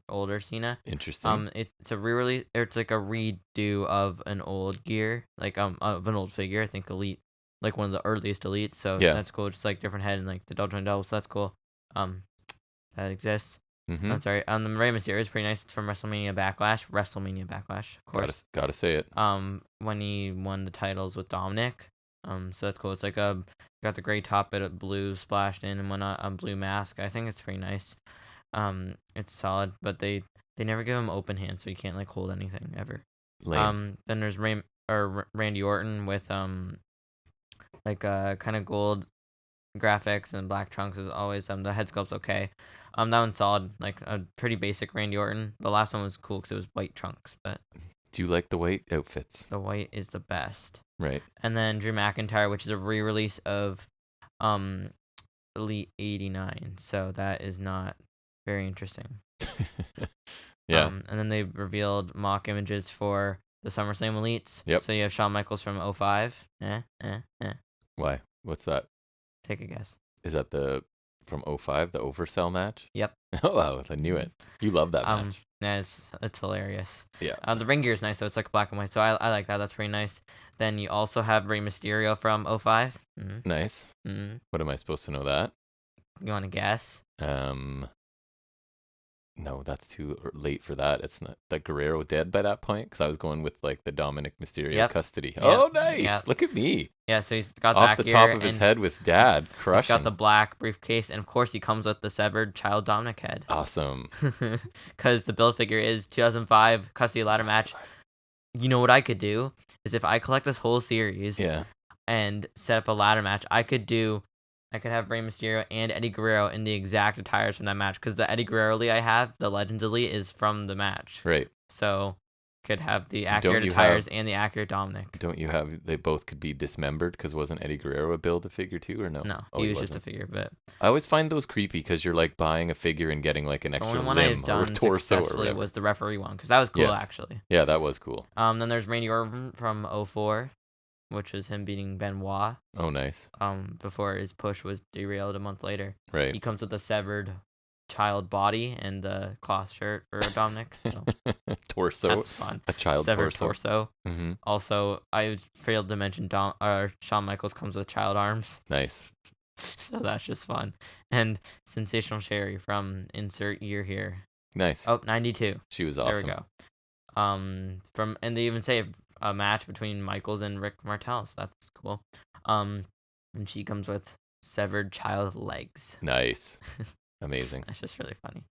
older Cena. Interesting. It's a re-release, or it's like a redo of an old gear, like of an old figure. I think Elite, like one of the earliest Elites. So yeah, that's cool. Just like different head and like the Double Joint Double. So that's cool. That exists. Mm-hmm. I'm sorry. The Rey Mysterio is pretty nice. It's from WrestleMania Backlash, of course. Gotta say it. When he won the titles with Dominic. So that's cool. It's like got the gray top bit of blue splashed in and whatnot, blue mask. I think it's pretty nice. It's solid, but they never give him open hands, so you can't like hold anything ever. Lame. Then there's Randy Orton with like kind of gold graphics and black trunks as always. The head sculpt's okay. That one's solid, like a pretty basic Randy Orton. The last one was cool because it was white trunks, but. Do you like the white outfits? The white is the best. Right. And then Drew McIntyre, which is a re-release of Elite 89. So that is not very interesting. Yeah. And then they revealed mock images for the SummerSlam Elites. Yep. So you have Shawn Michaels from 05. Why? What's that? Take a guess. Is that from 05, the Oversell match? Yep. Oh, wow, I knew it. You love that match. Yeah, it's hilarious. Yeah. The ring gear is nice, though. It's like black and white, so I like that. That's pretty nice. Then you also have Rey Mysterio from 05. Mm-hmm. Nice. Mm-hmm. What am I supposed to know that? You want to guess? No, that's too late for that. It's not that Guerrero dead by that point, because I was going with like the Dominic Mysterio custody. Yep. Oh, nice! Yep. Look at me. Yeah, so he's got off that the top of his head with Dad crushing. He's got the black briefcase, and of course he comes with the severed child Dominic head. Awesome. Because the build figure is 2005 custody ladder match. You know what I could do is if I collect this whole series, and set up a ladder match, I could have Rey Mysterio and Eddie Guerrero in the exact attires from that match, because the Eddie Guerrero Elite I have, the Legends Elite, is from the match. Right. So, could have the accurate attires and the accurate Dominic. Don't you have, they both could be dismembered, because wasn't Eddie Guerrero a Build-A-Figure too, or no? No, he was just a figure, but... I always find those creepy, because you're like buying a figure and getting like an extra limb or torso or whatever. Was the referee one, because that was cool, actually. Yeah, that was cool. Then there's Randy Orton from 04. Which was him beating Benoit. Oh, nice. Before his push was derailed a month later. Right. He comes with a severed child body and the cloth shirt for Dominic. So. Torso. That's fun. A child severed torso. Mm-hmm. Also, I failed to mention Shawn Michaels comes with child arms. Nice. So that's just fun. And Sensational Sherry from insert year here. Nice. Oh, 92. She was awesome. There we go. And they even say a match between Michaels and Rick Martel, so that's cool. And she comes with severed child legs. Nice. Amazing. That's just really funny.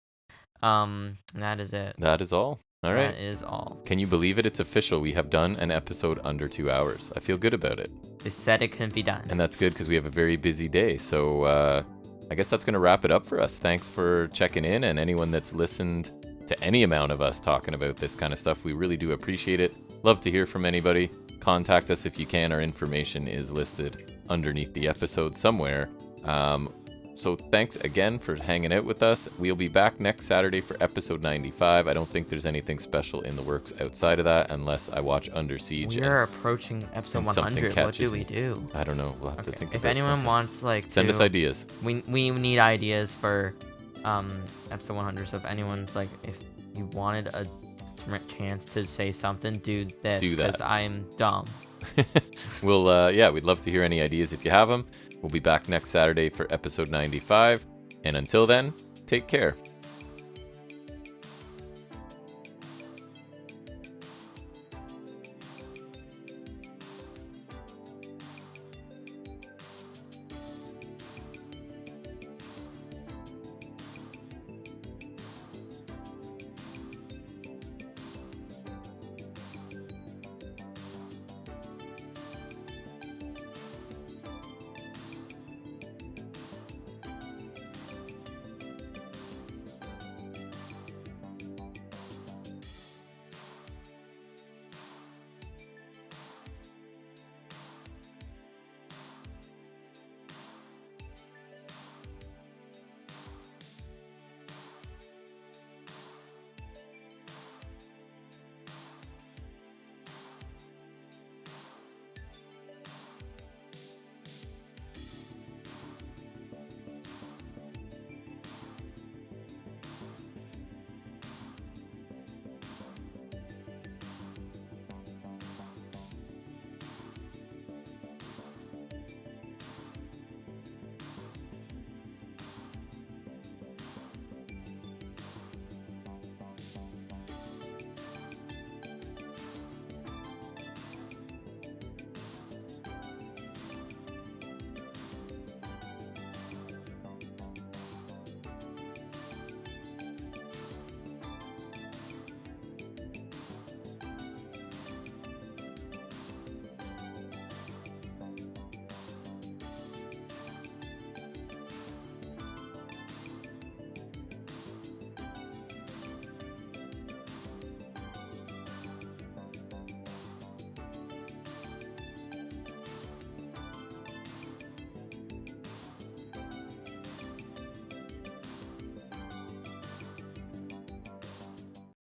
And that is it. That is all. All right. That is all. Can you believe it? It's official. We have done an episode under 2 hours. I feel good about it. They said it couldn't be done. And that's good because we have a very busy day. So I guess that's going to wrap it up for us. Thanks for checking in, and anyone that's listened to any amount of us talking about this kind of stuff. We really do appreciate it. Love to hear from anybody. Contact us if you can. Our information is listed underneath the episode somewhere. So thanks again for hanging out with us. We'll be back next Saturday for episode 95. I don't think there's anything special in the works outside of that unless I watch Under Siege. We are approaching episode 100. What do we do? I don't know. We'll have to think about it. If anyone wants, send us ideas. We need ideas for episode 100. So if anyone's if you wanted a chance to say something, do this, because I am dumb. We'd love to hear any ideas if you have them. We'll be back next Saturday for episode 95. And until then, take care.